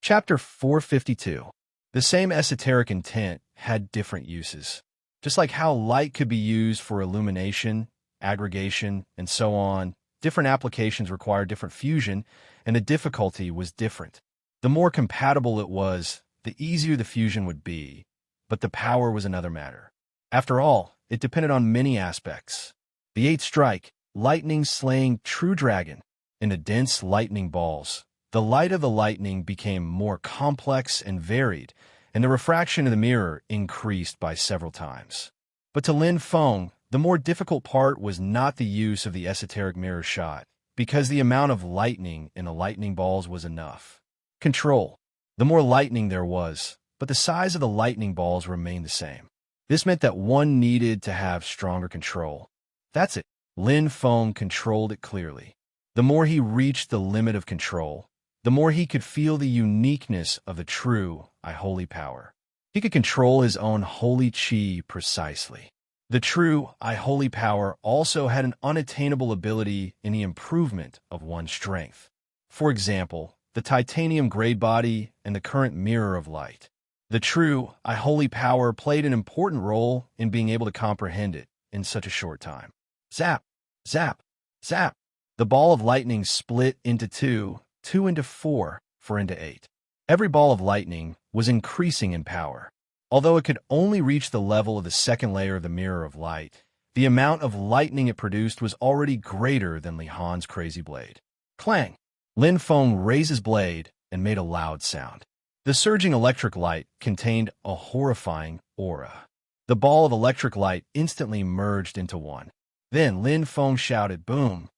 Chapter 452. The same esoteric intent had different uses. Just like how light could be used for illumination, aggregation, and so on, different applications required different fusion, and the difficulty was different. The more compatible it was, the easier the fusion would be, but the power was another matter. After all, it depended on many aspects. The eighth strike, lightning slaying true dragon, in the dense lightning balls. The light of the lightning became more complex and varied, and the refraction of the mirror increased by several times. But to Lin Feng, the more difficult part was not the use of the esoteric mirror shot, because the amount of lightning in the lightning balls was enough. Control. The more lightning there was, but the size of the lightning balls remained the same. This meant that one needed to have stronger control. That's it. Lin Feng controlled it clearly. The more he reached the limit of control, the more he could feel the uniqueness of the true, holy power. He could control his own holy chi precisely. The true, holy power also had an unattainable ability in the improvement of one's strength. For example, the titanium grade body and the current mirror of light. The true, holy power played an important role in being able to comprehend it in such a short time. Zap, zap, zap. The ball of lightning split into two into four into 8. Every ball of lightning was increasing in power. Although it could only reach the level of the second layer of the mirror of light, the amount of lightning it produced was already greater than Li Han's crazy blade. Clang! Lin Feng raised his blade and made a loud sound. The surging electric light contained a horrifying aura. The ball of electric light instantly merged into one. Then Lin Feng shouted, "Boom!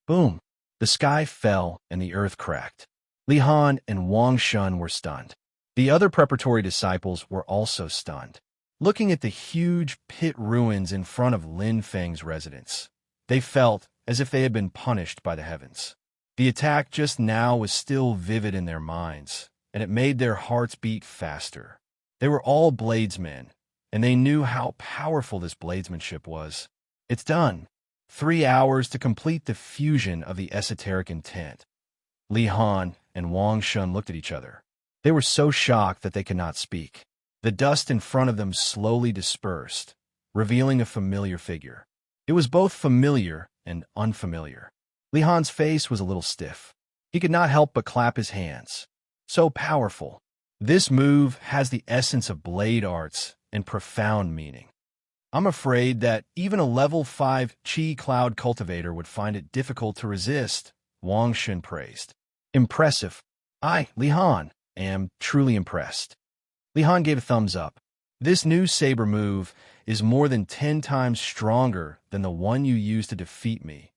Boom!" The sky fell and the earth cracked. Li Han and Wang Shun were stunned. The other preparatory disciples were also stunned. Looking at the huge pit ruins in front of Lin Feng's residence, they felt as if they had been punished by the heavens. The attack just now was still vivid in their minds, and it made their hearts beat faster. They were all bladesmen, and they knew how powerful this bladesmanship was. It's done. 3 hours to complete the fusion of the esoteric intent. Li Han and Wang Shun looked at each other. They were so shocked that they could not speak. The dust in front of them slowly dispersed, revealing a familiar figure. It was both familiar and unfamiliar. Li Han's face was a little stiff. He could not help but clap his hands. So powerful. This move has the essence of blade arts and profound meaning. I'm afraid that even a level 5 Chi Cloud cultivator would find it difficult to resist, Wang Shun praised. Impressive. I, Li Han, am truly impressed. Li Han gave a thumbs up. This new saber move is more than 10 times stronger than the one you used to defeat me.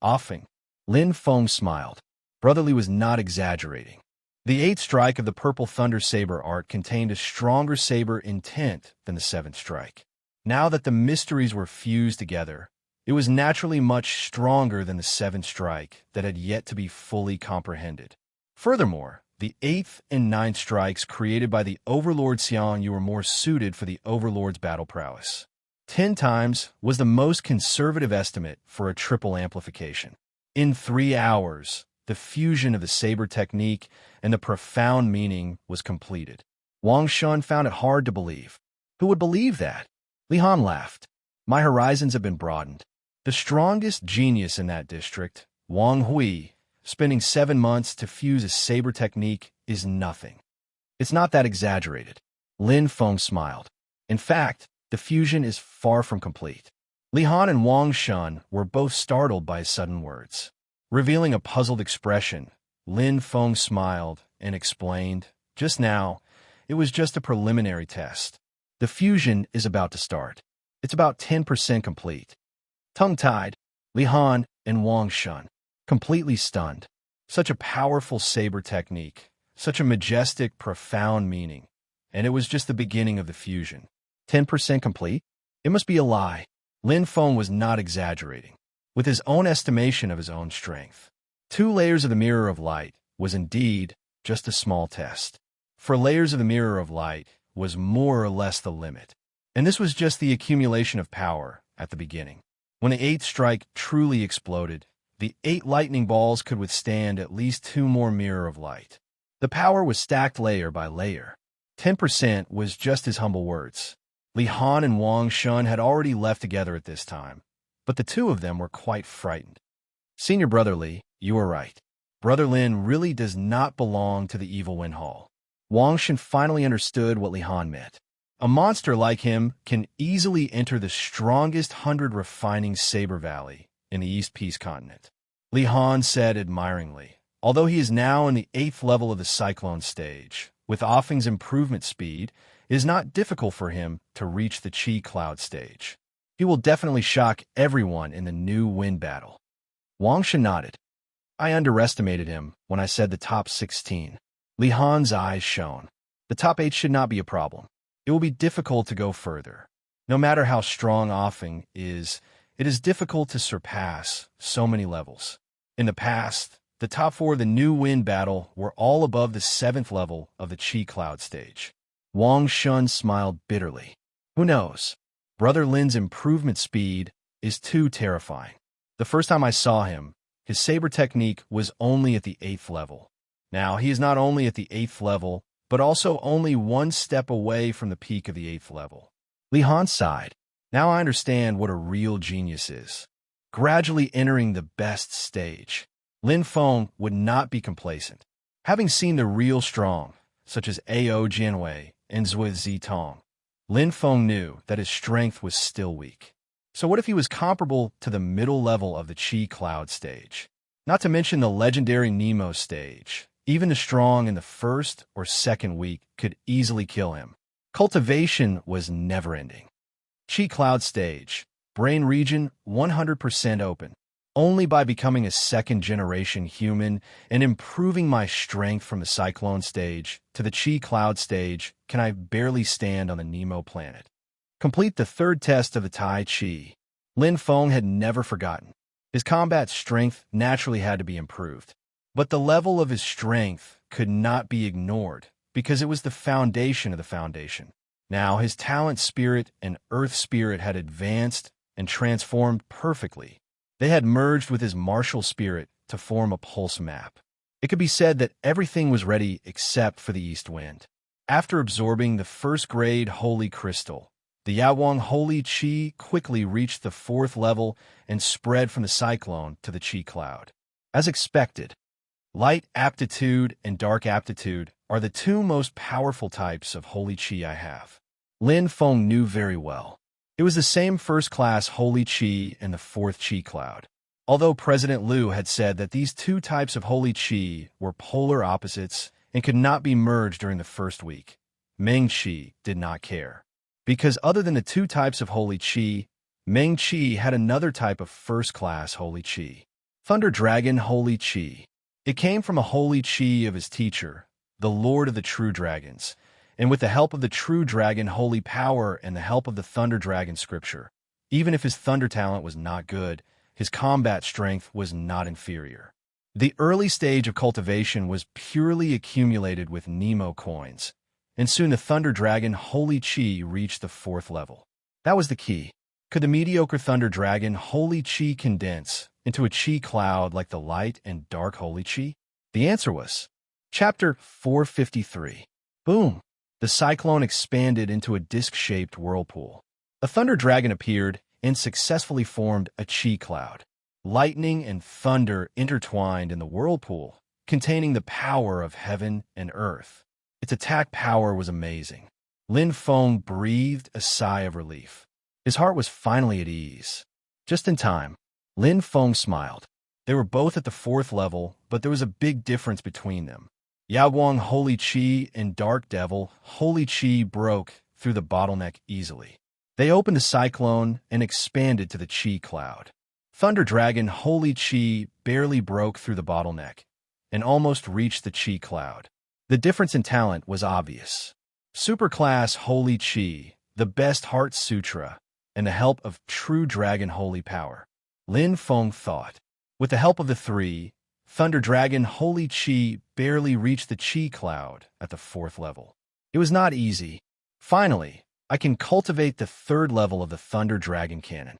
Offing. Lin Feng smiled. Brotherly was not exaggerating. The 8th strike of the Purple Thunder Saber art contained a stronger saber intent than the 7th strike. Now that the mysteries were fused together, it was naturally much stronger than the 7th strike that had yet to be fully comprehended. Furthermore, the 8th and 9th strikes created by the Overlord Xiang were more suited for the Overlord's battle prowess. 10 times was the most conservative estimate for a triple amplification. In 3 hours, the fusion of the saber technique and the profound meaning was completed. Wang Shun found it hard to believe. Who would believe that? Li Han laughed. My horizons have been broadened. The strongest genius in that district, Wang Hui, spending 7 months to fuse a saber technique is nothing. It's not that exaggerated. Lin Feng smiled. In fact, the fusion is far from complete. Li Han and Wang Shun were both startled by his sudden words. Revealing a puzzled expression, Lin Feng smiled and explained, just now, it was just a preliminary test. The fusion is about to start. It's about 10% complete. Tongue-tied, Li Han and Wang Shun, completely stunned. Such a powerful saber technique, such a majestic, profound meaning. And it was just the beginning of the fusion. 10% complete? It must be a lie. Lin Feng was not exaggerating. With his own estimation of his own strength, 2 layers of the mirror of light was indeed just a small test. For layers of the mirror of light was more or less the limit. And this was just the accumulation of power at the beginning. When the 8th strike truly exploded, the 8 lightning balls could withstand at least 2 more mirror of light. The power was stacked layer by layer. 10% was just his humble words. Li Han and Wang Shun had already left together at this time, but the two of them were quite frightened. Senior Brother Li, you are right. Brother Lin really does not belong to the evil Wind Hall. Wang Shun finally understood what Li Han meant. A monster like him can easily enter the strongest 100 refining Saber Valley in the East Peace Continent. Li Han said admiringly, although he is now in the 8th level of the Cyclone stage, with Offing's improvement speed, it is not difficult for him to reach the Chi Cloud stage. He will definitely shock everyone in the new wind battle. Wang Shun nodded. I underestimated him when I said the top 16. Li Han's eyes shone. The top 8 should not be a problem. It will be difficult to go further. No matter how strong Offing is, it is difficult to surpass so many levels. In the past, the top 4 of the new wind battle were all above the 7th level of the Chi Cloud stage. Wang Shun smiled bitterly. Who knows? Brother Lin's improvement speed is too terrifying. The first time I saw him, his saber technique was only at the 8th level. Now, he is not only at the 8th level, but also only one step away from the peak of the 8th level. Li Han sighed. Now I understand what a real genius is. Gradually entering the best stage. Lin Feng would not be complacent. Having seen the real strong, such as Ao Jianwei and Zui Zitong, Lin Feng knew that his strength was still weak. So what if he was comparable to the middle level of the Chi Cloud stage? Not to mention the legendary Nemo stage. Even the strong in the first or second week could easily kill him. Cultivation was never-ending. Chi Cloud stage, brain region 100% open. Only by becoming a second-generation human and improving my strength from the Cyclone stage to the Chi Cloud stage can I barely stand on the Nemo planet. Complete the 3rd test of the Tai Chi. Lin Feng had never forgotten. His combat strength naturally had to be improved. But the level of his strength could not be ignored because it was the foundation of the foundation. Now his talent spirit and earth spirit had advanced and transformed perfectly. They had merged with his martial spirit to form a pulse map. It could be said that everything was ready except for the east wind. After absorbing the 1st grade holy crystal, the Yawang holy chi quickly reached the 4th level and spread from the cyclone to the Chi Cloud. As expected, light aptitude and dark aptitude are the 2 most powerful types of holy chi I have. Lin Feng knew very well. It was the same first-class holy chi in the 4th Chi Cloud. Although President Liu had said that these 2 types of holy chi were polar opposites and could not be merged during the 1st week, Meng Qi did not care. Because other than the 2 types of holy chi, Meng Qi had another type of first-class holy chi. Thunder Dragon Holy Chi. It came from a holy chi of his teacher, the Lord of the True Dragons, and with the help of the True Dragon Holy Power and the help of the Thunder Dragon Scripture, even if his thunder talent was not good, his combat strength was not inferior. The early stage of cultivation was purely accumulated with Nemo coins, and soon the Thunder Dragon Holy Chi reached the 4th level. That was the key. Could the mediocre Thunder Dragon Holy Chi condense into a Chi Cloud like the light and dark Holy Chi? The answer was Chapter 453. Boom! The cyclone expanded into a disc-shaped whirlpool. A thunder dragon appeared and successfully formed a Chi Cloud. Lightning and thunder intertwined in the whirlpool, containing the power of heaven and earth. Its attack power was amazing. Lin Feng breathed a sigh of relief. His heart was finally at ease. Just in time, Lin Feng smiled. They were both at the 4th level, but there was a big difference between them. Yawang Holy Chi and Dark Devil Holy Chi broke through the bottleneck easily. They opened the cyclone and expanded to the Chi Cloud. Thunder Dragon Holy Chi barely broke through the bottleneck and almost reached the Chi Cloud. The difference in talent was obvious. Superclass Holy Chi, the best Heart Sutra, and the help of True Dragon Holy Power. Lin Feng thought. With the help of the 3, Thunder Dragon Holy Chi barely reached the Chi Cloud at the 4th level. It was not easy. Finally, I can cultivate the 3rd level of the Thunder Dragon Cannon.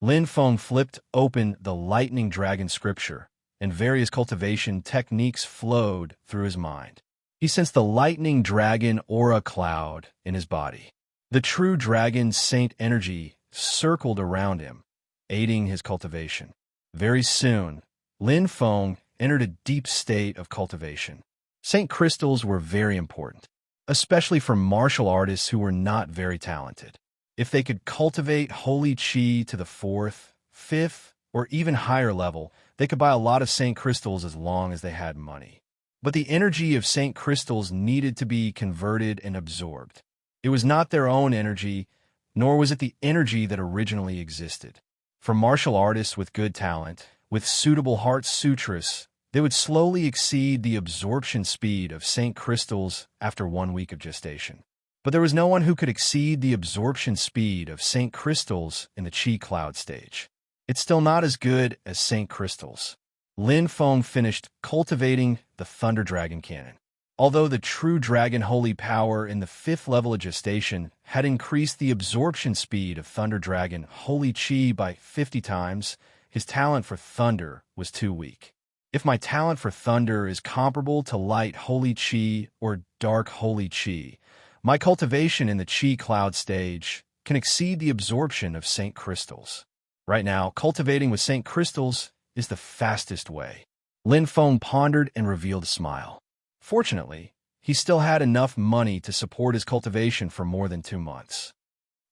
Lin Feng flipped open the Lightning Dragon Scripture, and various cultivation techniques flowed through his mind. He sensed the lightning dragon aura cloud in his body. The true dragon saint energy circled around him, aiding his cultivation. Very soon, Lin Feng entered a deep state of cultivation. Saint crystals were very important, especially for martial artists who were not very talented. If they could cultivate holy qi to the 4th, 5th, or even higher level, they could buy a lot of saint crystals as long as they had money. But the energy of saint crystals needed to be converted and absorbed. It was not their own energy, nor was it the energy that originally existed. For martial artists with good talent, with suitable heart sutras, they would slowly exceed the absorption speed of saint crystals after 1 week of gestation. But there was no one who could exceed the absorption speed of saint crystals in the Qi cloud stage. It's still not as good as saint crystals. Lin Feng finished cultivating the Thunder Dragon Cannon. Although the true dragon holy power in the 5th level of gestation had increased the absorption speed of Thunder Dragon holy qi by 50 times, his talent for thunder was too weak. If my talent for thunder is comparable to light holy qi or dark holy qi, my cultivation in the Qi cloud stage can exceed the absorption of saint crystals. Right now, cultivating with saint crystals is the fastest way. Lin Feng pondered and revealed a smile. Fortunately, he still had enough money to support his cultivation for more than 2 months.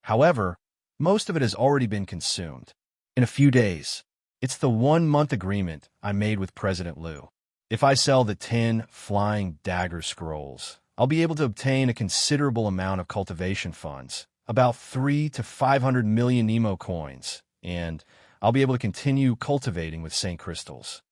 However, most of it has already been consumed. In a few days, it's the 1-month agreement I made with President Liu. If I sell the 10 flying dagger scrolls, I'll be able to obtain a considerable amount of cultivation funds, about 3 to 500 million Nemo coins, and I'll be able to continue cultivating with Saint Crystals.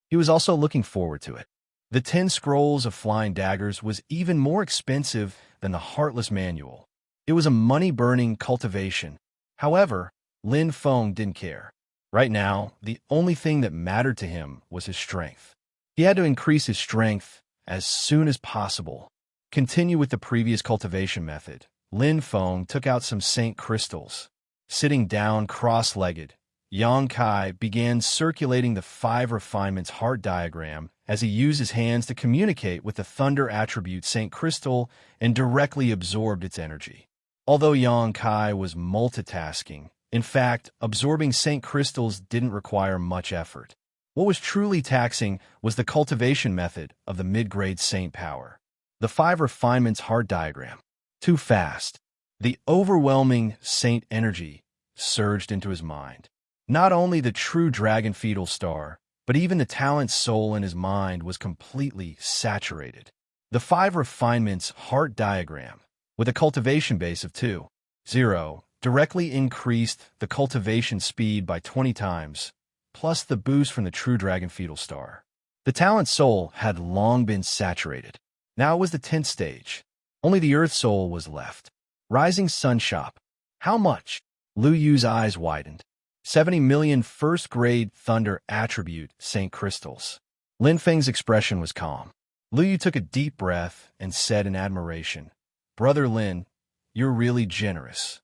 He was also looking forward to it. The 10 scrolls of flying daggers was even more expensive than the Heartless Manual. It was a money-burning cultivation. However, Lin Feng didn't care. Right now, the only thing that mattered to him was his strength. He had to increase his strength as soon as possible. Continue with the previous cultivation method. Lin Feng took out some Saint Crystals. Sitting down cross-legged, Yang Kai began circulating the 5 refinements heart diagram as he used his hands to communicate with the thunder attribute Saint Crystal and directly absorbed its energy. Although Yang Kai was multitasking, in fact, absorbing Saint Crystals didn't require much effort. What was truly taxing was the cultivation method of the mid-grade Saint power. The 5 refinements heart diagram. Too fast. The overwhelming Saint energy surged into his mind. Not only the true dragon fetal star, but even the talent soul in his mind was completely saturated. The 5 refinements heart diagram, with a cultivation base of 2.0, directly increased the cultivation speed by 20 times, plus the boost from the true dragon fetal star. The talent soul had long been saturated. Now it was the 10th stage. Only the earth soul was left. Rising sun shop. How much? Lu Yu's eyes widened. 70 million first-grade thunder attribute Saint Crystals. Lin Feng's expression was calm. Lu Yu took a deep breath and said in admiration, "Brother Lin, you're really generous.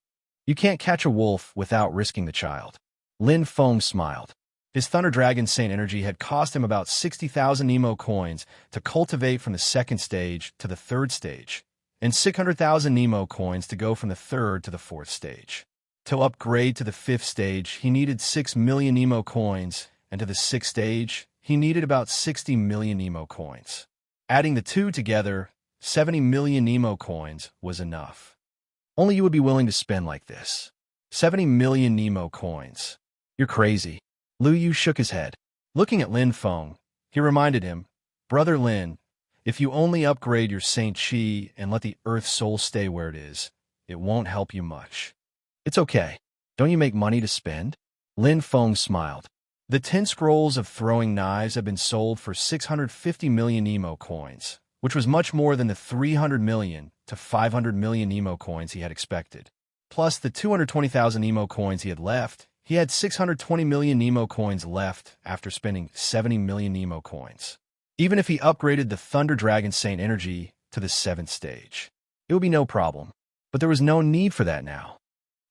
You can't catch a wolf without risking the child." Lin Feng smiled. His Thunder Dragon Saint energy had cost him about 60,000 Nemo coins to cultivate from the 2nd stage to the 3rd stage, and 600,000 Nemo coins to go from the 3rd to the 4th stage. To upgrade to the 5th stage, he needed 6 million Nemo coins, and to the 6th stage, he needed about 60 million Nemo coins. Adding the two together, 70 million Nemo coins was enough. Only you would be willing to spend like this. 70 million Nemo coins. You're crazy. Lu Yu shook his head. Looking at Lin Feng, he reminded him, "Brother Lin, if you only upgrade your Saint Qi and let the Earth Soul stay where it is, it won't help you much." "It's okay. Don't you make money to spend?" Lin Feng smiled. The 10 scrolls of throwing knives have been sold for 650 million Nemo coins, which was much more than the 300 million to 500 million Nemo coins he had expected. Plus the 220,000 Nemo coins he had left, he had 620 million Nemo coins left after spending 70 million Nemo coins. Even if he upgraded the Thunder Dragon Saint energy to the 7th stage, it would be no problem. But there was no need for that now.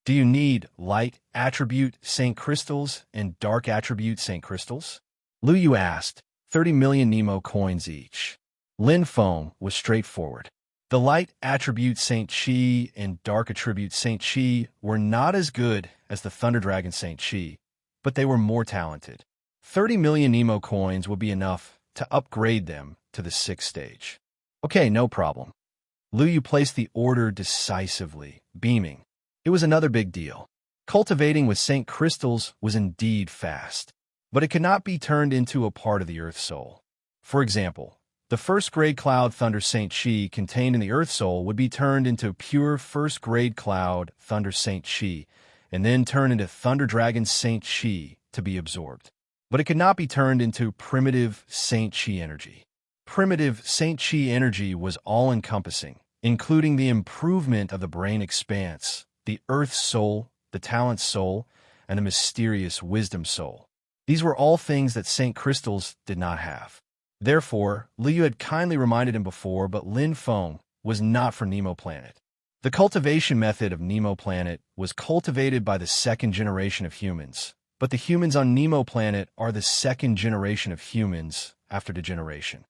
Do you need light attribute Saint Crystals and dark attribute Saint Crystals? Lu Yu asked. 30 million Nemo coins each. Lin Feng was straightforward. The light attribute Saint Chi and dark attribute Saint Chi were not as good as the Thunder Dragon Saint Chi, but they were more talented. 30 million Nemo coins would be enough to upgrade them to the 6th stage. Okay, no problem. Liu Yu placed the order decisively, beaming. It was another big deal. Cultivating with Saint Crystals was indeed fast, but it could not be turned into a part of the Earth Soul. For example, the first-grade cloud Thunder Saint Chi contained in the Earth Soul would be turned into pure first-grade cloud Thunder Saint Chi, and then turned into Thunder Dragon Saint Chi to be absorbed. But it could not be turned into primitive Saint Chi energy. Primitive Saint Chi energy was all-encompassing, including the improvement of the brain expanse, the Earth Soul, the Talent Soul, and the mysterious Wisdom Soul. These were all things that Saint Crystals did not have. Therefore, Liu had kindly reminded him before, but Lin Feng was not for Nemo Planet. The cultivation method of Nemo Planet was cultivated by the 2nd generation of humans, but the humans on Nemo Planet are the 2nd generation of humans after degeneration.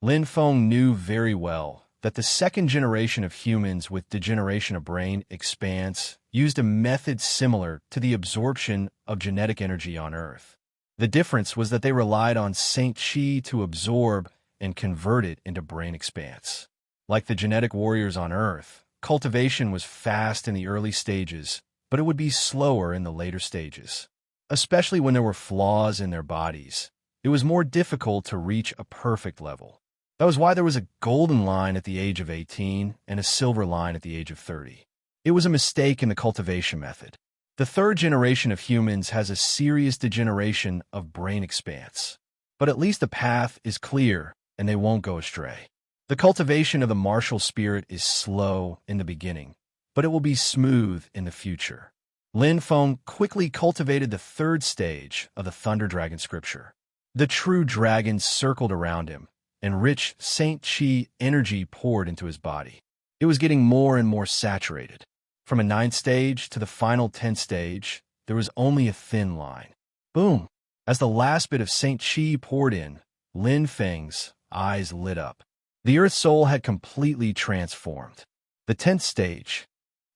Lin Feng knew very well that the 2nd generation of humans with degeneration of brain expanse used a method similar to the absorption of genetic energy on Earth. The difference was that they relied on Saint Chi to absorb and convert it into brain expanse. Like the genetic warriors on Earth, cultivation was fast in the early stages, but it would be slower in the later stages. Especially when there were flaws in their bodies, it was more difficult to reach a perfect level. That was why there was a golden line at the age of 18 and a silver line at the age of 30. It was a mistake in the cultivation method. The 3rd generation of humans has a serious degeneration of brain expanse. But at least the path is clear and they won't go astray. The cultivation of the martial spirit is slow in the beginning, but it will be smooth in the future. Lin Feng quickly cultivated the 3rd stage of the Thunder Dragon scripture. The true dragon circled around him, and rich Saint Chi energy poured into his body. It was getting more and more saturated. From a 9th stage to the final 10th stage, there was only a thin line. Boom! As the last bit of Saint Chi poured in, Lin Feng's eyes lit up. The Earth Soul had completely transformed. The 10th stage.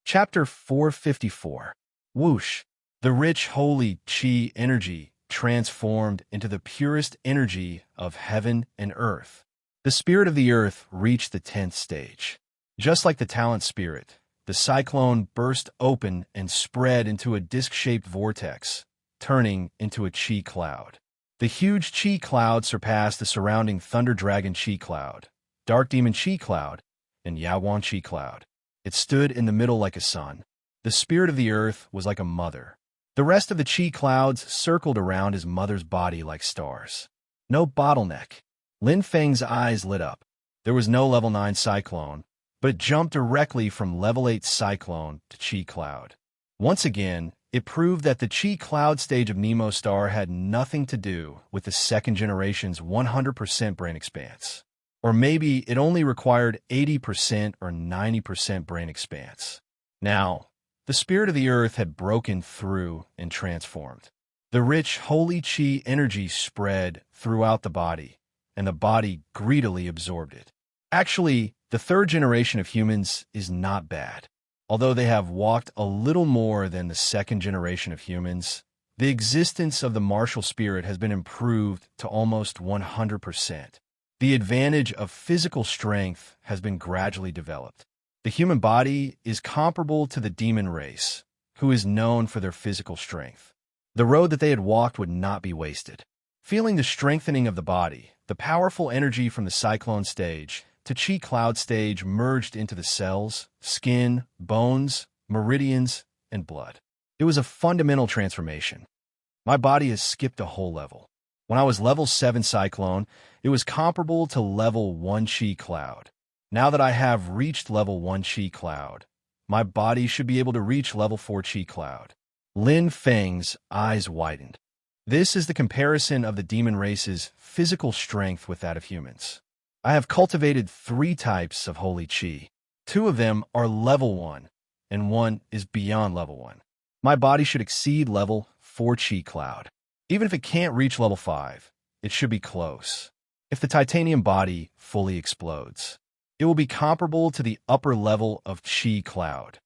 Chapter 454. Whoosh! The rich holy Chi energy transformed into the purest energy of heaven and earth. The spirit of the earth reached the 10th stage. Just like the talent spirit, the cyclone burst open and spread into a disc-shaped vortex, turning into a Chi cloud. The huge Chi cloud surpassed the surrounding Thunder Dragon Chi cloud, Dark Demon Chi cloud, and Yawan Chi cloud. It stood in the middle like a sun. The spirit of the earth was like a mother. The rest of the Chi clouds circled around his mother's body like stars. No bottleneck. Lin Feng's eyes lit up. There was no level 9 cyclone, but it jumped directly from level 8 cyclone to Chi cloud. Once again, it proved that the Chi cloud stage of Nemo Star had nothing to do with the 2nd generation's 100% brain expanse. Or maybe it only required 80% or 90% brain expanse. Now, the spirit of the earth had broken through and transformed. The rich holy Chi energy spread throughout the body, and the body greedily absorbed it. Actually, the 3rd generation of humans is not bad. Although they have walked a little more than the 2nd generation of humans, the existence of the martial spirit has been improved to almost 100%. The advantage of physical strength has been gradually developed. The human body is comparable to the demon race, who is known for their physical strength. The road that they had walked would not be wasted. Feeling the strengthening of the body, the powerful energy from the cyclone stage to Chi cloud stage merged into the cells, skin, bones, meridians, and blood. It was a fundamental transformation. My body has skipped a whole level. When I was level 7 cyclone, it was comparable to level 1 Chi cloud. Now that I have reached level 1 Chi cloud, my body should be able to reach level 4 Chi cloud. Lin Feng's eyes widened. This is the comparison of the demon race's physical strength with that of humans. I have cultivated 3 types of holy Chi. 2 of them are level 1, and 1 is beyond level 1. My body should exceed level 4 Chi cloud. Even if it can't reach level 5, it should be close. if the titanium body fully explodes. It will be comparable to the upper level of Qi cloud.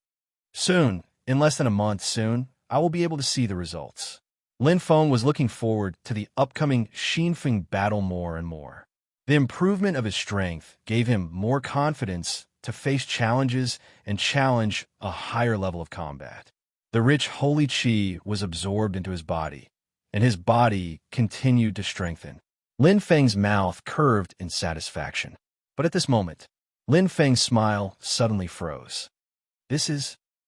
Soon, in less than a month soon, I will be able to see the results. Lin Feng was looking forward to the upcoming Xinfeng battle more and more. The improvement of his strength gave him more confidence to face challenges and challenge a higher level of combat. The rich holy qi was absorbed into his body, and his body continued to strengthen. Lin Feng's mouth curved in satisfaction. But at this moment, Lin Feng's smile suddenly froze.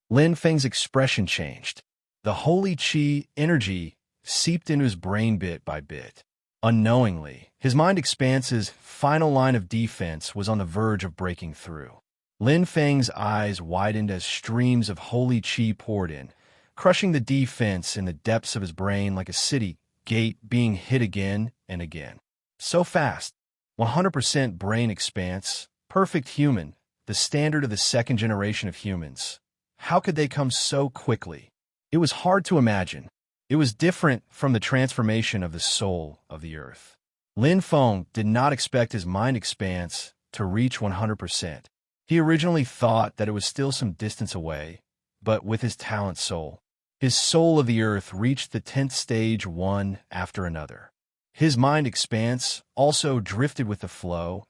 Lin Feng's expression changed. The holy qi energy seeped into his brain bit by bit. Unknowingly, his mind expanse's final line of defense was on the verge of breaking through. Lin Feng's eyes widened as streams of holy qi poured in, crushing the defense in the depths of his brain like a city gate being hit again and again. So fast, 100% brain expanse, perfect human, the standard of the second generation of humans. How could they come so quickly? It was hard to imagine. It was different from the transformation of the soul of the earth. Lin Feng did not expect his mind expanse to reach 100%. He originally thought that it was still some distance away, but with his talent soul, his soul of the earth reached the 10th stage one after another. His mind expanse also drifted with the flow,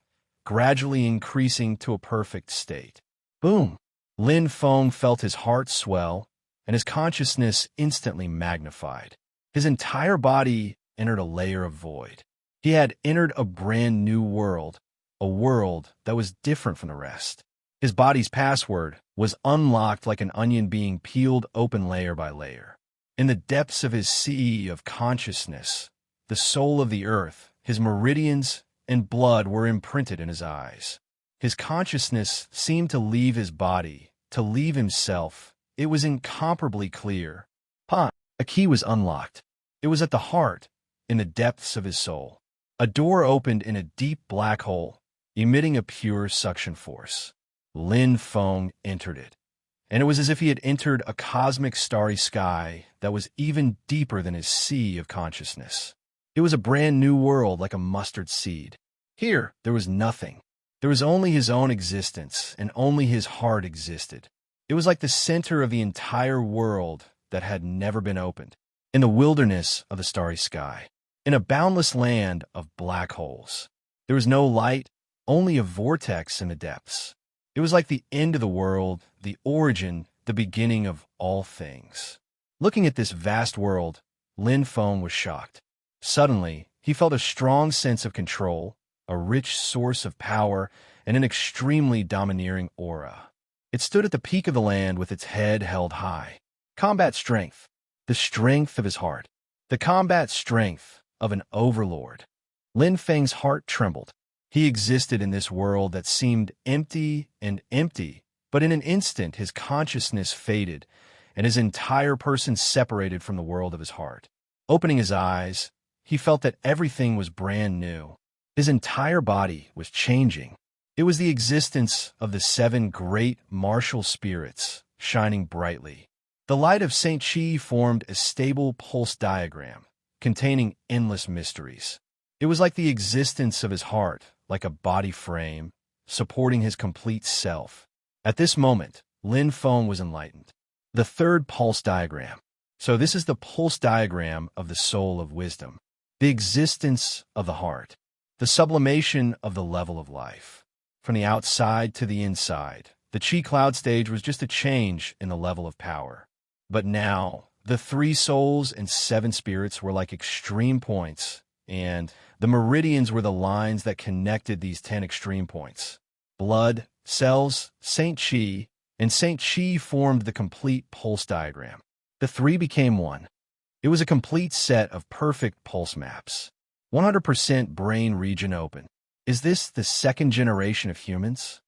gradually increasing to a perfect state. Boom! Lin Feng felt his heart swell, and his consciousness instantly magnified. His entire body entered a layer of void. He had entered a brand new world, a world that was different from the rest. His body's password was unlocked like an onion being peeled open layer by layer. In the depths of his sea of consciousness, the soul of the earth, his meridians and blood were imprinted in his eyes. His consciousness seemed to leave his body, to leave himself. It was incomparably clear. A key was unlocked. It was at the heart, in the depths of his soul. A door opened in a deep black hole, emitting a pure suction force. Lin Feng entered it, and it was as if he had entered a cosmic starry sky that was even deeper than his sea of consciousness. It was a brand new world like a mustard seed. Here, there was nothing. There was only his own existence, and only his heart existed. It was like the center of the entire world that had never been opened, in the wilderness of the starry sky, in a boundless land of black holes. There was no light, only a vortex in the depths. It was like the end of the world, the origin, the beginning of all things. Looking at this vast world, Lin Feng was shocked. Suddenly, he felt a strong sense of control, a rich source of power, and an extremely domineering aura. It stood at the peak of the land with its head held high. Combat strength, the strength of his heart, the combat strength of an overlord. Lin Feng's heart trembled. He existed in this world that seemed empty, but in an instant his consciousness faded, and his entire person separated from the world of his heart. Opening his eyes, he felt that everything was brand new. His entire body was changing. It was the existence of the 7 great martial spirits shining brightly. The light of Saint Chi formed a stable pulse diagram, containing endless mysteries. It was like the existence of his heart, like a body frame, supporting his complete self. At this moment, Lin Feng was enlightened. The 3rd pulse diagram. So this is the pulse diagram of the soul of wisdom, the existence of the heart, the sublimation of the level of life. From the outside to the inside, the Qi cloud stage was just a change in the level of power. But now, the 3 souls and 7 spirits were like extreme points, and the meridians were the lines that connected these 10 extreme points. Blood, cells, Saint Chi, and Saint Chi formed the complete pulse diagram. The 3 became one. It was a complete set of perfect pulse maps. 100% brain region open. Is this the 2nd generation of humans?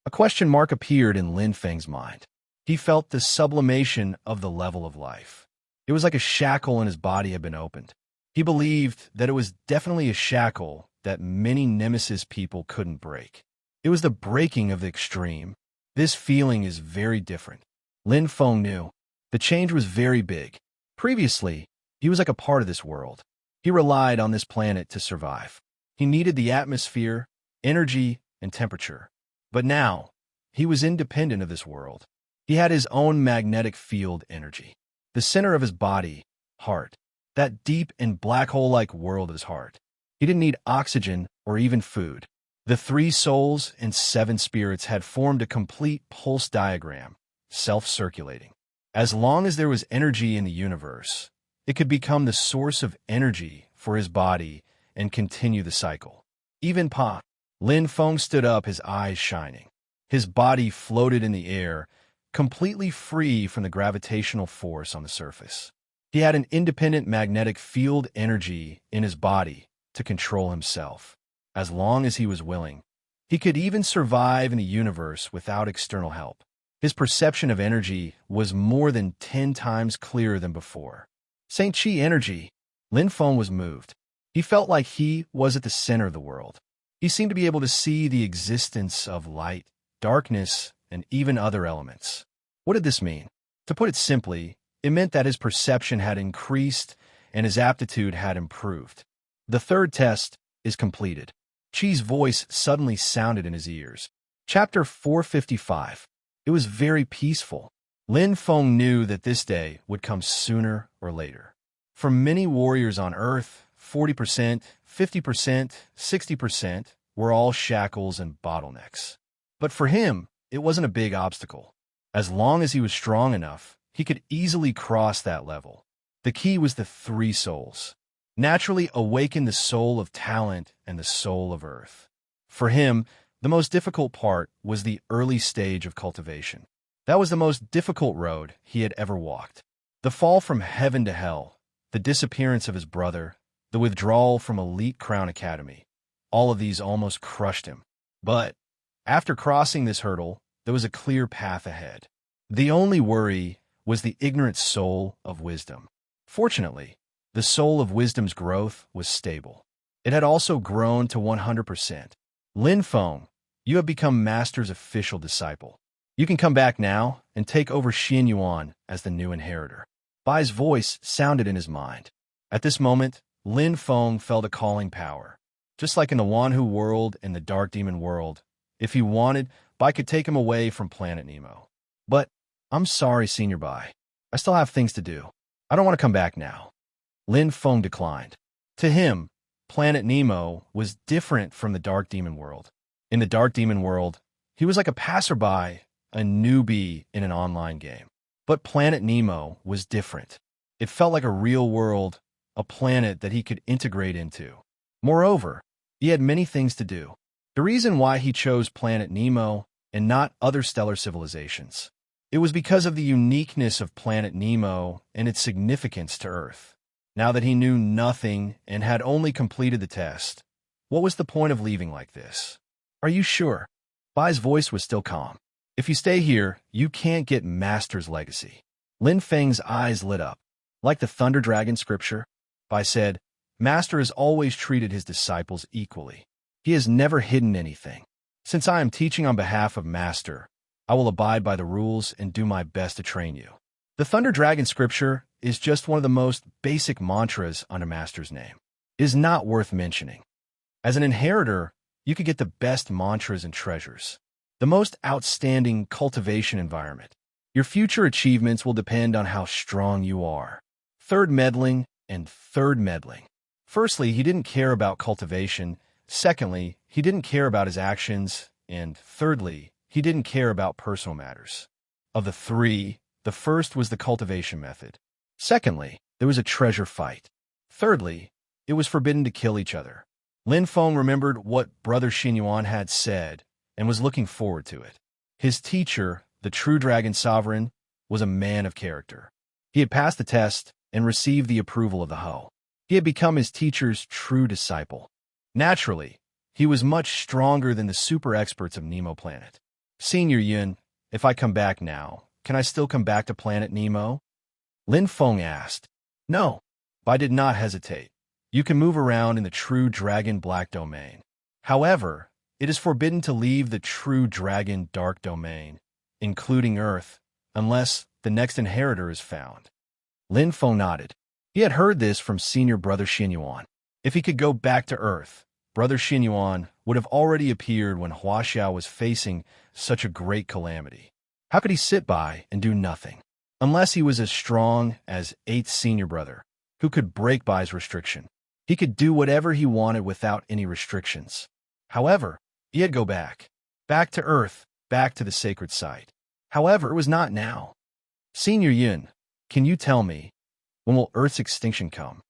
A question mark appeared in Lin Feng's mind. He felt the sublimation of the level of life. It was like a shackle in his body had been opened. He believed that it was definitely a shackle that many Nemesis people couldn't break. It was the breaking of the extreme. This feeling is very different. Lin Feng knew. The change was very big. Previously, he was like a part of this world. He relied on this planet to survive. He needed the atmosphere, energy, and temperature. But now, he was independent of this world. He had his own magnetic field energy. The center of his body, heart. That deep and black hole-like world of his heart. He didn't need oxygen or even food. The 3 souls and 7 spirits had formed a complete pulse diagram, self-circulating. As long as there was energy in the universe, it could become the source of energy for his body and continue the cycle. Even Pa, Lin Feng stood up, his eyes shining. His body floated in the air, completely free from the gravitational force on the surface. He had an independent magnetic field energy in his body to control himself, as long as he was willing. He could even survive in the universe without external help. His perception of energy was more than 10 times clearer than before. Saint Chi energy. Lin Feng was moved. He felt like he was at the center of the world. He seemed to be able to see the existence of light, darkness, and even other elements. What did this mean? To put it simply, it meant that his perception had increased and his aptitude had improved. The 3rd test is completed. Chi's voice suddenly sounded in his ears. Chapter 455. It was very peaceful. Lin Feng knew that this day would come sooner or later. For many warriors on Earth, 40%, 50%, 60% were all shackles and bottlenecks. But for him, it wasn't a big obstacle. As long as he was strong enough, he could easily cross that level. The key was the 3 souls. Naturally awaken the soul of talent and the soul of earth. For him, the most difficult part was the early stage of cultivation. That was the most difficult road he had ever walked. The fall from heaven to hell, the disappearance of his brother, the withdrawal from Elite Crown Academy, all of these almost crushed him. But after crossing this hurdle, there was a clear path ahead. The only worry was the ignorant soul of wisdom. Fortunately, the soul of wisdom's growth was stable. It had also grown to 100%. Lin Feng, you have become Master's official disciple. You can come back now and take over Xin Yuan as the new inheritor. Bai's voice sounded in his mind. At this moment, Lin Feng felt a calling power. Just like in the Wanhu world and the Dark Demon world, if he wanted, Bai could take him away from Planet Nemo. But I'm sorry, Senior Bai. I still have things to do. I don't want to come back now. Lin Feng declined. To him, Planet Nemo was different from the Dark Demon world. In the Dark Demon world, he was like a passerby, a newbie in an online game. But Planet Nemo was different. It felt like a real world, a planet that he could integrate into. Moreover, he had many things to do. The reason why he chose Planet Nemo and not other stellar civilizations. It was because of the uniqueness of Planet Nemo and its significance to Earth. Now that he knew nothing and had only completed the test, what was the point of leaving like this? Are you sure? Bai's voice was still calm. If you stay here, you can't get Master's legacy. Lin Feng's eyes lit up. Like the Thunder Dragon scripture, Bai said, Master has always treated his disciples equally. He has never hidden anything. Since I am teaching on behalf of Master, I will abide by the rules and do my best to train you. The Thunder Dragon scripture is just one of the most basic mantras under Master's name. It is not worth mentioning. As an inheritor, you could get the best mantras and treasures, the most outstanding cultivation environment. Your future achievements will depend on how strong you are. Third meddling and third meddling. Firstly, he didn't care about cultivation. Secondly, he didn't care about his actions. And thirdly, he didn't care about personal matters. Of the 3, the first was the cultivation method. Secondly, there was a treasure fight. Thirdly, it was forbidden to kill each other. Lin Feng remembered what Brother Xin Yuan had said and was looking forward to it. His teacher, the true Dragon Sovereign, was a man of character. He had passed the test and received the approval of the Ho. He had become his teacher's true disciple. Naturally, he was much stronger than the super experts of Nemo Planet. Senior Yun, if I come back now, can I still come back to Planet Nemo? Lin Feng asked. No. Bai did not hesitate. You can move around in the true Dragon Black Domain. However, it is forbidden to leave the true Dragon Dark Domain, including Earth, unless the next inheritor is found. Lin Feng nodded. He had heard this from Senior Brother Xin Yuan. If he could go back to Earth, Brother Xinyuan would have already appeared when Hua Xiao was facing such a great calamity. How could he sit by and do nothing? Unless he was as strong as 8th senior brother, who could break Bai's restriction. He could do whatever he wanted without any restrictions. However, he had to go back. Back to Earth, back to the sacred site. However, it was not now. Senior Yun, can you tell me, when will Earth's extinction come?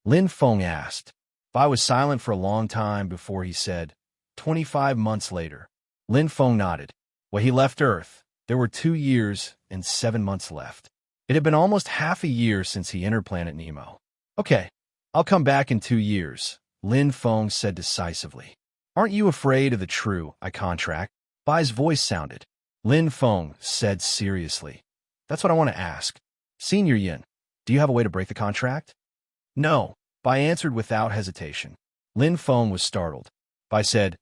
Lin Feng asked. Bai was silent for a long time before he said, 25 months later. Lin Feng nodded. When he left Earth, there were 2 years and 7 months left. It had been almost half a year since he entered Planet Nemo. Okay, I'll come back in 2 years, Lin Feng said decisively. Aren't you afraid of the true I contract? Bai's voice sounded. Lin Feng said seriously. That's what I want to ask. Senior Yin, do you have a way to break the contract? No, Bai answered without hesitation. Lin Feng was startled. Bai said,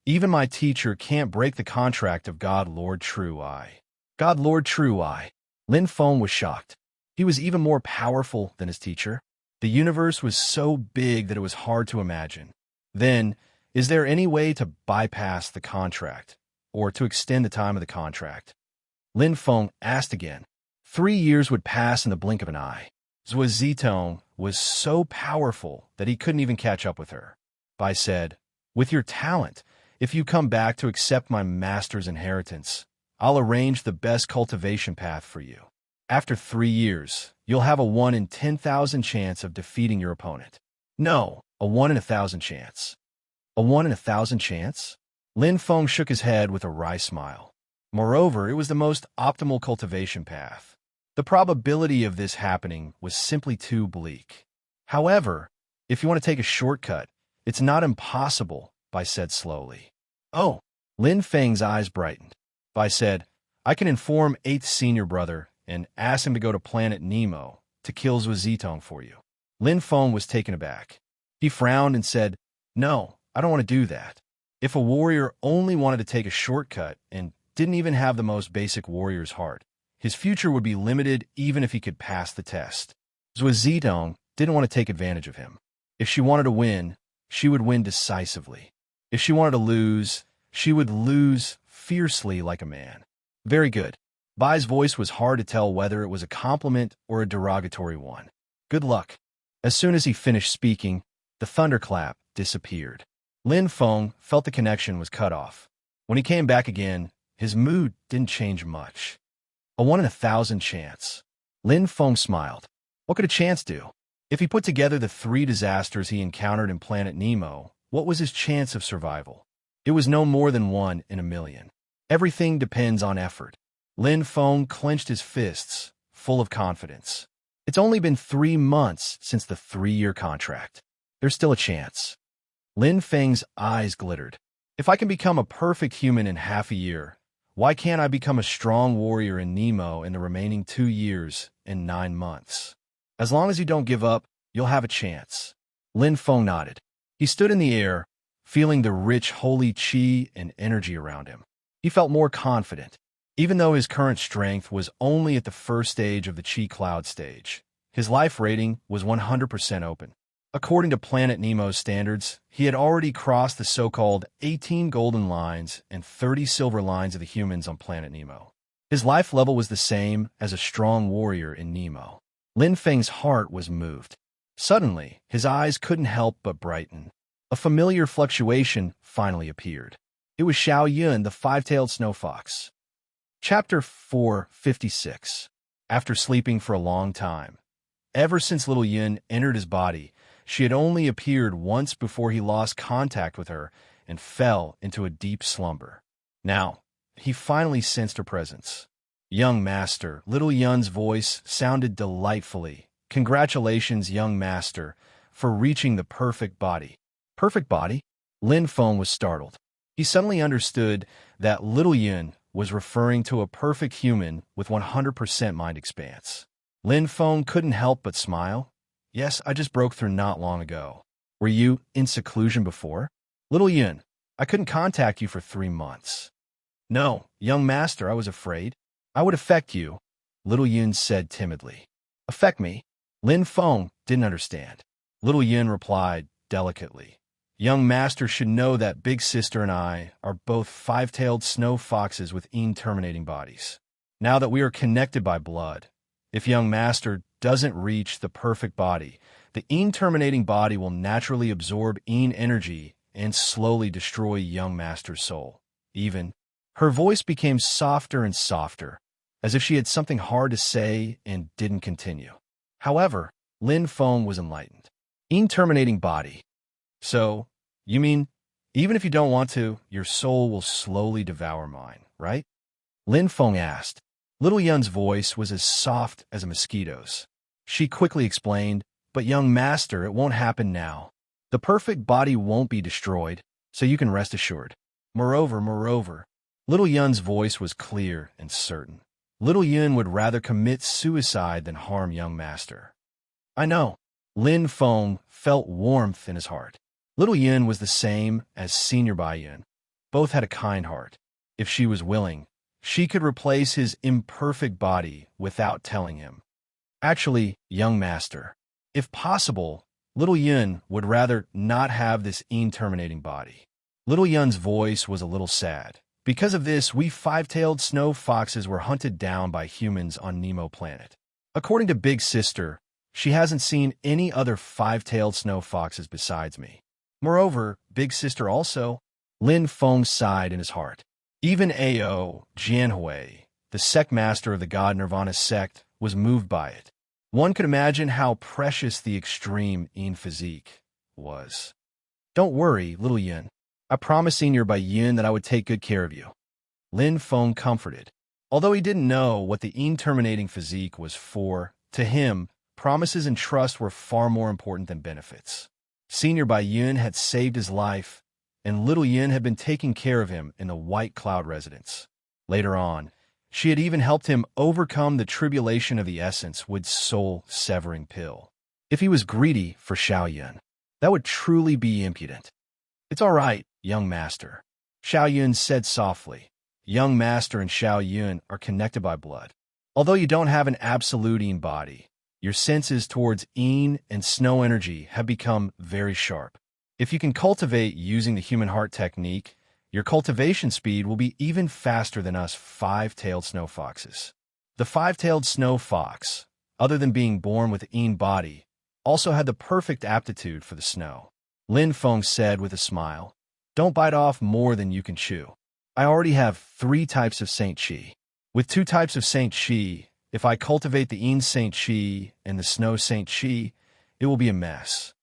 even my teacher can't break the contract of God Lord True I. God Lord True I. Lin Feng was shocked. He was even more powerful than his teacher. The universe was so big that it was hard to imagine. Then, is there any way to bypass the contract, or to extend the time of the contract? Lin Feng asked again. 3 years would pass in the blink of an eye. Zhuo Zitong was so powerful that he couldn't even catch up with her. Bai said, with your talent, if you come back to accept my master's inheritance, I'll arrange the best cultivation path for you. After 3 years, you'll have a 1 in 10,000 chance of defeating your opponent. No, a 1 in 1,000 chance. A 1 in 1,000 chance? Lin Feng shook his head with a wry smile. Moreover, it was the most optimal cultivation path. The probability of this happening was simply too bleak. However, if you want to take a shortcut, it's not impossible, Bai said slowly. Oh, Lin Feng's eyes brightened. Bai said, I can inform 8th senior brother and ask him to go to Planet Nemo to kill Zhuo Zitong for you. Lin Feng was taken aback. He frowned and said, no, I don't want to do that. If a warrior only wanted to take a shortcut and didn't even have the most basic warrior's heart, his future would be limited even if he could pass the test. Zhuo Zitong didn't want to take advantage of him. If she wanted to win, she would win decisively. If she wanted to lose, she would lose fiercely like a man. Very good. Bai's voice was hard to tell whether it was a compliment or a derogatory one. Good luck. As soon as he finished speaking, the thunderclap disappeared. Lin Feng felt the connection was cut off. When he came back again, his mood didn't change much. A 1 in 1,000 chance. Lin Feng smiled. What could a chance do? If he put together the 3 disasters he encountered in Planet Nemo, what was his chance of survival? It was no more than 1 in a million. Everything depends on effort. Lin Feng clenched his fists, full of confidence. It's only been 3 months since the 3-year contract. There's still a chance. Lin Feng's eyes glittered. If I can become a perfect human in half a year, why can't I become a strong warrior in Nemo in the remaining 2 years and 9 months? As long as you don't give up, you'll have a chance. Lin Feng nodded. He stood in the air, feeling the rich holy qi and energy around him. He felt more confident. Even though his current strength was only at the first stage of the Qi Cloud stage, his life rating was 100% open. According to Planet Nemo's standards, he had already crossed the so-called 18 golden lines and 30 silver lines of the humans on Planet Nemo. His life level was the same as a strong warrior in Nemo. Lin Feng's heart was moved. Suddenly, his eyes couldn't help but brighten. A familiar fluctuation finally appeared. It was Xiao Yun, the 5-tailed snow fox. Chapter 456. After sleeping for a long time. Ever since little Yun entered his body, she had only appeared once before he lost contact with her and fell into a deep slumber. Now, he finally sensed her presence. Young master, little Yun's voice sounded delightfully. Congratulations, young master, for reaching the perfect body. Perfect body? Lin Feng was startled. He suddenly understood that little Yun was referring to a perfect human with 100% mind expanse. Lin Feng couldn't help but smile. Yes, I just broke through not long ago. Were you in seclusion before? Little Yun, I couldn't contact you for 3 months. No, young master, I was afraid. I would affect you, little Yun said timidly. Affect me? Lin Feng didn't understand. Little Yun replied delicately. Young master should know that big sister and I are both five-tailed snow foxes with een-terminating bodies. Now that we are connected by blood, if young master doesn't reach the perfect body, the een-terminating body will naturally absorb een energy and slowly destroy young master's soul. Even, her voice became softer and softer, as if she had something hard to say and didn't continue. However, Lin Feng was enlightened. Een-terminating body. So, you mean, even if you don't want to, your soul will slowly devour mine, right? Lin Feng asked. Little Yun's voice was as soft as a mosquito's. She quickly explained, but young master, it won't happen now. The perfect body won't be destroyed, so you can rest assured. Moreover, Little Yun's voice was clear and certain. Little Yun would rather commit suicide than harm young master. I know. Lin Feng felt warmth in his heart. Little Yun was the same as Senior Bai Yun. Both had a kind heart. If she was willing, she could replace his imperfect body without telling him. Actually, young master, if possible, Little Yun would rather not have this een-terminating body. Little Yun's voice was a little sad. Because of this, we five-tailed snow foxes were hunted down by humans on Nemo planet. According to Big Sister, she hasn't seen any other five-tailed snow foxes besides me. Moreover, Big Sister also, Lin Feng sighed in his heart. Even Ao Jianhui, the sect master of the god Nirvana sect, was moved by it. One could imagine how precious the extreme Yin physique was. Don't worry, Little Yin. I promised Senior Bai Yun that I would take good care of you. Lin Feng comforted. Although he didn't know what the Yin-terminating physique was for, to him, promises and trust were far more important than benefits. Senior Bai Yun had saved his life, and Little Yun had been taking care of him in the White Cloud residence. Later on, she had even helped him overcome the tribulation of the essence with soul-severing pill. If he was greedy for Xiao Yun, that would truly be impudent. It's all right, young master, Xiao Yun said softly. Young master and Xiao Yun are connected by blood. Although you don't have an absolute Yin body, your senses towards Yin and snow energy have become very sharp. If you can cultivate using the human heart technique, your cultivation speed will be even faster than us five-tailed snow foxes. The five-tailed snow fox, other than being born with Yin body, also had the perfect aptitude for the snow. Lin Feng said with a smile, don't bite off more than you can chew. I already have 3 types of Saint Chi. With 2 types of Saint Chi, if I cultivate the Yin Saint Chi and the Snow Saint Chi, it will be a mess.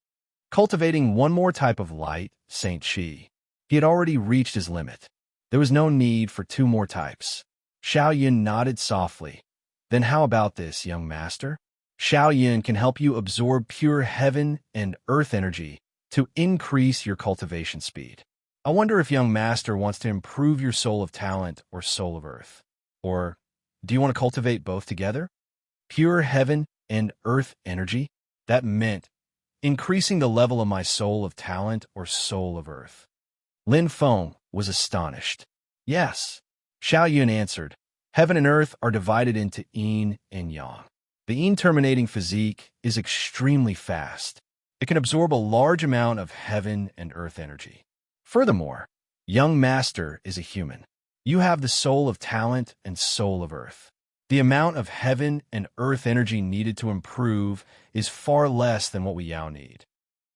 Cultivating one more type of light, Saint Chi, he had already reached his limit. There was no need for 2 more types. Xiao Yun nodded softly. Then how about this, young master? Xiao Yun can help you absorb pure heaven and earth energy to increase your cultivation speed. I wonder if young master wants to improve your soul of talent or soul of earth. Or, do you want to cultivate both together? Pure heaven and earth energy? That meant increasing the level of my soul of talent or soul of earth. Lin Feng was astonished. Yes, Xiao Yun answered. Heaven and earth are divided into Yin and Yang. The Yin-terminating physique is extremely fast. It can absorb a large amount of heaven and earth energy. Furthermore, young master is a human. You have the soul of talent and soul of earth. The amount of heaven and earth energy needed to improve is far less than what we Yao need.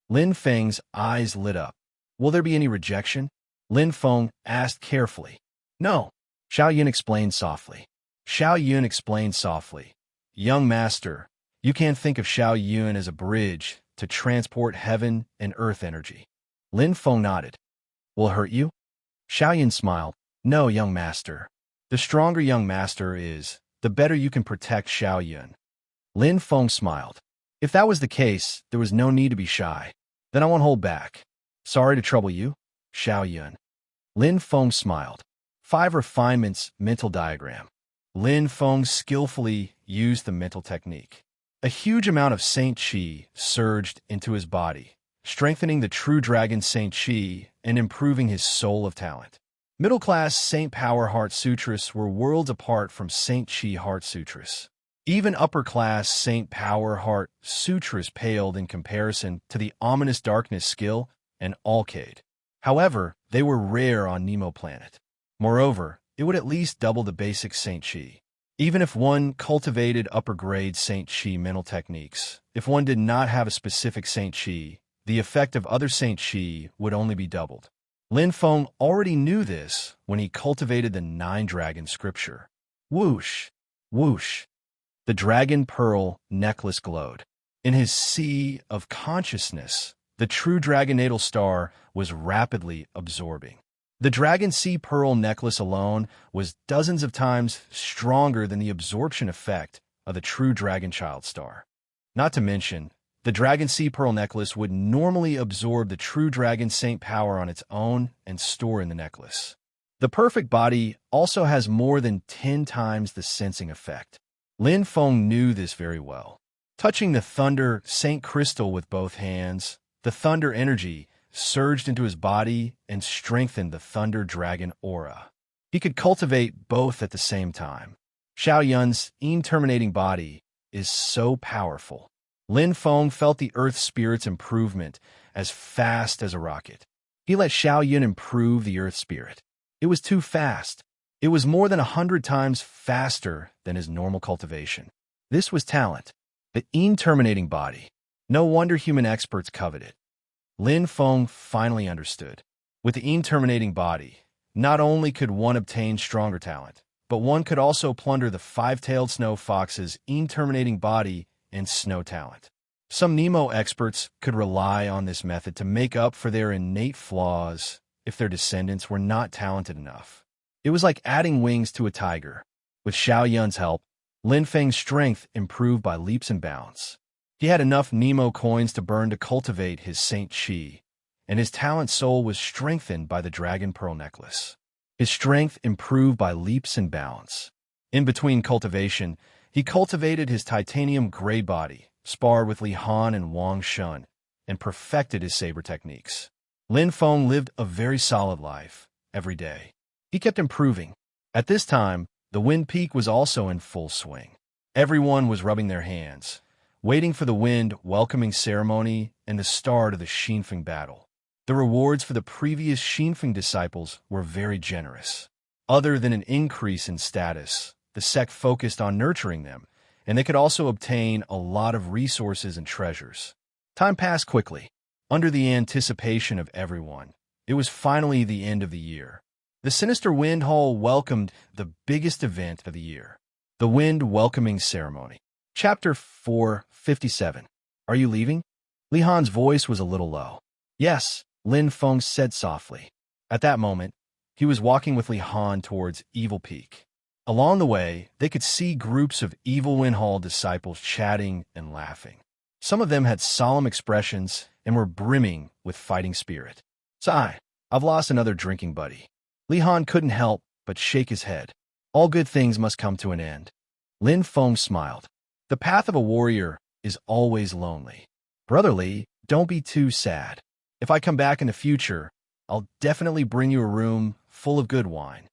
Lin Feng's eyes lit up. Will there be any rejection? Lin Feng asked carefully. No, Xiao Yun explained softly. Xiao Yun explained softly. Young master, you can't think of Xiao Yun as a bridge to transport heaven and earth energy. Lin Feng nodded. Will it hurt you? Xiao Yun smiled. No, young master. The stronger young master is, the better you can protect Xiao Yun. Lin Feng smiled. If that was the case, there was no need to be shy. Then I won't hold back. Sorry to trouble you, Xiao Yun. Lin Feng smiled. 5 refinements mental diagram. Lin Feng skillfully used the mental technique. A huge amount of Saint Chi surged into his body, strengthening the true dragon Saint Chi and improving his soul of talent. Middle-class Saint Power Heart Sutras were worlds apart from Saint Chi Heart Sutras. Even upper-class Saint Power Heart Sutras paled in comparison to the ominous darkness skill and alkade. However, they were rare on Nemo Planet. Moreover, it would at least double the basic Saint Chi. Even if one cultivated upper-grade Saint Chi mental techniques, if one did not have a specific Saint Chi, the effect of other Saint Chi would only be doubled. Lin Feng already knew this when he cultivated the nine-dragon scripture. Whoosh! Whoosh! The dragon pearl necklace glowed. In his sea of consciousness, the true dragon natal star was rapidly absorbing. The dragon sea pearl necklace alone was dozens of times stronger than the absorption effect of the true dragon child star. Not to mention, the dragon sea pearl necklace would normally absorb the true dragon saint power on its own and store in the necklace. The perfect body also has more than 10 times the sensing effect. Lin Feng knew this very well. Touching the thunder saint crystal with both hands, the thunder energy surged into his body and strengthened the thunder dragon aura. He could cultivate both at the same time. Xiao Yun's terminating body is so powerful. Lin Feng felt the earth spirit's improvement as fast as a rocket. He let Xiao Yun improve the earth spirit. It was too fast. It was more than 100 times faster than his normal cultivation. This was talent. The terminating body. No wonder human experts covet it. Lin Feng finally understood. With the terminating body, not only could one obtain stronger talent, but one could also plunder the five-tailed snow fox's terminating body and snow talent. Some Nemo experts could rely on this method to make up for their innate flaws if their descendants were not talented enough. It was like adding wings to a tiger. With Xiao Yun's help, Lin Feng's strength improved by leaps and bounds. He had enough Nemo coins to burn to cultivate his Saint Chi, and his talent soul was strengthened by the Dragon Pearl Necklace. His strength improved by leaps and bounds. In between cultivation, he cultivated his titanium gray body, sparred with Li Han and Wang Shun, and perfected his saber techniques. Lin Feng lived a very solid life, every day. He kept improving. At this time, the Wind Peak was also in full swing. Everyone was rubbing their hands, waiting for the wind welcoming ceremony and the start of the Xinfeng battle. The rewards for the previous Xinfeng disciples were very generous. Other than an increase in status, the sect focused on nurturing them, and they could also obtain a lot of resources and treasures. Time passed quickly. Under the anticipation of everyone, it was finally the end of the year. The Sinister Wind Hall welcomed the biggest event of the year, the Wind Welcoming Ceremony. Chapter 457. Are you leaving? Li Han's voice was a little low. Yes, Lin Feng said softly. At that moment, he was walking with Li Han towards Evil Peak. Along the way, they could see groups of Evil Wind Hall disciples chatting and laughing. Some of them had solemn expressions and were brimming with fighting spirit. Sigh, I've lost another drinking buddy. Li Han couldn't help but shake his head. All good things must come to an end. Lin Feng smiled. The path of a warrior is always lonely. Brother Li, don't be too sad. If I come back in the future, I'll definitely bring you a room full of good wine.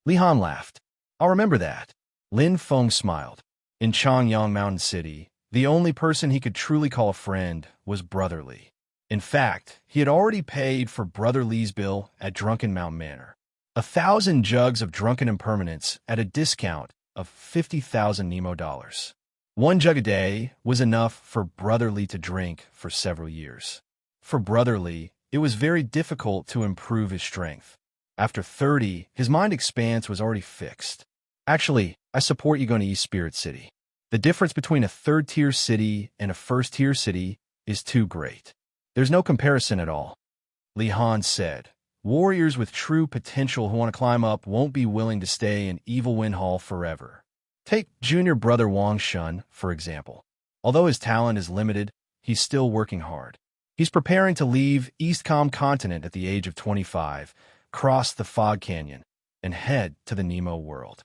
Li Han laughed. I'll remember that. Lin Feng smiled. In Changyang Mountain City, the only person he could truly call a friend was Brother Li. In fact, he had already paid for Brother Li's bill at Drunken Mountain Manor. 1,000 jugs of drunken impermanence at a discount of 50,000 Nemo dollars. One jug a day was enough for Brother Li to drink for several years. For Brother Li, it was very difficult to improve his strength. After 30, his mind expanse was already fixed. Actually, I support you going to East Spirit City. The difference between a third-tier city and a first-tier city is too great. There's no comparison at all. Li Han said, warriors with true potential who want to climb up won't be willing to stay in Evil Wind Hall forever. Take junior brother Wang Shun, for example. Although his talent is limited, he's still working hard. He's preparing to leave Eastcom Continent at the age of 25, cross the Fog Canyon, and head to the Nemo world.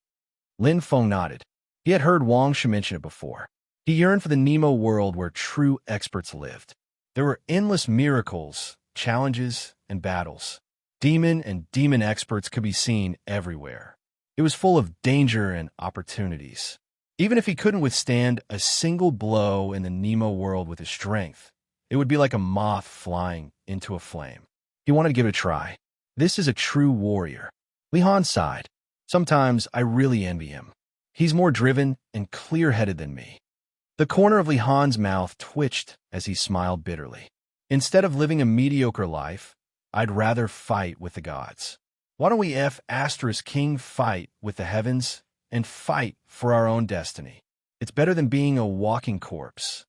Lin Feng nodded. He had heard Wang Shun mention it before. He yearned for the Nemo world where true experts lived. There were endless miracles, challenges, and battles. Demon and demon experts could be seen everywhere. It was full of danger and opportunities. Even if he couldn't withstand a single blow in the Nemo world with his strength, it would be like a moth flying into a flame. He wanted to give it a try. This is a true warrior. Li Han sighed. Sometimes I really envy him. He's more driven and clear-headed than me. The corner of Li Han's mouth twitched as he smiled bitterly. Instead of living a mediocre life, I'd rather fight with the gods. Why don't we King fight with the heavens and fight for our own destiny? It's better than being a walking corpse.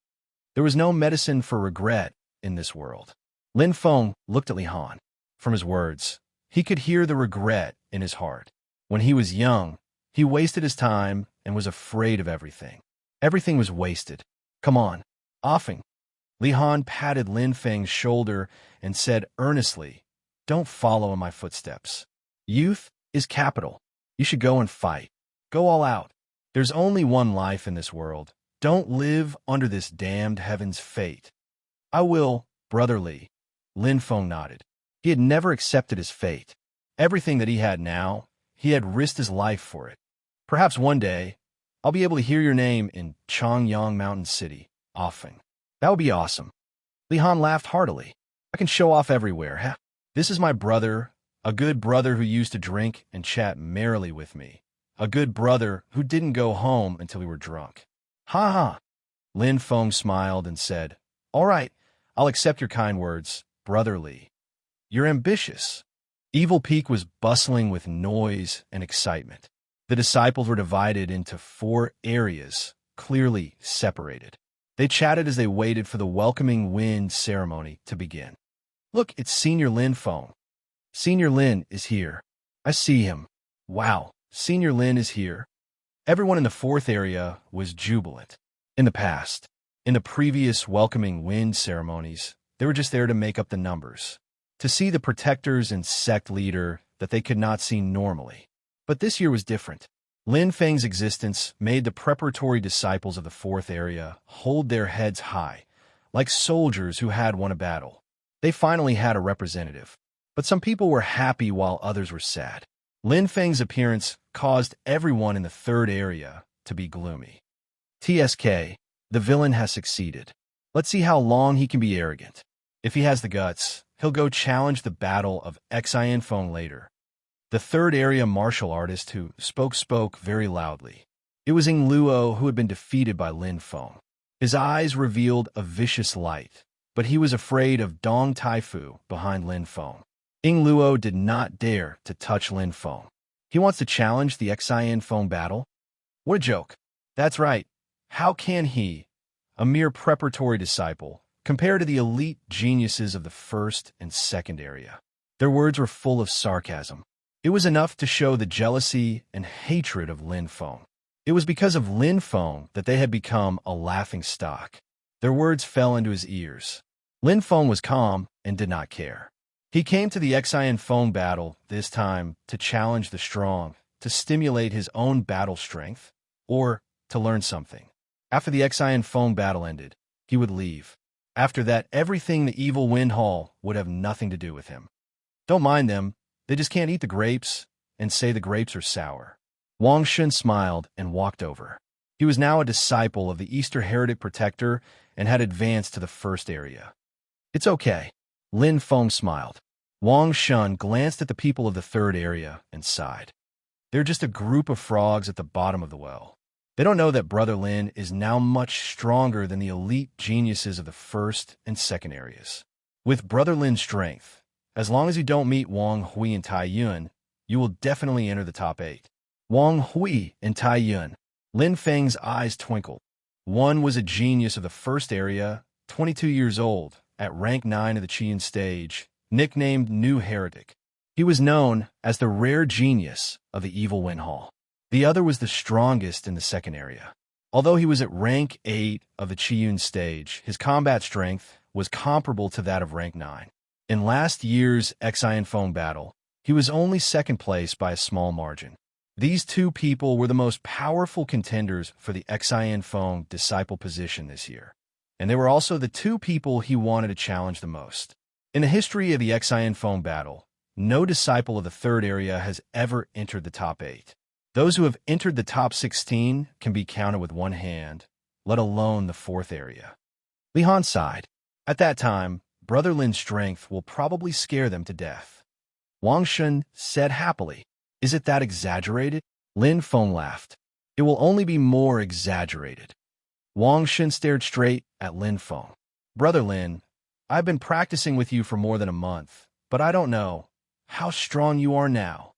There was no medicine for regret in this world. Lin Feng looked at Li Han. From his words, he could hear the regret in his heart. When he was young, he wasted his time and was afraid of everything. Everything was wasted. Come on, offing. Li Han patted Lin Feng's shoulder and said earnestly, "Don't follow in my footsteps. Youth is capital. You should go and fight. Go all out. There's only one life in this world. Don't live under this damned heaven's fate." "I will, Brother Li." Lin Feng nodded. He had never accepted his fate. Everything that he had now, he had risked his life for it. Perhaps one day, I'll be able to hear your name in Chongyang Mountain City, offing. That would be awesome. Li Han laughed heartily. I can show off everywhere. Huh? This is my brother, a good brother who used to drink and chat merrily with me. A good brother who didn't go home until we were drunk. Ha ha. Lin Feng smiled and said, "All right, I'll accept your kind words, Brother Li. You're ambitious." Evil Peak was bustling with noise and excitement. The disciples were divided into 4 areas, clearly separated. They chatted as they waited for the welcoming wind ceremony to begin. "Look, it's Senior Lin Feng. Senior Lin is here. I see him. Wow, Senior Lin is here." Everyone in the 4th area was jubilant. In the past, in the previous welcoming wind ceremonies, they were just there to make up the numbers, to see the protectors and sect leader that they could not see normally. But this year was different. Lin Feng's existence made the preparatory disciples of the 4th area hold their heads high, like soldiers who had won a battle. They finally had a representative. But some people were happy while others were sad. Lin Feng's appearance caused everyone in the 3rd area to be gloomy. TSK, the villain has succeeded. Let's see how long he can be arrogant. If he has the guts, he'll go challenge the battle of Xian Feng later. The 3rd area martial artist who spoke very loudly. It was Ying Luo who had been defeated by Lin Feng. His eyes revealed a vicious light, but he was afraid of Dong Taifu behind Lin Feng. Ying Luo did not dare to touch Lin Feng. He wants to challenge the Xian Feng battle? What a joke. That's right. How can he, a mere preparatory disciple, compare to the elite geniuses of the 1st and 2nd area? Their words were full of sarcasm. It was enough to show the jealousy and hatred of Lin Feng. It was because of Lin Feng that they had become a laughing stock. Their words fell into his ears. Lin Feng was calm and did not care. He came to the Xian Feng battle this time to challenge the strong, to stimulate his own battle strength, or to learn something. After the Xian Feng battle ended, he would leave. After that, everything the evil Wind Hall would have nothing to do with him. Don't mind them. They just can't eat the grapes and say the grapes are sour. Wang Shun smiled and walked over. He was now a disciple of the Easter Heretic Protector and had advanced to the 1st area. "It's okay." Lin Feng smiled. Wang Shun glanced at the people of the 3rd area and sighed. They're just a group of frogs at the bottom of the well. They don't know that Brother Lin is now much stronger than the elite geniuses of the 1st and 2nd areas. With Brother Lin's strength, as long as you don't meet Wang Hui and Tai Yun, you will definitely enter the top 8. Wang Hui and Tai Yun. Lin Feng's eyes twinkled. One was a genius of the 1st area, 22 years old, at rank 9 of the Qian stage, nicknamed New Heretic. He was known as the rare genius of the evil Wind Hall. The other was the strongest in the 2nd area. Although he was at rank 8 of the Qiyun stage, his combat strength was comparable to that of rank 9. In last year's Xian Feng battle, he was only 2nd place by a small margin. These 2 people were the most powerful contenders for the Xian Feng disciple position this year, and they were also the 2 people he wanted to challenge the most. In the history of the Xian Feng battle, no disciple of the 3rd area has ever entered the top 8. Those who have entered the top 16 can be counted with one hand, let alone the 4th area. Li Han sighed. At that time, Brother Lin's strength will probably scare them to death. Wang Shun said happily. Is it that exaggerated? Lin Feng laughed. It will only be more exaggerated. Wang Shun stared straight at Lin Feng. Brother Lin, I've been practicing with you for more than a month, but I don't know how strong you are now.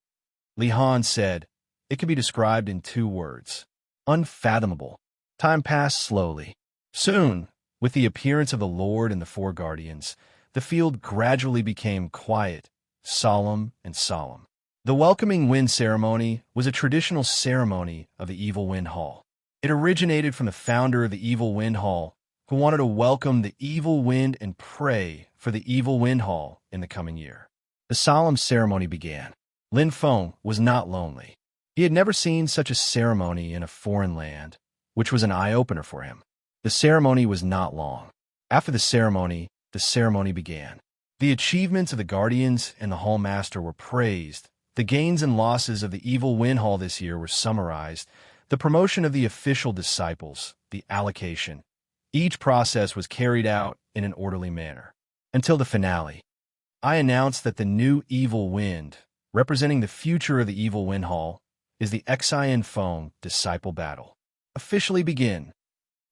Li Han said, it can be described in 2 words. Unfathomable. Time passed slowly. Soon, with the appearance of the Lord and the 4 guardians, the field gradually became quiet, solemn, and solemn. The welcoming wind ceremony was a traditional ceremony of the Evil Wind Hall. It originated from the founder of the Evil Wind Hall, who wanted to welcome the evil wind and pray for the Evil Wind Hall in the coming year. The solemn ceremony began. Lin Feng was not lonely. He had never seen such a ceremony in a foreign land, which was an eye-opener for him. The ceremony was not long. After the ceremony began. The achievements of the Guardians and the Hall Master were praised. The gains and losses of the Evil Wind Hall this year were summarized. The promotion of the official disciples, the allocation. Each process was carried out in an orderly manner. Until the finale. I announced that the new Evil Wind, representing the future of the Evil Wind Hall, is the Xian Feng Disciple Battle. Officially begin.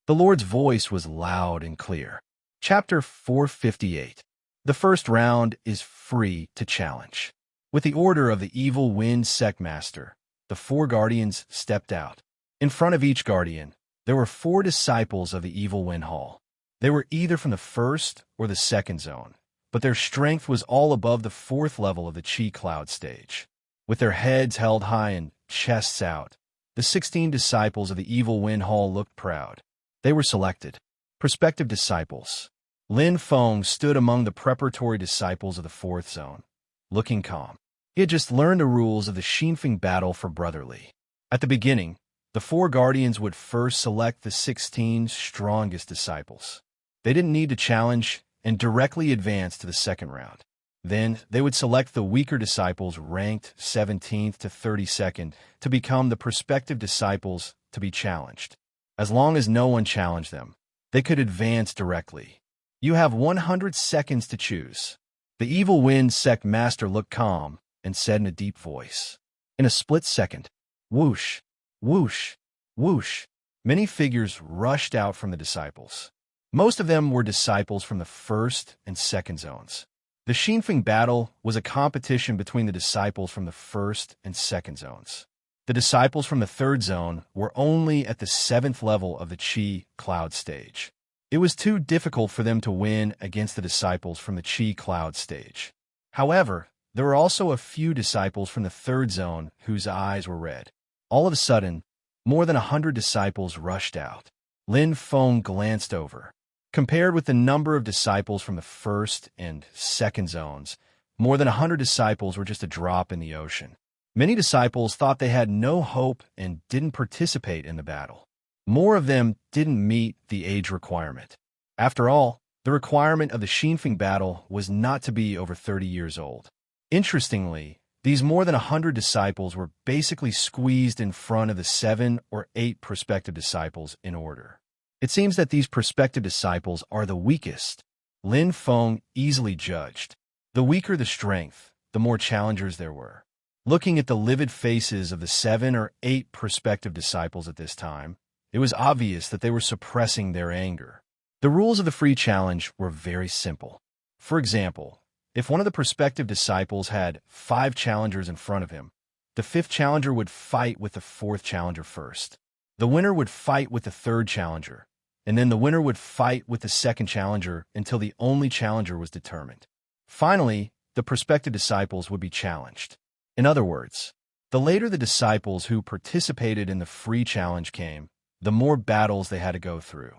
The Lord's voice was loud and clear. Chapter 458. The first round is free to challenge. With the order of the Evil Wind Sect Master, the 4 guardians stepped out. In front of each guardian, there were 4 disciples of the Evil Wind Hall. They were either from the 1st or the 2nd zone, but their strength was all above the 4th level of the Chi Cloud stage. With their heads held high and chests out, the 16 disciples of the Evil Wind Hall looked proud. They were selected. Prospective disciples. Lin Feng stood among the preparatory disciples of the 4th zone, looking calm. He had just learned the rules of the Xinfeng battle for brotherly. At the beginning, the 4 guardians would first select the 16 strongest disciples. They didn't need to challenge and directly advance to the 2nd round. Then, they would select the weaker disciples ranked 17th to 32nd to become the prospective disciples to be challenged. As long as no one challenged them, they could advance directly. You have 100 seconds to choose. The Evil Wind Sect Master looked calm and said in a deep voice. In a split second, whoosh, whoosh, whoosh, many figures rushed out from the disciples. Most of them were disciples from the 1st and 2nd zones. The Xinfeng battle was a competition between the disciples from the 1st and 2nd zones. The disciples from the 3rd zone were only at the 7th level of the Chi Cloud stage. It was too difficult for them to win against the disciples from the Chi Cloud stage. However, there were also a few disciples from the 3rd zone whose eyes were red. All of a sudden, more than 100 disciples rushed out. Lin Feng glanced over. Compared with the number of disciples from the 1st and 2nd zones, more than 100 disciples were just a drop in the ocean. Many disciples thought they had no hope and didn't participate in the battle. More of them didn't meet the age requirement. After all, the requirement of the Xinfeng battle was not to be over 30 years old. Interestingly, these more than 100 disciples were basically squeezed in front of the 7 or 8 prospective disciples in order. It seems that these prospective disciples are the weakest. Lin Feng easily judged. The weaker the strength, the more challengers there were. Looking at the livid faces of the 7 or 8 prospective disciples at this time, it was obvious that they were suppressing their anger. The rules of the free challenge were very simple. For example, if one of the prospective disciples had 5 challengers in front of him, the 5th challenger would fight with the 4th challenger first. The winner would fight with the 3rd challenger, and then the winner would fight with the 2nd challenger until the only challenger was determined. Finally, the prospective disciples would be challenged. In other words, the later the disciples who participated in the free challenge came, the more battles they had to go through.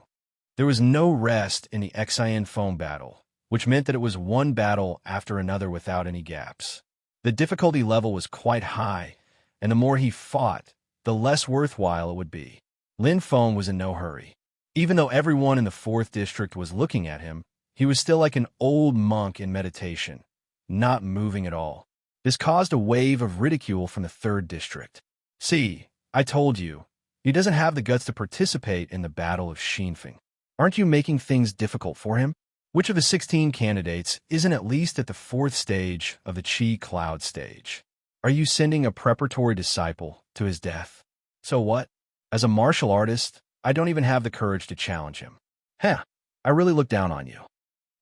There was no rest in the Xian Feng battle, which meant that it was one battle after another without any gaps. The difficulty level was quite high, and the more he fought, the less worthwhile it would be. Lin Feng was in no hurry. Even though everyone in the 4th district was looking at him, he was still like an old monk in meditation, not moving at all. This caused a wave of ridicule from the 3rd district. See, I told you, he doesn't have the guts to participate in the Battle of Xinfeng. Aren't you making things difficult for him? Which of the 16 candidates isn't at least at the fourth stage of the Chi cloud stage? Are you sending a preparatory disciple to his death? So what? As a martial artist, I don't even have the courage to challenge him. Heh, I really look down on you.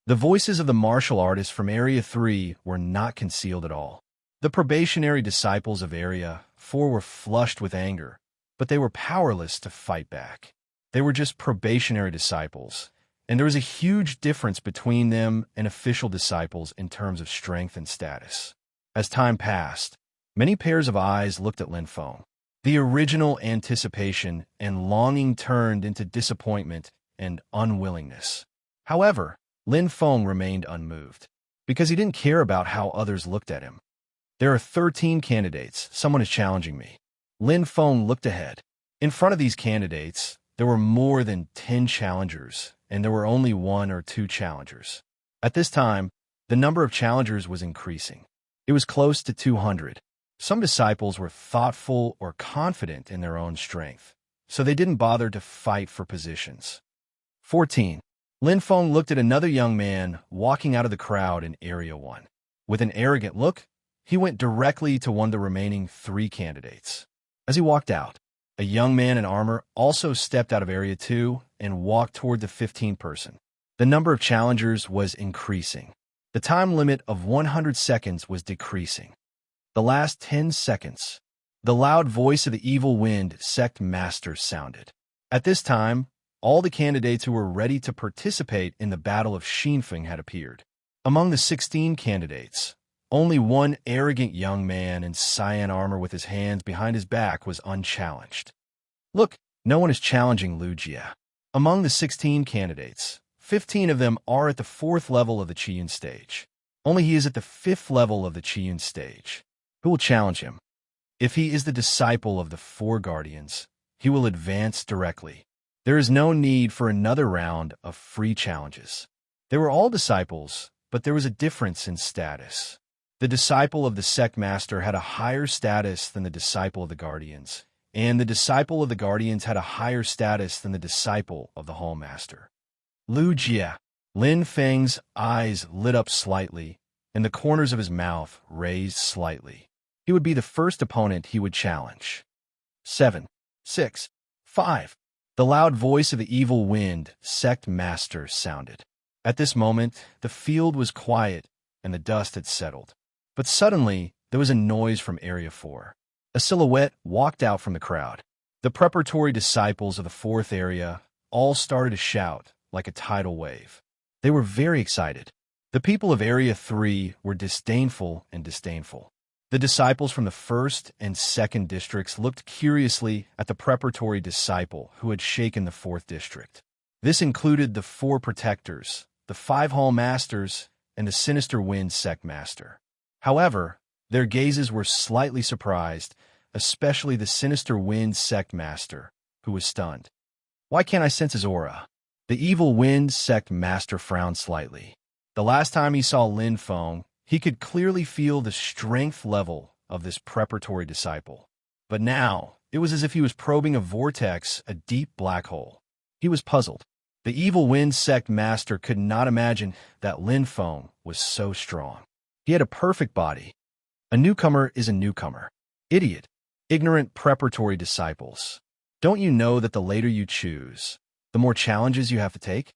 The voices of the martial artists from Area 3 were not concealed at all. The probationary disciples of Area 4 were flushed with anger, but they were powerless to fight back. They were just probationary disciples, and there was a huge difference between them and official disciples in terms of strength and status. As time passed, many pairs of eyes looked at Lin Feng. The original anticipation and longing turned into disappointment and unwillingness. However, Lin Feng remained unmoved, because he didn't care about how others looked at him. There are 13 candidates. Someone is challenging me. Lin Feng looked ahead. In front of these candidates, there were more than 10 challengers, and there were only 1 or 2 challengers. At this time, the number of challengers was increasing. It was close to 200. Some disciples were thoughtful or confident in their own strength, so they didn't bother to fight for positions. 14. Lin Feng looked at another young man walking out of the crowd in Area 1. With an arrogant look, he went directly to one of the remaining 3 candidates. As he walked out, a young man in armor also stepped out of Area 2 and walked toward the 15th person. The number of challengers was increasing. The time limit of 100 seconds was decreasing. The last 10 seconds. The loud voice of the evil wind sect master sounded. At this time, all the candidates who were ready to participate in the Battle of Xinfeng had appeared. Among the 16 candidates, only one arrogant young man in cyan armor with his hands behind his back was unchallenged. Look, no one is challenging Lu Jie. Among the 16 candidates, 15 of them are at the 4th level of the Qiyun stage. Only he is at the 5th level of the Qiyun stage. Who will challenge him? If he is the disciple of the 4 guardians, he will advance directly. There is no need for another round of free challenges. They were all disciples, but there was a difference in status. The disciple of the sect master had a higher status than the disciple of the guardians, and the disciple of the guardians had a higher status than the disciple of the hall master. Lu Jie. Lin Feng's eyes lit up slightly, and the corners of his mouth raised slightly. He would be the first opponent he would challenge. 7, 6, 5. The loud voice of the evil wind sect master sounded. At this moment, the field was quiet and the dust had settled. But suddenly, there was a noise from Area 4. A silhouette walked out from the crowd. The preparatory disciples of the 4th area all started to shout like a tidal wave. They were very excited. The people of Area 3 were disdainful and disdainful. The disciples from the 1st and 2nd districts looked curiously at the preparatory disciple who had shaken the 4th district. This included the 4 protectors, the 5 hall masters, and the sinister wind sect master. However, their gazes were slightly surprised, especially the sinister wind sect master, who was stunned. Why can't I sense his aura? The evil wind sect master frowned slightly. The last time he saw Lin Feng, he could clearly feel the strength level of this preparatory disciple. But now, it was as if he was probing a vortex, a deep black hole. He was puzzled. The evil wind sect master could not imagine that Lin Feng was so strong. He had a perfect body. A newcomer is a newcomer. Idiot. Ignorant preparatory disciples. Don't you know that the later you choose, the more challenges you have to take?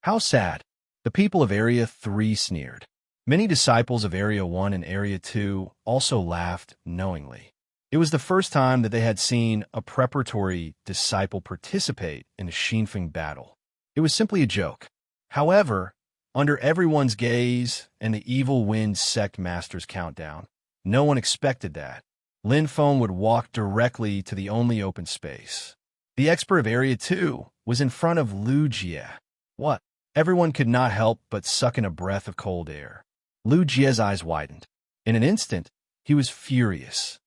How sad. The people of Area 3 sneered. Many disciples of Area 1 and Area 2 also laughed knowingly. It was the first time that they had seen a preparatory disciple participate in a Xinfeng battle. It was simply a joke. However, under everyone's gaze and the evil wind sect master's countdown, no one expected that. Lin Feng would walk directly to the only open space. The expert of Area 2 was in front of Lu Jie. What? Everyone could not help but suck in a breath of cold air. Lu Jie's eyes widened. In an instant, he was furious.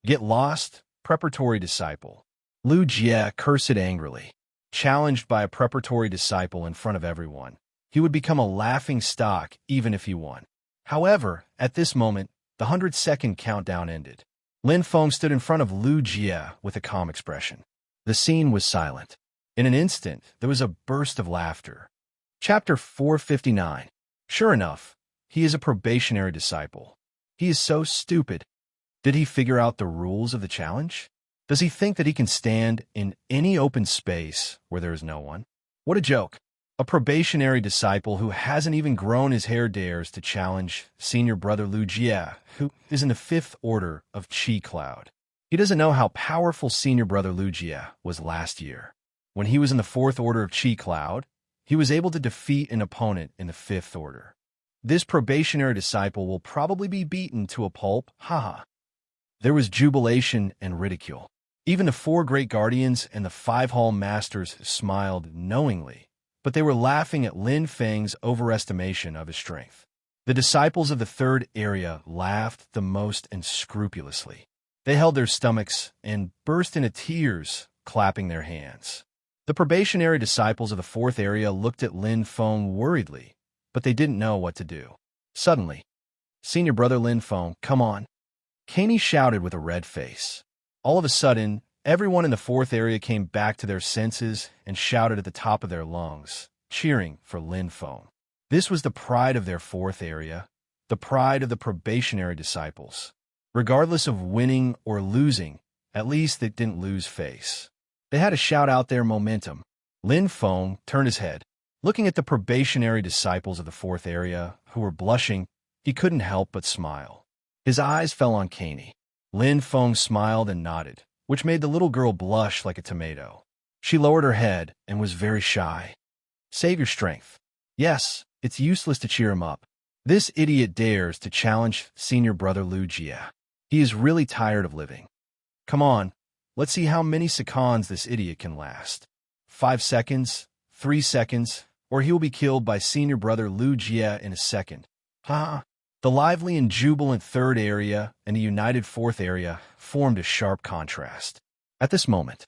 Get lost, preparatory disciple. Lu Jie cursed angrily. Challenged by a preparatory disciple in front of everyone, he would become a laughing stock even if he won. However, at this moment, the 100-second countdown ended. Lin Feng stood in front of Lu Jie with a calm expression. The scene was silent. In an instant, there was a burst of laughter. Chapter 459. Sure enough, he is a probationary disciple. He is so stupid. Did he figure out the rules of the challenge? Does he think that he can stand in any open space where there is no one? What a joke. A probationary disciple who hasn't even grown his hair dares to challenge senior brother Lu Jie, who is in the fifth order of Qi Cloud. He doesn't know how powerful senior brother Lu Jie was last year. When he was in the fourth order of Qi Cloud, he was able to defeat an opponent in the fifth order. This probationary disciple will probably be beaten to a pulp, haha. There was jubilation and ridicule. Even the four great guardians and the 5 hall masters smiled knowingly, but they were laughing at Lin Feng's overestimation of his strength. The disciples of the third area laughed the most unscrupulously. They held their stomachs and burst into tears, clapping their hands. The probationary disciples of the fourth area looked at Lin Feng worriedly, but they didn't know what to do. Suddenly, "Senior brother Lin Feng, come on!" Caney shouted with a red face. All of a sudden, everyone in the fourth area came back to their senses and shouted at the top of their lungs, cheering for Lin Feng. This was the pride of their fourth area, the pride of the probationary disciples. Regardless of winning or losing, at least they didn't lose face. They had to shout out their momentum. Lin Feng turned his head. Looking at the probationary disciples of the fourth area, who were blushing, he couldn't help but smile. His eyes fell on Caney. Lin Feng smiled and nodded, which made the little girl blush like a tomato. She lowered her head and was very shy. "Save your strength." Yes, it's useless to cheer him up. This idiot dares to challenge senior brother Lu Jie. He is really tired of living. Come on, let's see how many seconds this idiot can last. 5 seconds, 3 seconds, or he will be killed by senior brother Lu Jie in a second. Ha! The lively and jubilant third area and the united fourth area formed a sharp contrast. At this moment,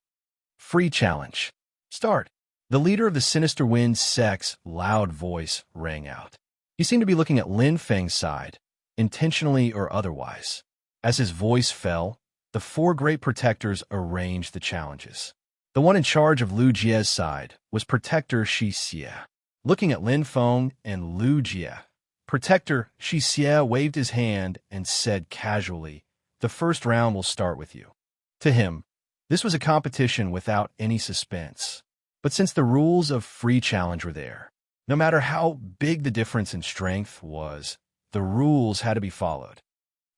free challenge. Start. The leader of the Sinister Wind sect's loud voice rang out. He seemed to be looking at Lin Feng's side, intentionally or otherwise. As his voice fell, the 4 great protectors arranged the challenges. The one in charge of Lu Jie's side was Protector Shi Xie. Looking at Lin Feng and Lu Jie, Protector Shi Xie waved his hand and said casually, "The first round will start with you." To him, this was a competition without any suspense. But since the rules of free challenge were there, no matter how big the difference in strength was, the rules had to be followed.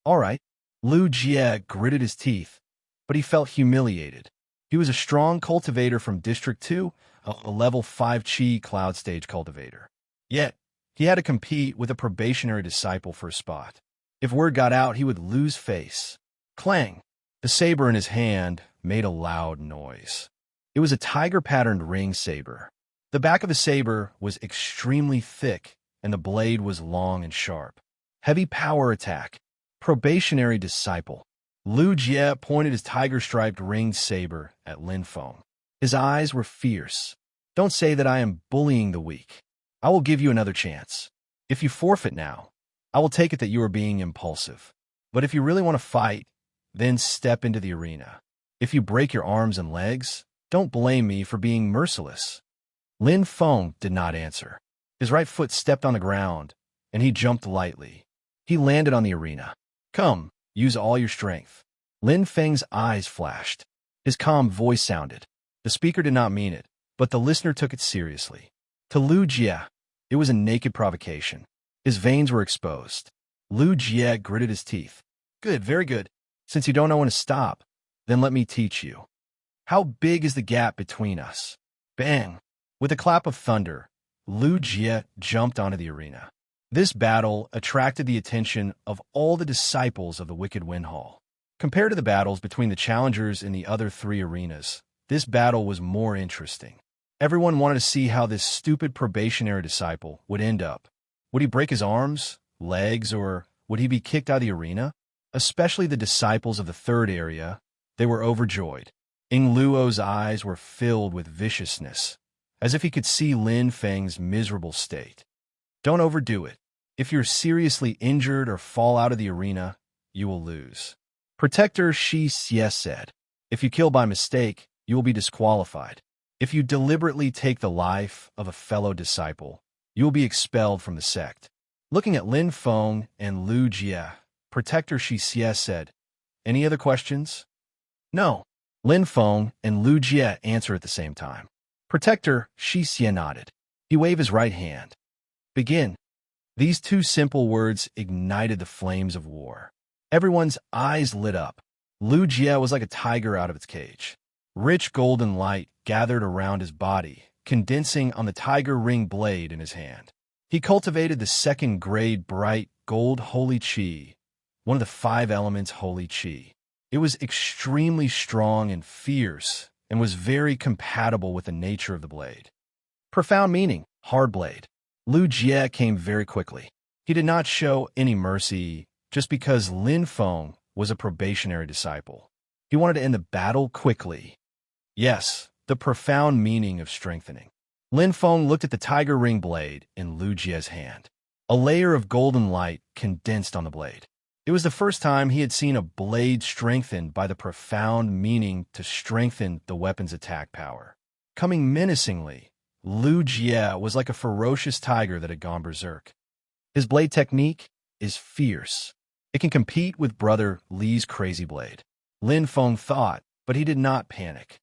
All right, Lu Jie gritted his teeth, but he felt humiliated. He was a strong cultivator from District 2, a level 5 Qi Cloud Stage cultivator. Yet, he had to compete with a probationary disciple for a spot. If word got out, he would lose face. Clang! The saber in his hand made a loud noise. It was a tiger-patterned ring saber. The back of the saber was extremely thick, and the blade was long and sharp. Heavy power attack. Probationary disciple. Lu Jie pointed his tiger-striped ringed saber at Lin Feng. His eyes were fierce. "Don't say that I am bullying the weak. I will give you another chance. If you forfeit now, I will take it that you are being impulsive. But if you really want to fight, then step into the arena. If you break your arms and legs, don't blame me for being merciless." Lin Feng did not answer. His right foot stepped on the ground, and he jumped lightly. He landed on the arena. "Come, use all your strength." Lin Feng's eyes flashed. His calm voice sounded. The speaker did not mean it, but the listener took it seriously. To Lu Jie, it was a naked provocation. His veins were exposed. Lu Jie gritted his teeth. "Good, very good. Since you don't know when to stop, then let me teach you. How big is the gap between us?" Bang! With a clap of thunder, Lu Jie jumped onto the arena. This battle attracted the attention of all the disciples of the Wicked Wind Hall. Compared to the battles between the challengers in the other 3 arenas, this battle was more interesting. Everyone wanted to see how this stupid probationary disciple would end up. Would he break his arms, legs, or would he be kicked out of the arena? Especially the disciples of the third area, they were overjoyed. Ing Luo's eyes were filled with viciousness, as if he could see Lin Feng's miserable state. Don't overdo it. If you're seriously injured or fall out of the arena, you will lose. Protector Shi Xie said, "If you kill by mistake, you will be disqualified. If you deliberately take the life of a fellow disciple, You will be expelled from the sect. Looking at Lin Feng and Lu Jie, Protector Shi Xie said, "Any other questions?" "No." Lin Feng and Lu Jie answered at the same time. Protector Shi Xie nodded. He waved his right hand. "Begin." These two simple words ignited the flames of war. Everyone's eyes lit up. Lu Jie was like a tiger out of its cage. Rich golden light gathered around his body, condensing on the tiger ring blade in his hand. He cultivated the second-grade bright gold holy qi, one of the 5 elements holy qi. It was extremely strong and fierce, and was very compatible with the nature of the blade. Profound meaning, hard blade. Lu Jie came very quickly. He did not show any mercy just because Lin Feng was a probationary disciple. He wanted to end the battle quickly. Yes, the profound meaning of strengthening. Lin Feng looked at the tiger ring blade in Lu Jie's hand. A layer of golden light condensed on the blade. It was the first time he had seen a blade strengthened by the profound meaning to strengthen the weapon's attack power. Coming menacingly, Lu Jie was like a ferocious tiger that had gone berserk. His blade technique is fierce. It can compete with brother Li's crazy blade. Lin Feng thought, but he did not panic.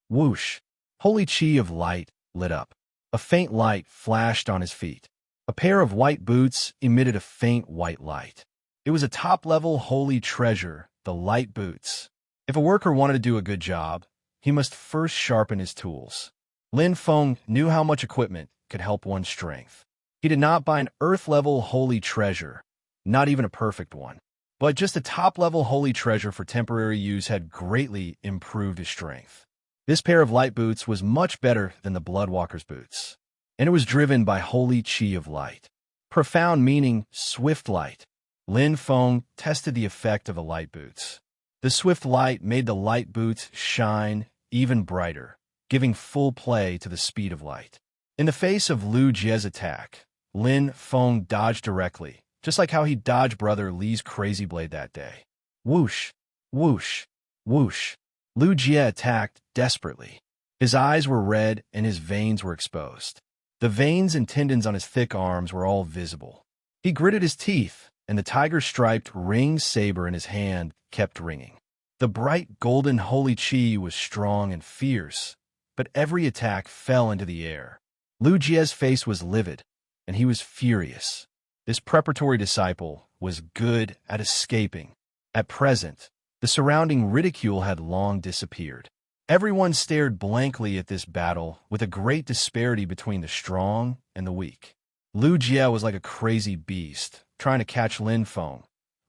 Whoosh! Holy qi of light lit up. A faint light flashed on his feet. A pair of white boots emitted a faint white light. It was a top-level holy treasure, the light boots. If a worker wanted to do a good job, he must first sharpen his tools. Lin Feng knew how much equipment could help one's strength. He did not buy an earth-level holy treasure, not even a perfect one, but just a top-level holy treasure for temporary use had greatly improved his strength. This pair of light boots was much better than the Bloodwalker's boots, and it was driven by holy qi of light. Profound meaning, swift light. Lin Feng tested the effect of the light boots. The swift light made the light boots shine even brighter, giving full play to the speed of light. In the face of Lu Jie's attack, Lin Feng dodged directly, just like how he dodged brother Li's crazy blade that day. Whoosh, whoosh, whoosh. Lu Jie attacked desperately. His eyes were red and his veins were exposed. The veins and tendons on his thick arms were all visible. He gritted his teeth, and the tiger-striped ring saber in his hand kept ringing. The bright golden holy qi was strong and fierce, but every attack fell into the air. Lu Jie's face was livid, and he was furious. This preparatory disciple was good at escaping. At present, the surrounding ridicule had long disappeared. Everyone stared blankly at this battle with a great disparity between the strong and the weak. Lu Jie was like a crazy beast, trying to catch Lin Feng,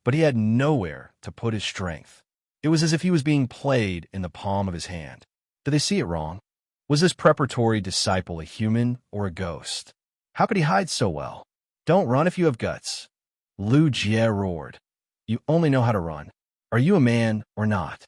but he had nowhere to put his strength. It was as if he was being played in the palm of his hand. Did they see it wrong? Was this preparatory disciple a human or a ghost? How could he hide so well? "Don't run if you have guts." Lu Jie roared. "You only know how to run. Are you a man or not?"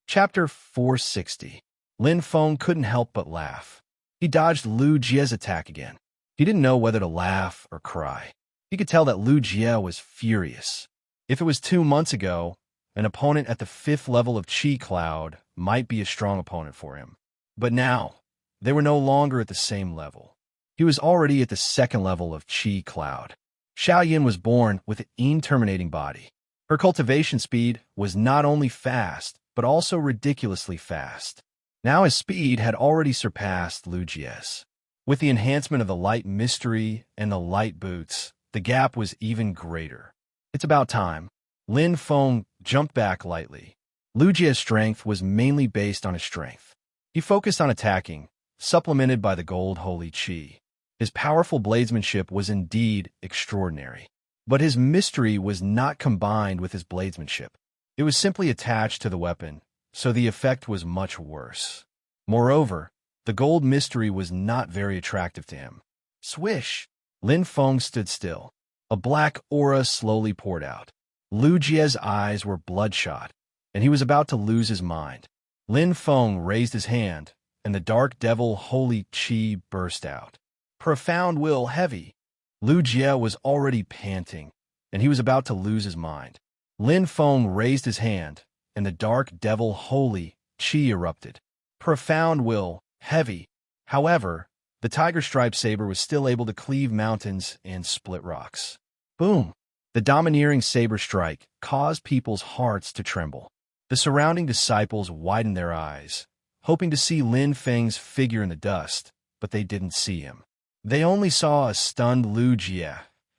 Chapter 460. Lin Feng couldn't help but laugh. He dodged Lu Jie's attack again. He didn't know whether to laugh or cry. He could tell that Lu Jie was furious. If it was 2 months ago, an opponent at the 5th level of Qi Cloud might be a strong opponent for him. But now, they were no longer at the same level. He was already at the 2nd level of Qi Cloud. Xiaoyan was born with an interminating body. Her cultivation speed was not only fast, but also ridiculously fast. Now his speed had already surpassed Lu Jie's. With the enhancement of the light mystery and the light boots, the gap was even greater. It's about time. Lin Feng jumped back lightly. Lu Jie's strength was mainly based on his strength. He focused on attacking, supplemented by the gold holy qi. His powerful bladesmanship was indeed extraordinary. But his mystery was not combined with his bladesmanship. It was simply attached to the weapon, so the effect was much worse. Moreover, the gold mystery was not very attractive to him. Swish! Lin Feng stood still. A black aura slowly poured out. Lu Jie's eyes were bloodshot, and he was about to lose his mind. Lin Feng raised his hand, and the dark devil holy qi burst out. Profound will heavy. Lu Jie was already panting, and he was about to lose his mind. Lin Feng raised his hand, and the dark devil holy qi erupted. Profound will, heavy. However, The tiger-striped saber was still able to cleave mountains and split rocks. Boom! The domineering saber strike caused people's hearts to tremble. The surrounding disciples widened their eyes, hoping to see Lin Feng's figure in the dust, but they didn't see him. They only saw a stunned Lu Jie,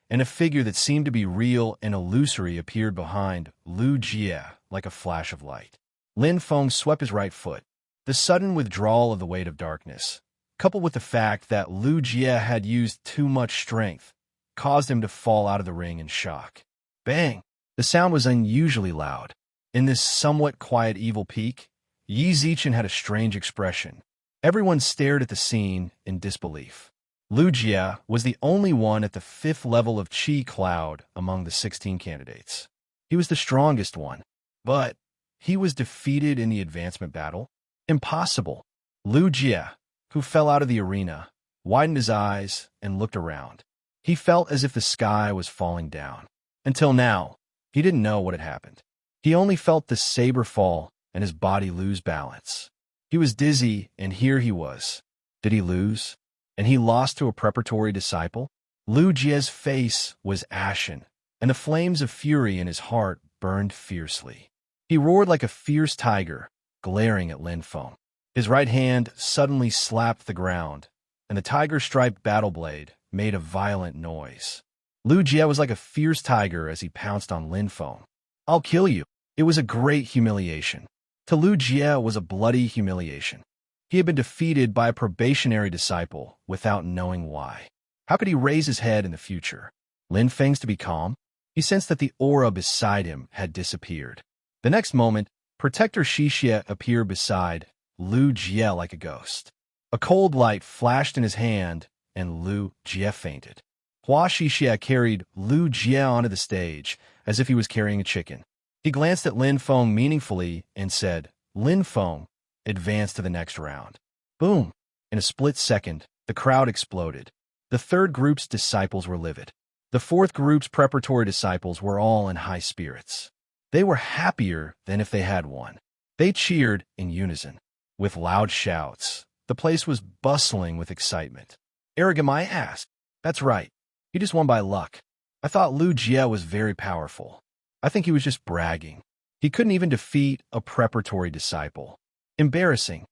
and a figure that seemed to be real and illusory appeared behind Lu Jie like a flash of light. Lin Feng swept his right foot. The sudden withdrawal of the weight of darkness, coupled with the fact that Lu Jie had used too much strength, caused him to fall out of the ring in shock. Bang! The sound was unusually loud. In this somewhat quiet evil peak, Yi Zichen had a strange expression. Everyone stared at the scene in disbelief. Lu Jie was the only one at the 5th level of Qi Cloud among the 16 candidates. He was the strongest one, but he was defeated in the advancement battle? Impossible. Lu Jie, who fell out of the arena, widened his eyes and looked around. He felt as if the sky was falling down. Until now, he didn't know what had happened. He only felt the saber fall and his body lose balance. He was dizzy, and here he was. Did he lose? And he lost to a preparatory disciple? Lu Jie's face was ashen, and the flames of fury in his heart burned fiercely. He roared like a fierce tiger, glaring at Lin Feng. His right hand suddenly slapped the ground, and the tiger-striped battle blade made a violent noise. Lu Jie was like a fierce tiger as he pounced on Lin Feng. "I'll kill you." It was a great humiliation. To Lu Jie was a bloody humiliation. He had been defeated by a probationary disciple without knowing why. How could he raise his head in the future? Lin Feng's to be calm? He sensed that the aura beside him had disappeared. The next moment, Protector Shixie appeared beside Lu Jie like a ghost. A cold light flashed in his hand, and Lu Jie fainted. Hua Shixie carried Lu Jie onto the stage as if he was carrying a chicken. He glanced at Lin Feng meaningfully and said, "Lin Feng, advance to the next round." Boom! In a split second, the crowd exploded. The third group's disciples were livid. The fourth group's preparatory disciples were all in high spirits. They were happier than if they had won. They cheered in unison. With loud shouts, the place was bustling with excitement. Aragami asked, "That's right. He just won by luck. I thought Lu Jie was very powerful. I think he was just bragging. He couldn't even defeat a preparatory disciple. Embarrassing."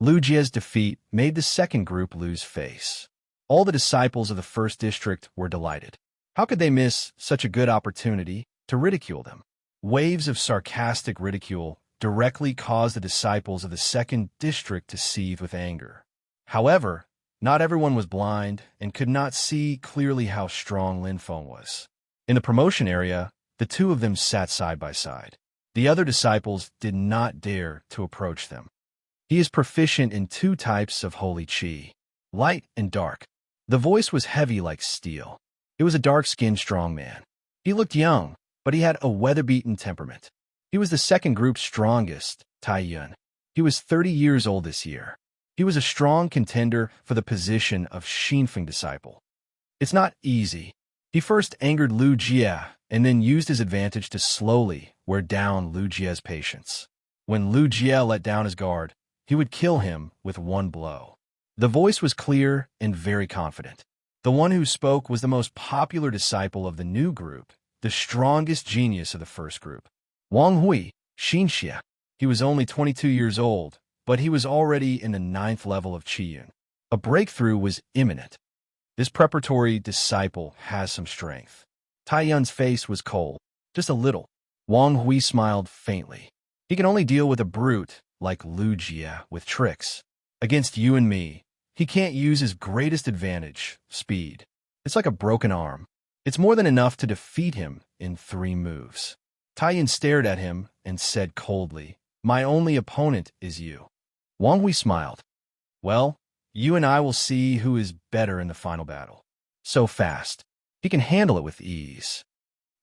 Lu Jie's defeat made the second group lose face. All the disciples of the first district were delighted. How could they miss such a good opportunity to ridicule them? Waves of sarcastic ridicule directly caused the disciples of the second district to seethe with anger. However, not everyone was blind and could not see clearly how strong Lin Feng was. In the promotion area, the two of them sat side by side. The other disciples did not dare to approach them. He is proficient in 2 types of holy qi, light and dark. The voice was heavy like steel. It was a dark-skinned strong man. He looked young, but he had a weather-beaten temperament. He was the second group's strongest, Tai Yun. He was 30 years old this year. He was a strong contender for the position of Xinfeng disciple. It's not easy. He first angered Lu Jie and then used his advantage to slowly wear down Lu Jie's patience. When Lu Jie let down his guard, he would kill him with one blow. The voice was clear and very confident. The one who spoke was the most popular disciple of the new group, the strongest genius of the first group. Wang Hui, Xinxia. He was only 22 years old, but he was already in the 9th level of Qiyun. A breakthrough was imminent. This preparatory disciple has some strength. Tai Yun's face was cold, just a little. Wang Hui smiled faintly. He can only deal with a brute like Lu Jie with tricks. Against you and me, he can't use his greatest advantage, speed. It's like a broken arm. It's more than enough to defeat him in 3 moves. Tai Yun stared at him and said coldly, "My only opponent is you." Wang Hui smiled. "Well, you and I will see who is better in the final battle." So fast. He can handle it with ease.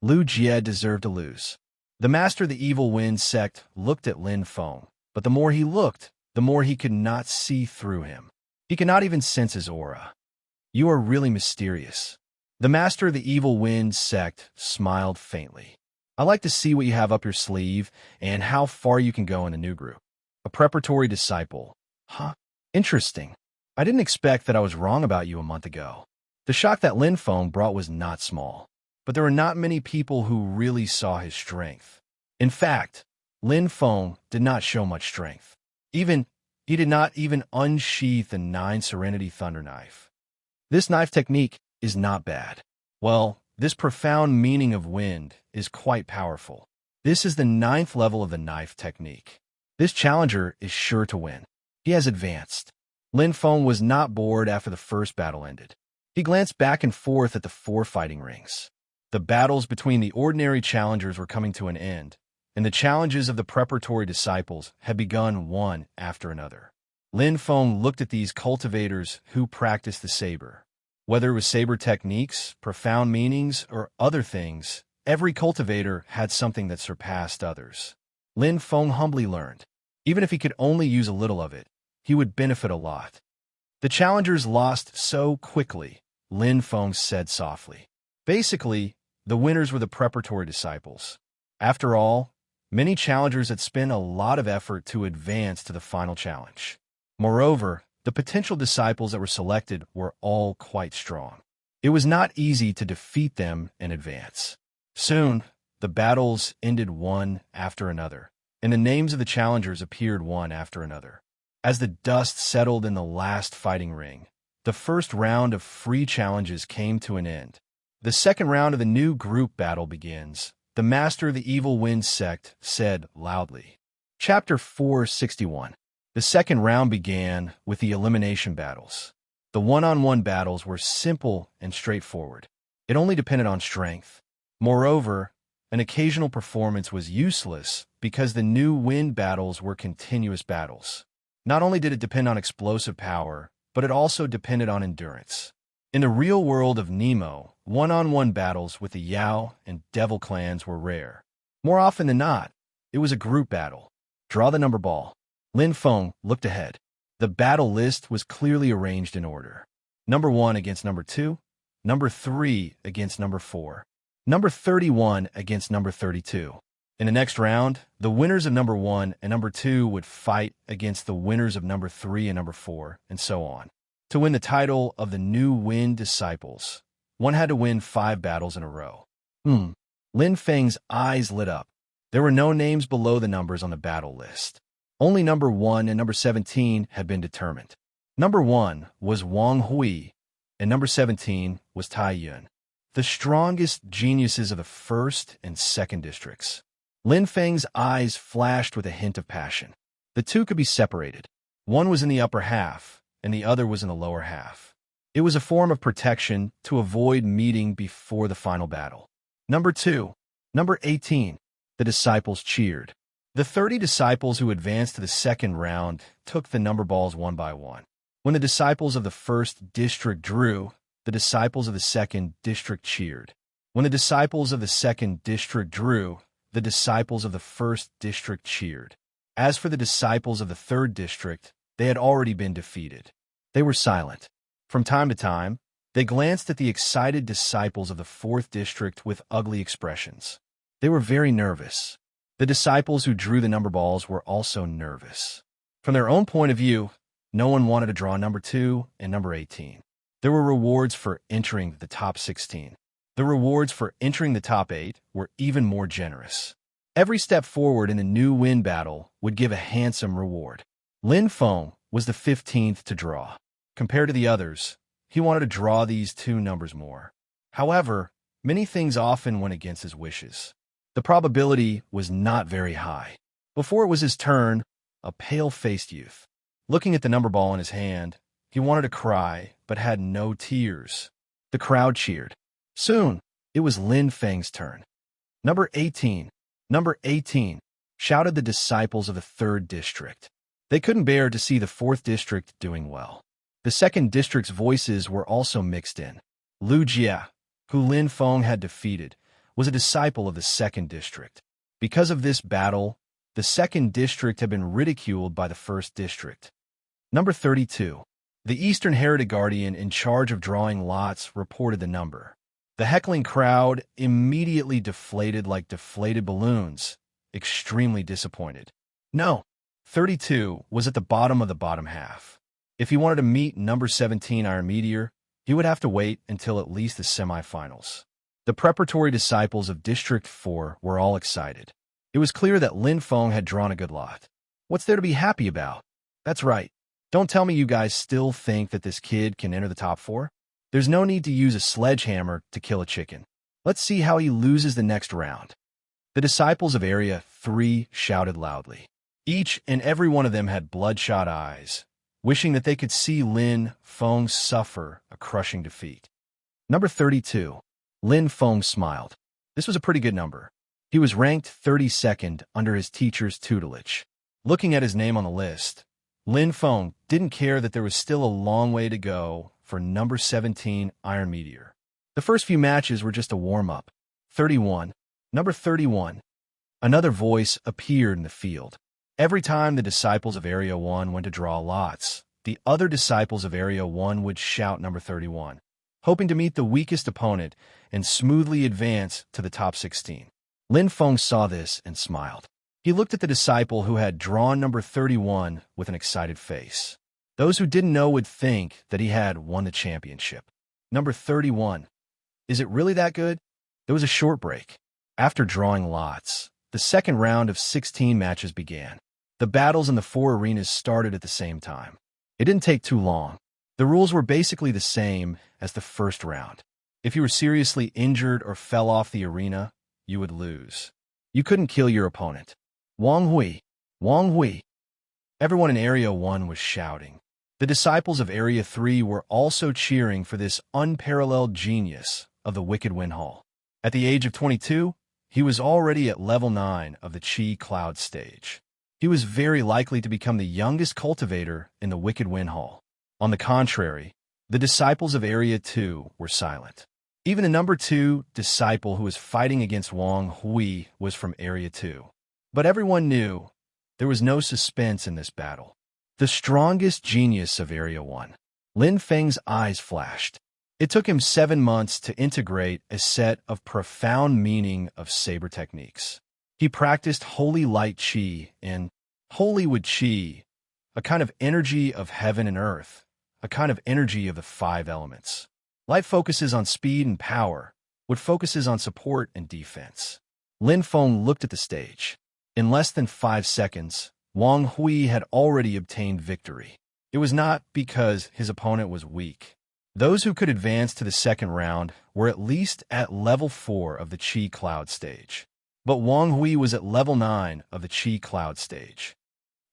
Lu Jie deserved to lose. The master of the evil wind sect looked at Lin Feng, but the more he looked, the more he could not see through him. He could not even sense his aura. "You are really mysterious." The master of the evil wind sect smiled faintly. "I like to see what you have up your sleeve and how far you can go in the new group." A preparatory disciple. Huh? Interesting. I didn't expect that I was wrong about you a month ago. The shock that Lin Feng brought was not small, but there were not many people who really saw his strength. In fact, Lin Feng did not show much strength. He did not even unsheath the 9 Serenity Thunder Knife. This knife technique is not bad. Well, this profound meaning of wind is quite powerful. This is the 9th level of the knife technique. This challenger is sure to win. He has advanced. Lin Feng was not bored after the first battle ended. He glanced back and forth at the 4 fighting rings. The battles between the ordinary challengers were coming to an end, and the challenges of the preparatory disciples had begun one after another. Lin Feng looked at these cultivators who practiced the saber. Whether it was saber techniques, profound meanings, or other things, every cultivator had something that surpassed others. Lin Feng humbly learned. Even if he could only use a little of it, he would benefit a lot. The challengers lost so quickly, Lin Feng said softly. Basically, the winners were the preparatory disciples. After all, many challengers had spent a lot of effort to advance to the final challenge. Moreover, the potential disciples that were selected were all quite strong. It was not easy to defeat them and advance. Soon, the battles ended one after another, and the names of the challengers appeared one after another. As the dust settled in the last fighting ring, the first round of free challenges came to an end. The second round of the new group battle begins, the master of the evil wind sect said loudly. Chapter 461. The second round began with the elimination battles. The one-on-one battles were simple and straightforward. It only depended on strength. Moreover, an occasional performance was useless because the new wind battles were continuous battles. Not only did it depend on explosive power, but it also depended on endurance. In the real world of Nemo, one-on-one battles with the Yao and Devil clans were rare. More often than not, it was a group battle. Draw the number ball. Lin Feng looked ahead. The battle list was clearly arranged in order. Number 1 against number 2, number 3 against number 4, number 31 against number 32. In the next round, the winners of number 1 and number 2 would fight against the winners of number 3 and number 4, and so on. To win the title of the new Wind Disciples, one had to win 5 battles in a row. Lin Feng's eyes lit up. There were no names below the numbers on the battle list. Only number 1 and number 17 had been determined. Number 1 was Wang Hui, and number 17 was Tai Yun, the strongest geniuses of the first and second districts. Lin Feng's eyes flashed with a hint of passion. The two could be separated. One was in the upper half, and the other was in the lower half. It was a form of protection to avoid meeting before the final battle. Number 2, number 18, the disciples cheered. The 30 disciples who advanced to the second round took the number balls one by one. When the disciples of the first district drew, the disciples of the second district cheered. When the disciples of the second district drew, the disciples of the first district cheered. As for the disciples of the third district, they had already been defeated. They were silent. From time to time, they glanced at the excited disciples of the fourth district with ugly expressions. They were very nervous. The disciples who drew the number balls were also nervous. From their own point of view, no one wanted to draw number 2 and number 18. There were rewards for entering the top 16. The rewards for entering the top 8 were even more generous. Every step forward in the new win battle would give a handsome reward. Lin Feng was the 15th to draw. Compared to the others, he wanted to draw these 2 numbers more. However, many things often went against his wishes. The probability was not very high. Before it was his turn, a pale-faced youth. Looking at the number ball in his hand, he wanted to cry, but had no tears. The crowd cheered. Soon, it was Lin Feng's turn. Number 18, shouted the disciples of the third district. They couldn't bear to see the fourth district doing well. The second district's voices were also mixed in. Lu Jia, who Lin Feng had defeated, was a disciple of the second district. Because of this battle, the second district had been ridiculed by the first district. Number 32. The Eastern Heritage Guardian in charge of drawing lots reported the number. The heckling crowd immediately deflated like deflated balloons, extremely disappointed. No, 32 was at the bottom of the bottom half. If he wanted to meet number 17 Iron Meteor, he would have to wait until at least the semifinals. The preparatory disciples of District 4 were all excited. It was clear that Lin Feng had drawn a good lot. What's there to be happy about? That's right. Don't tell me you guys still think that this kid can enter the top 4? There's no need to use a sledgehammer to kill a chicken. Let's see how he loses the next round. The disciples of Area 3 shouted loudly. Each and every one of them had bloodshot eyes, wishing that they could see Lin Feng suffer a crushing defeat. Number 32. Lin Feng smiled. This was a pretty good number. He was ranked 32nd under his teacher's tutelage. Looking at his name on the list, Lin Feng didn't care that there was still a long way to go for number 17 Iron Meteor. The first few matches were just a warm-up. 31. Number 31. Another voice appeared in the field. Every time the disciples of Area 1 went to draw lots, the other disciples of Area 1 would shout number 31, hoping to meet the weakest opponent and smoothly advance to the top 16. Lin Feng saw this and smiled. He looked at the disciple who had drawn number 31 with an excited face. Those who didn't know would think that he had won the championship. Number 31. Is it really that good? There was a short break. After drawing lots, the second round of 16 matches began. The battles in the 4 arenas started at the same time. It didn't take too long. The rules were basically the same as the first round. If you were seriously injured or fell off the arena, you would lose. You couldn't kill your opponent. Wang Hui! Wang Hui! Everyone in Area 1 was shouting. The disciples of Area 3 were also cheering for this unparalleled genius of the Wicked Wind Hall. At the age of 22, he was already at level 9 of the Chi Cloud stage. He was very likely to become the youngest cultivator in the Wicked Wind Hall. On the contrary, the disciples of Area 2 were silent. Even the number 2 disciple who was fighting against Wang Hui was from Area 2. But everyone knew there was no suspense in this battle. The strongest genius of Area 1. Lin Feng's eyes flashed. It took him 7 months to integrate a set of profound meaning of saber techniques. He practiced Holy Light Qi and Holy Wood Qi, a kind of energy of heaven and earth, a kind of energy of the 5 elements. Light focuses on speed and power, wood focuses on support and defense. Lin Feng looked at the stage. In less than 5 seconds, Wang Hui had already obtained victory. It was not because his opponent was weak. Those who could advance to the second round were at least at level 4 of the Chi Cloud stage. But Wang Hui was at level 9 of the Chi Cloud stage.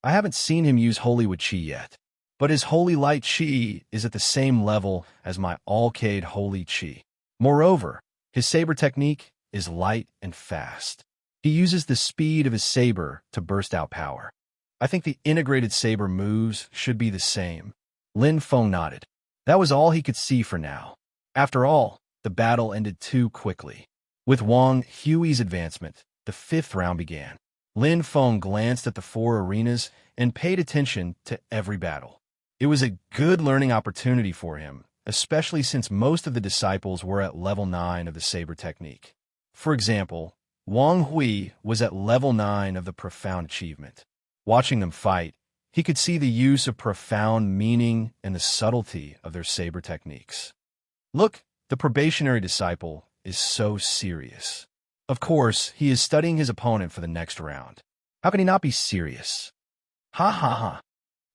I haven't seen him use Holy Wood Qi yet, but his Holy Light Qi is at the same level as my Alcade Holy Qi. Moreover, his saber technique is light and fast. He uses the speed of his saber to burst out power. I think the integrated saber moves should be the same. Lin Feng nodded. That was all he could see for now. After all, the battle ended too quickly. With Wang Hui's advancement, the 5th round began. Lin Feng glanced at the 4 arenas and paid attention to every battle. It was a good learning opportunity for him, especially since most of the disciples were at level 9 of the saber technique. For example, Wang Hui was at level 9 of the profound achievement. Watching them fight, he could see the use of profound meaning and the subtlety of their saber techniques. Look, the probationary disciple is so serious. Of course, he is studying his opponent for the next round. How can he not be serious? Ha ha ha.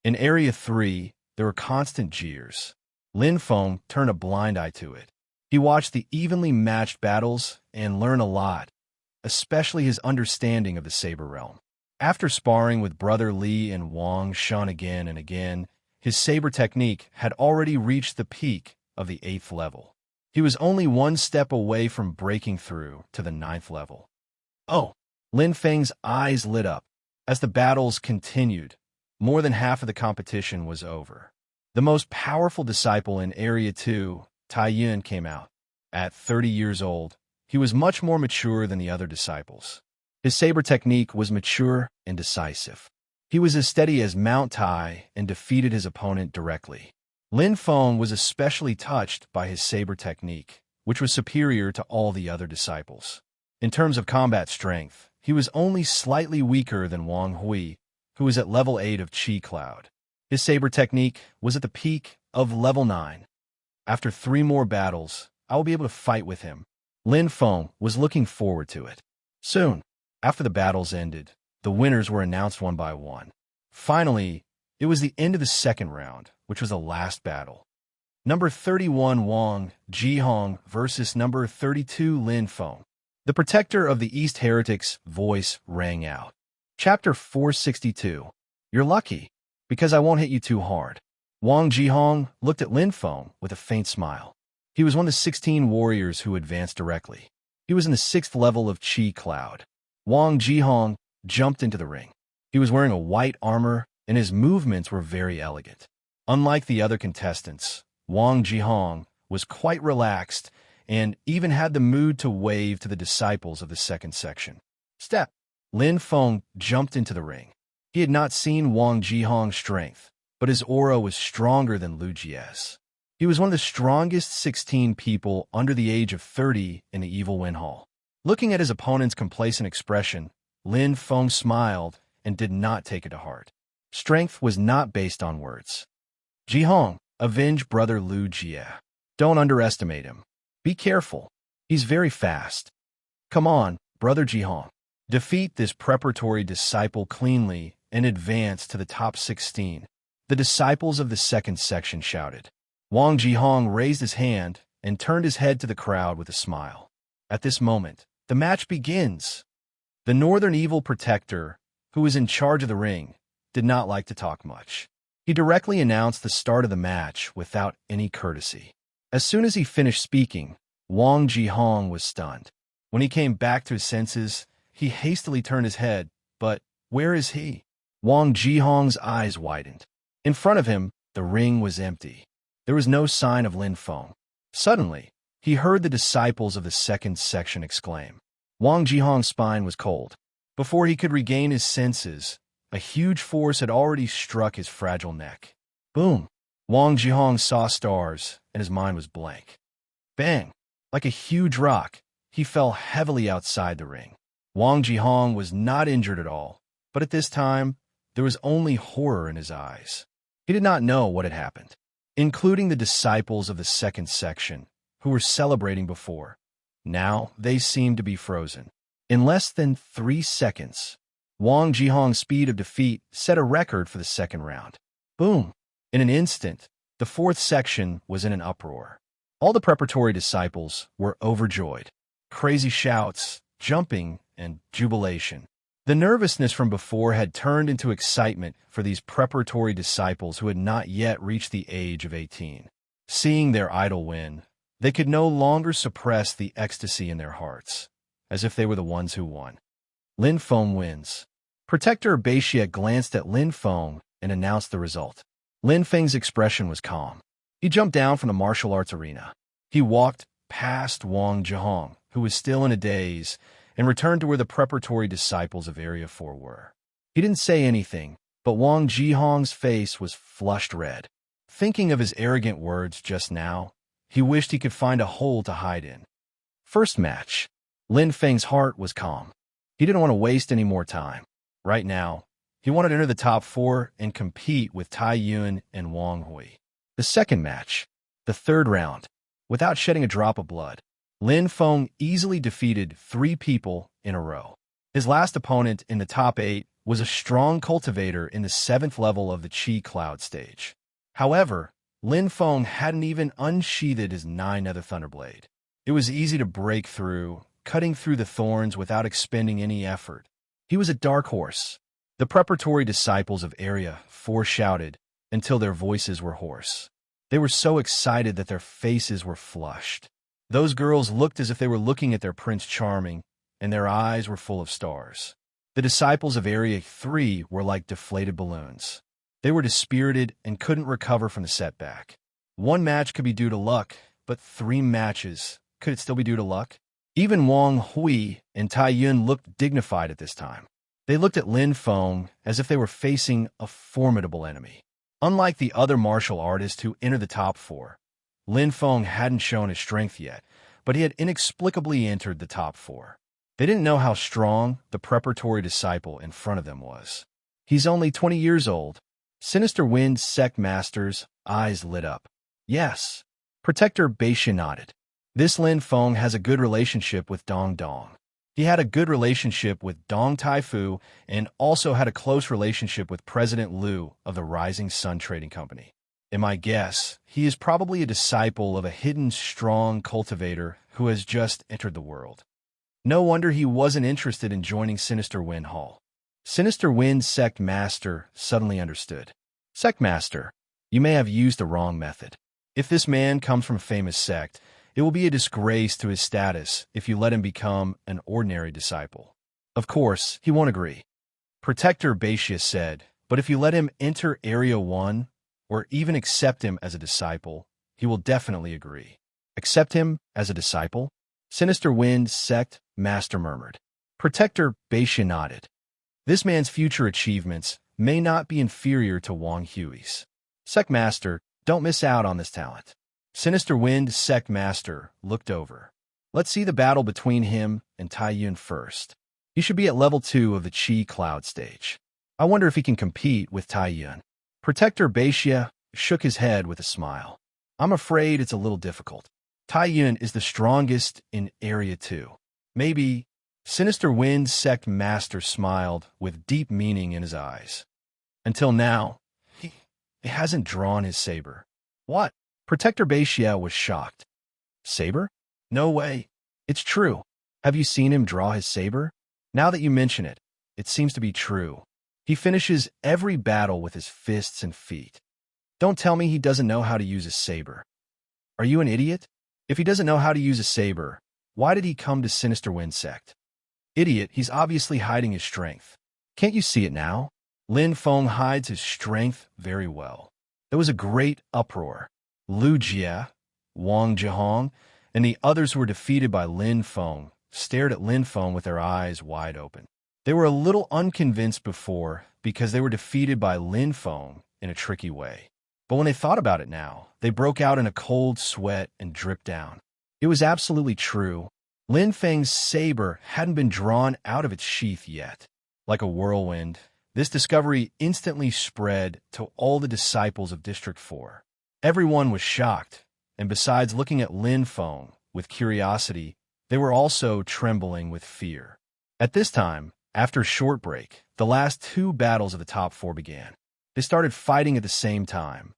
In Area 3, there were constant jeers. Lin Feng turned a blind eye to it. He watched the evenly matched battles and learned a lot, especially his understanding of the saber realm. After sparring with Brother Li and Wang Shan again and again, his saber technique had already reached the peak of the 8th level. He was only 1 step away from breaking through to the 9th level. Oh! Lin Feng's eyes lit up. As the battles continued, more than half of the competition was over. The most powerful disciple in Area 2, Tai Yun, came out. At 30 years old, he was much more mature than the other disciples. His saber technique was mature and decisive. He was as steady as Mount Tai and defeated his opponent directly. Lin Feng was especially touched by his saber technique, which was superior to all the other disciples. In terms of combat strength, he was only slightly weaker than Wang Hui, who was at level 8 of Chi Cloud. His saber technique was at the peak of level 9. After 3 more battles, I will be able to fight with him. Lin Feng was looking forward to it. Soon, after the battles ended, the winners were announced one by one. Finally, it was the end of the second round, which was the last battle. Number 31 Wang Jihong versus number 32 Lin Feng. The protector of the East Heretic's voice rang out. Chapter 462. You're lucky, because I won't hit you too hard. Wang Jihong looked at Lin Feng with a faint smile. He was one of the 16 warriors who advanced directly. He was in the 6th level of Qi Cloud. Wang Jihong jumped into the ring. He was wearing a white armor, and his movements were very elegant. Unlike the other contestants, Wang Jihong was quite relaxed and even had the mood to wave to the disciples of the second section. Step. Lin Feng jumped into the ring. He had not seen Wang Jihong's strength, but his aura was stronger than Lu Jie's. He was one of the strongest 16 people under the age of 30 in the Evil Wind Hall. Looking at his opponent's complacent expression, Lin Feng smiled and did not take it to heart. Strength was not based on words. Jihong, avenge brother Lu Jie. Don't underestimate him. Be careful. He's very fast. Come on, brother Jihong. Defeat this preparatory disciple cleanly and advance to the top 16. The disciples of the second section shouted. Wang Jihong raised his hand and turned his head to the crowd with a smile. At this moment, the match begins. The Northern Evil Protector, who was in charge of the ring, did not like to talk much. He directly announced the start of the match without any courtesy. As soon as he finished speaking, Wang Jihong was stunned. When he came back to his senses, he hastily turned his head, but where is he? Wang Jihong's eyes widened. In front of him, the ring was empty. There was no sign of Lin Feng. Suddenly, he heard the disciples of the second section exclaim. Wang Jihong's spine was cold. Before he could regain his senses, a huge force had already struck his fragile neck. Boom! Wang Jihong saw stars, and his mind was blank. Bang! Like a huge rock, he fell heavily outside the ring. Wang Jihong was not injured at all, but at this time, there was only horror in his eyes. He did not know what had happened, including the disciples of the second section, who were celebrating before. Now they seemed to be frozen. In less than 3 seconds, Wang Jihong's speed of defeat set a record for the second round. Boom! In an instant, the fourth section was in an uproar. All the preparatory disciples were overjoyed. Crazy shouts, jumping, and jubilation. The nervousness from before had turned into excitement for these preparatory disciples who had not yet reached the age of 18. Seeing their idol win, they could no longer suppress the ecstasy in their hearts, as if they were the ones who won. Lin Feng wins. Protector Beixia glanced at Lin Feng and announced the result. Lin Feng's expression was calm. He jumped down from the martial arts arena. He walked past Wang Jihong, who was still in a daze, and returned to where the preparatory disciples of Area 4 were. He didn't say anything, but Wang Jihong's face was flushed red. Thinking of his arrogant words just now, he wished he could find a hole to hide in. First match. Lin Feng's heart was calm. He didn't want to waste any more time. Right now, he wanted to enter the top 4 and compete with Tai Yun and Wang Hui. The second match, the third round, without shedding a drop of blood, Lin Feng easily defeated 3 people in a row. His last opponent in the top 8 was a strong cultivator in the 7th level of the Qi Cloud stage. However, Lin Feng hadn't even unsheathed his 9-nether Thunderblade. It was easy to break through, cutting through the thorns without expending any effort. He was a dark horse. The preparatory disciples of Area 4 shouted until their voices were hoarse. They were so excited that their faces were flushed. Those girls looked as if they were looking at their Prince Charming, and their eyes were full of stars. The disciples of Area 3 were like deflated balloons. They were dispirited and couldn't recover from the setback. 1 match could be due to luck, but 3 matches, could it still be due to luck? Even Wang Hui and Tai Yun looked dignified at this time. They looked at Lin Feng as if they were facing a formidable enemy. Unlike the other martial artists who entered the top 4, Lin Feng hadn't shown his strength yet, but he had inexplicably entered the top 4. They didn't know how strong the preparatory disciple in front of them was. He's only 20 years old, Sinister Wind Sect Master's eyes lit up. Yes. Protector Beixia nodded. This Lin Feng has a good relationship with Dong Dong. He had a good relationship with Dong Taifu and also had a close relationship with President Liu of the Rising Sun Trading Company. In my guess, he is probably a disciple of a hidden strong cultivator who has just entered the world. No wonder he wasn't interested in joining Sinister Wind Hall. Sinister Wind Sect Master suddenly understood. Sect Master, you may have used the wrong method. If this man comes from a famous sect, it will be a disgrace to his status if you let him become an ordinary disciple. Of course, he won't agree. Protector Beixia said, but if you let him enter Area 1, or even accept him as a disciple, he will definitely agree. Accept him as a disciple? Sinister Wind Sect Master murmured. Protector Beixia nodded. This man's future achievements may not be inferior to Wang Hui's. Sect Master, don't miss out on this talent. Sinister Wind Sect Master looked over. Let's see the battle between him and Tai Yun first. He should be at level 2 of the Qi Cloud stage. I wonder if he can compete with Tai Yun. Protector Beixia shook his head with a smile. I'm afraid it's a little difficult. Tai Yun is the strongest in Area 2. Maybe. Sinister Wind Sect Master smiled with deep meaning in his eyes. Until now, he hasn't drawn his saber. What? Protector Beixia was shocked. Saber? No way. It's true. Have you seen him draw his saber? Now that you mention it, it seems to be true. He finishes every battle with his fists and feet. Don't tell me he doesn't know how to use a saber. Are you an idiot? If he doesn't know how to use a saber, why did he come to Sinister Wind Sect? Idiot, he's obviously hiding his strength. Can't you see it now? Lin Feng hides his strength very well. There was a great uproar. Lu Jie, Wang Jihong, and the others who were defeated by Lin Feng stared at Lin Feng with their eyes wide open. They were a little unconvinced before because they were defeated by Lin Feng in a tricky way. But when they thought about it now, they broke out in a cold sweat and dripped down. It was absolutely true. Lin Feng's saber hadn't been drawn out of its sheath yet. Like a whirlwind, this discovery instantly spread to all the disciples of District 4. Everyone was shocked, and besides looking at Lin Feng with curiosity, they were also trembling with fear. At this time, after a short break, the last 2 battles of the top 4 began. They started fighting at the same time.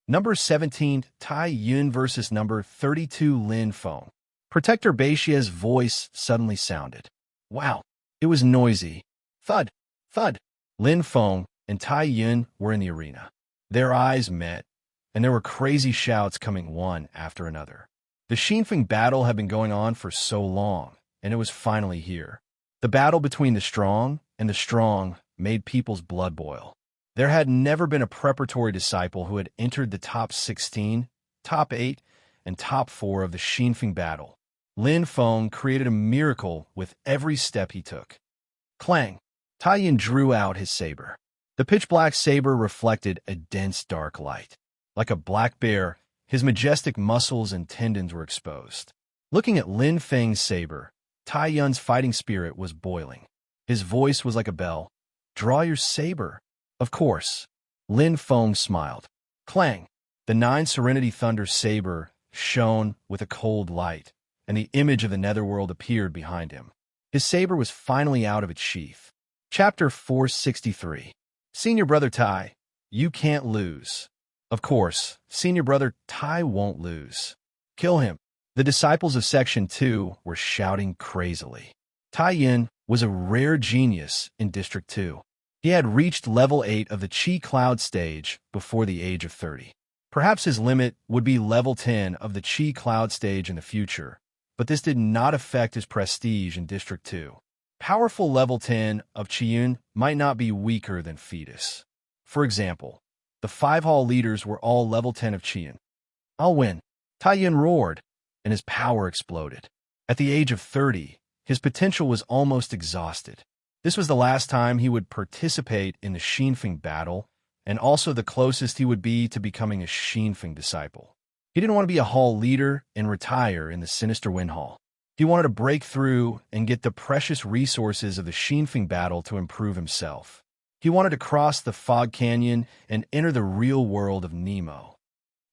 Number 17, Tai Yun versus number 32, Lin Feng. Protector Beixia's voice suddenly sounded. Wow, it was noisy. Thud, thud. Lin Feng and Tai Yun were in the arena. Their eyes met, and there were crazy shouts coming one after another. The Xinfeng battle had been going on for so long, and it was finally here. The battle between the strong and the strong made people's blood boil. There had never been a preparatory disciple who had entered the top 16, top 8, and top 4 of the Xinfeng battle. Lin Feng created a miracle with every step he took. Clang! Tai Yun drew out his saber. The pitch-black saber reflected a dense dark light. Like a black bear, his majestic muscles and tendons were exposed. Looking at Lin Feng's saber, Tai Yun's fighting spirit was boiling. His voice was like a bell. Draw your saber. Of course. Lin Feng smiled. Clang! The 9 Serenity Thunder saber shone with a cold light, and the image of the netherworld appeared behind him. His saber was finally out of its sheath. Chapter 463. Senior Brother Tai, you can't lose. Of course, Senior Brother Tai won't lose. Kill him. The disciples of Section 2 were shouting crazily. Tai Yun was a rare genius in District 2. He had reached level 8 of the Qi Cloud stage before the age of 30. Perhaps his limit would be level 10 of the Qi Cloud stage in the future, but this did not affect his prestige in District 2. Powerful level 10 of Qiyun might not be weaker than Fetus. For example, the 5 hall leaders were all level 10 of Qiyun. I'll win. Tai Yun roared, and his power exploded. At the age of 30, his potential was almost exhausted. This was the last time he would participate in the Xinfeng battle, and also the closest he would be to becoming a Xinfeng disciple. He didn't want to be a hall leader and retire in the Sinister Wind Hall. He wanted to break through and get the precious resources of the Xinfeng battle to improve himself. He wanted to cross the fog canyon and enter the real world of Nemo.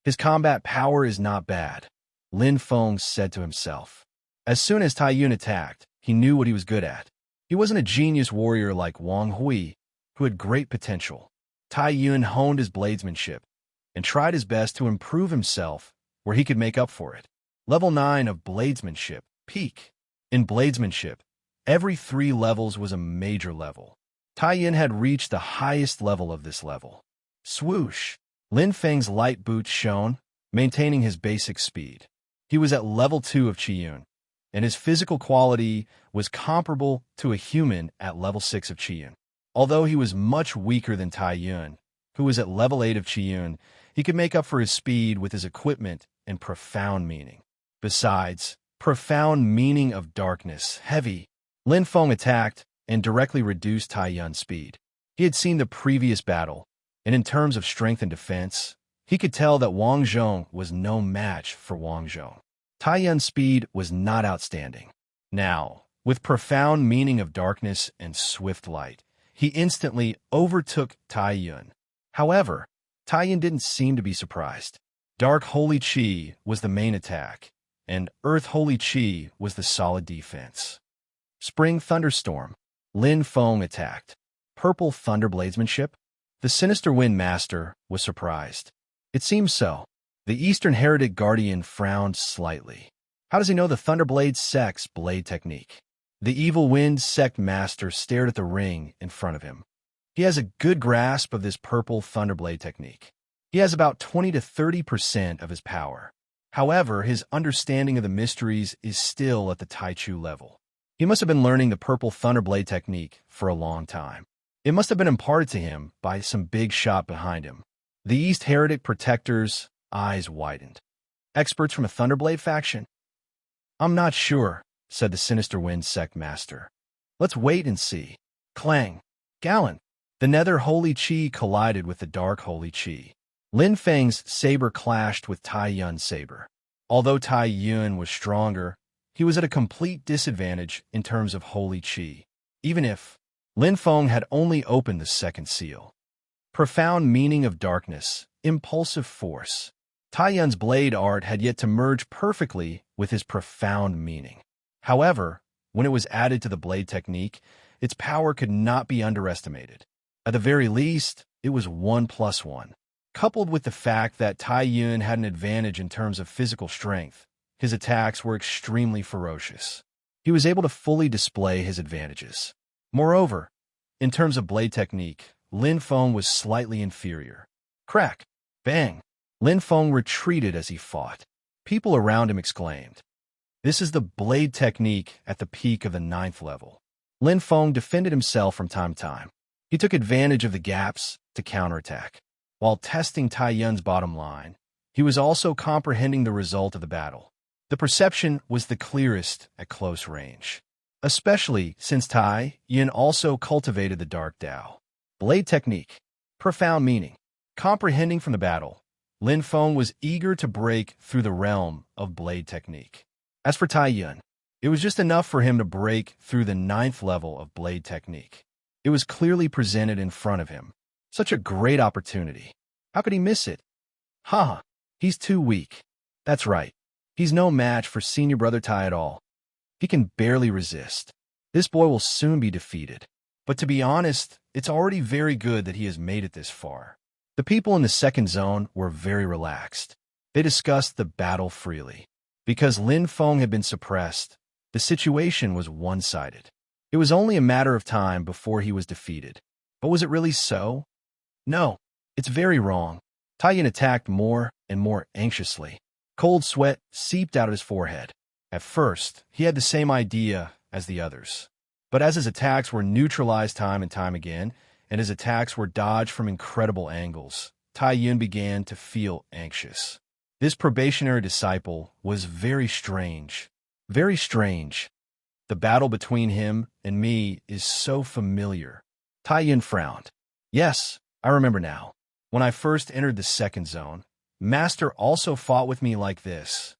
His combat power is not bad, Lin Feng said to himself. As soon as Tai Yun attacked, he knew what he was good at. He wasn't a genius warrior like Wang Hui, who had great potential. Tai Yun honed his bladesmanship and tried his best to improve himself where he could make up for it. Level 9 of bladesmanship, peak. In bladesmanship, every 3 levels was a major level. Tai Yun had reached the highest level of this level. Swoosh! Lin Feng's light boots shone, maintaining his basic speed. He was at level 2 of Qiyun, and his physical quality was comparable to a human at level 6 of Qiyun. Although he was much weaker than Tai Yun, who was at level 8 of Qiyun, he could make up for his speed with his equipment and profound meaning. Besides, profound meaning of darkness, heavy, Lin Feng attacked and directly reduced Tai Yun's speed. He had seen the previous battle, and in terms of strength and defense, he could tell that Wang Zhong was no match for Wang Zhong. Tai Yun's speed was not outstanding. Now, with profound meaning of darkness and swift light, he instantly overtook Tai Yun. However, Tai Yun didn't seem to be surprised. Dark Holy Qi was the main attack, and Earth Holy Qi was the solid defense. Spring Thunderstorm. Lin Feng attacked. Purple Thunder Bladesmanship. The Sinister Wind Master was surprised. It seems so. The Eastern Heretic Guardian frowned slightly. How does he know the Thunderblade Sect's blade technique? The Evil Wind Sect Master stared at the ring in front of him. He has a good grasp of this purple Thunderblade technique. He has about 20 to 30% of his power. However, his understanding of the mysteries is still at the Taichu level. He must have been learning the purple Thunderblade technique for a long time. It must have been imparted to him by some big shot behind him. The East Heretic Protector's eyes widened. Experts from a Thunderblade faction? I'm not sure, said the Sinister Wind Sect Master. Let's wait and see. Clang. Gallant. The Nether Holy Qi collided with the Dark Holy Qi. Lin Feng's saber clashed with Tai Yun's saber. Although Tai Yun was stronger, he was at a complete disadvantage in terms of Holy Qi, even if Lin Feng had only opened the second seal. Profound meaning of darkness, impulsive force. Tai Yun's blade art had yet to merge perfectly with his profound meaning. However, when it was added to the blade technique, its power could not be underestimated. At the very least, it was 1+1. Coupled with the fact that Tai Yun had an advantage in terms of physical strength, his attacks were extremely ferocious. He was able to fully display his advantages. Moreover, in terms of blade technique, Lin Feng was slightly inferior. Crack! Bang! Lin Feng retreated as he fought. People around him exclaimed. This is the blade technique at the peak of the 9th level. Lin Feng defended himself from time to time. He took advantage of the gaps to counterattack. While testing Tai Yun's bottom line, he was also comprehending the result of the battle. The perception was the clearest at close range, especially since Tai Yun also cultivated the Dark Tao. Blade technique, profound meaning. Comprehending from the battle, Lin Feng was eager to break through the realm of blade technique. As for Tai Yun, it was just enough for him to break through the 9th level of blade technique. It was clearly presented in front of him. Such a great opportunity. How could he miss it? He's too weak. That's right. He's no match for senior brother Tai at all. He can barely resist. This boy will soon be defeated. But to be honest, it's already very good that he has made it this far. The people in the second zone were very relaxed. They discussed the battle freely. Because Lin Feng had been suppressed, the situation was one-sided. It was only a matter of time before he was defeated. But was it really so? No, it's very wrong. Tai Yun attacked more and more anxiously. Cold sweat seeped out of his forehead. At first, he had the same idea as the others. But as his attacks were neutralized time and time again, and his attacks were dodged from incredible angles, Tai Yun began to feel anxious. This probationary disciple was very strange. Very strange. The battle between him and me is so familiar. Tai Yun frowned. Yes, I remember now. When I first entered the second zone, Master also fought with me like this.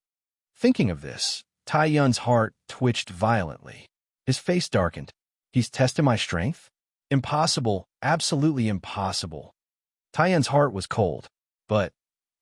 Thinking of this, Tai Yun's heart twitched violently. His face darkened. He's tested my strength? Impossible, absolutely impossible. Taiyan's heart was cold, but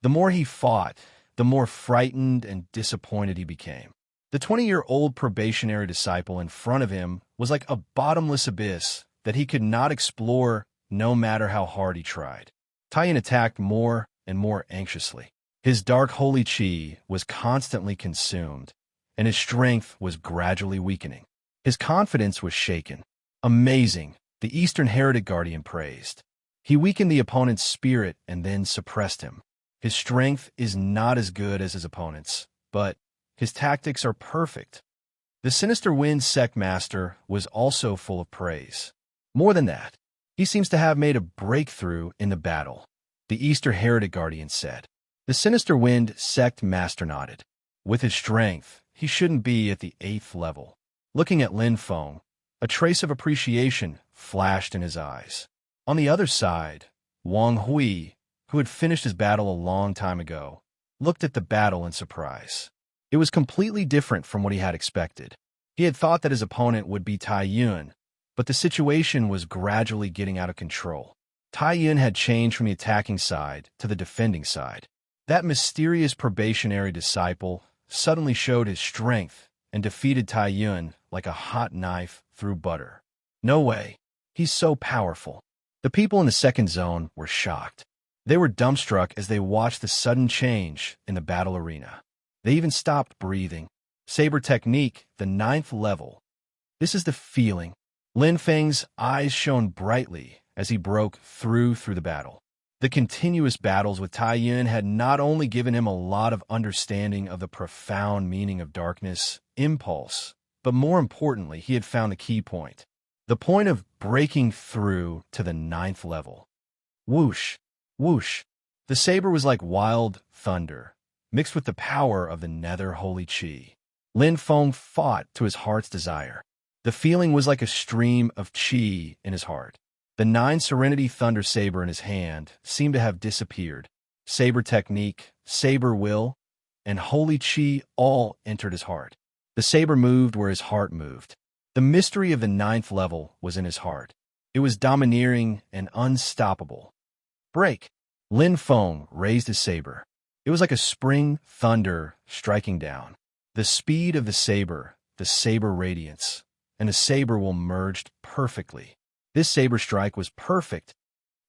the more he fought, the more frightened and disappointed he became. The 20-year-old probationary disciple in front of him was like a bottomless abyss that he could not explore no matter how hard he tried. Taiyan attacked more and more anxiously. His dark holy chi was constantly consumed, and his strength was gradually weakening. His confidence was shaken. Amazing, the Eastern Heretic Guardian praised. He weakened the opponent's spirit and then suppressed him. His strength is not as good as his opponent's, but his tactics are perfect. The Sinister Wind Sect Master was also full of praise. More than that, he seems to have made a breakthrough in the battle, the Eastern Heretic Guardian said. The Sinister Wind Sect Master nodded. With his strength, he shouldn't be at the 8th level. Looking at Lin Feng, a trace of appreciation flashed in his eyes. On the other side, Wang Hui, who had finished his battle a long time ago, looked at the battle in surprise. It was completely different from what he had expected. He had thought that his opponent would be Tai Yun, but the situation was gradually getting out of control. Tai Yun had changed from the attacking side to the defending side. That mysterious probationary disciple suddenly showed his strength and defeated Tai Yun like a hot knife through butter. No way. He's so powerful. The people in the second zone were shocked. They were dumbstruck as they watched the sudden change in the battle arena. They even stopped breathing. Saber technique, the 9th level. This is the feeling. Lin Feng's eyes shone brightly as he broke through the battle. The continuous battles with Tai Yun had not only given him a lot of understanding of the profound meaning of darkness, impulse, but more importantly, he had found the key point. The point of breaking through to the 9th level. Whoosh, whoosh. The saber was like wild thunder, mixed with the power of the nether holy chi. Lin Feng fought to his heart's desire. The feeling was like a stream of chi in his heart. The 9 Serenity Thunder Saber in his hand seemed to have disappeared. Saber technique, saber will, and holy chi all entered his heart. The saber moved where his heart moved. The mystery of the 9th level was in his heart. It was domineering and unstoppable. Break! Lin Feng raised his saber. It was like a spring thunder striking down. The speed of the saber radiance, and the saber will merged perfectly. This saber strike was perfect.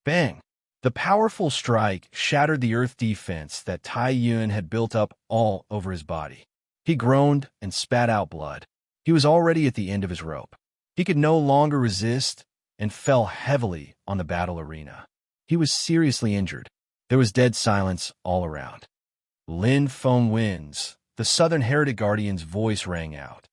Bang! The powerful strike shattered the earth defense that Tai Yun had built up all over his body. He groaned and spat out blood. He was already at the end of his rope. He could no longer resist and fell heavily on the battle arena. He was seriously injured. There was dead silence all around. Lin Feng wins. The Southern Heretic Guardian's voice rang out.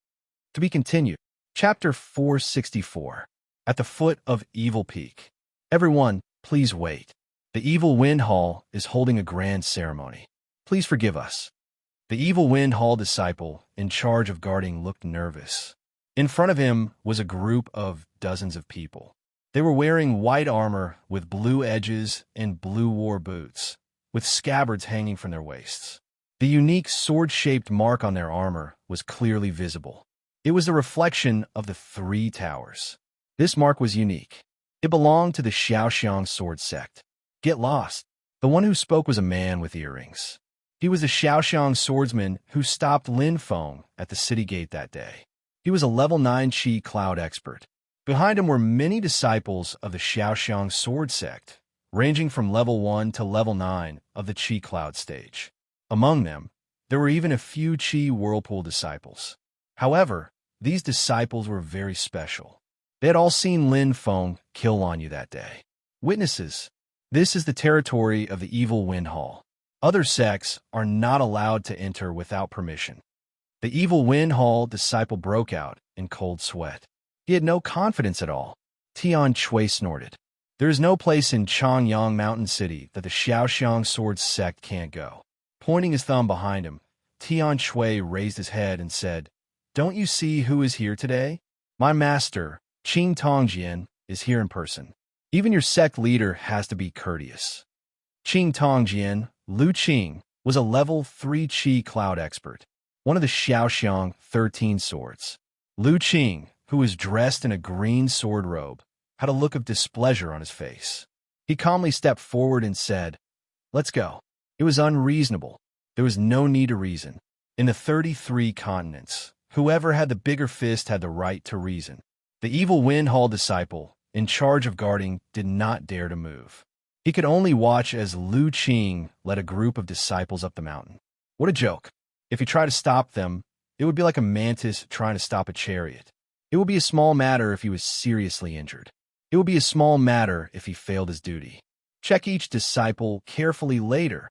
To be continued. Chapter 464. At the foot of Evil Peak. Everyone, please wait. The Evil Wind Hall is holding a grand ceremony. Please forgive us. The Evil Wind Hall disciple in charge of guarding looked nervous. In front of him was a group of dozens of people. They were wearing white armor with blue edges and blue war boots, with scabbards hanging from their waists. The unique sword-shaped mark on their armor was clearly visible. It was a reflection of the 3 towers. This mark was unique. It belonged to the Xiaoxiang sword sect. Get lost. The one who spoke was a man with earrings. He was the Xiaoxiang swordsman who stopped Lin Feng at the city gate that day. He was a level 9 Qi cloud expert. Behind him were many disciples of the Xiaoxiang sword sect, ranging from level 1 to level 9 of the Qi cloud stage. Among them, there were even a few Qi whirlpool disciples. However, these disciples were very special. They had all seen Lin Feng kill on you that day. Witnesses. This is the territory of the Evil Wind Hall. Other sects are not allowed to enter without permission. The Evil Wind Hall disciple broke out in cold sweat. He had no confidence at all. Tian Chui snorted. There is no place in Changyang Mountain City that the Xiaoxiang sword sect can't go. Pointing his thumb behind him, Tian Chui raised his head and said, "Don't you see who is here today? My master, Qing Tongjian, is here in person. Even your sect leader has to be courteous." Qing Tongjian, Lu Qing, was a level 3 Qi cloud expert, one of the Xiaoxiang 13 swords. Lu Qing, who was dressed in a green sword robe, had a look of displeasure on his face. He calmly stepped forward and said, "Let's go." It was unreasonable. There was no need to reason. In the 33 continents, whoever had the bigger fist had the right to reason. The evil Wind Hall disciple, in charge of guarding, did not dare to move. He could only watch as Lu Qing led a group of disciples up the mountain. What a joke. If he tried to stop them, it would be like a mantis trying to stop a chariot. It would be a small matter if he was seriously injured. It would be a small matter if he failed his duty. Check each disciple carefully later.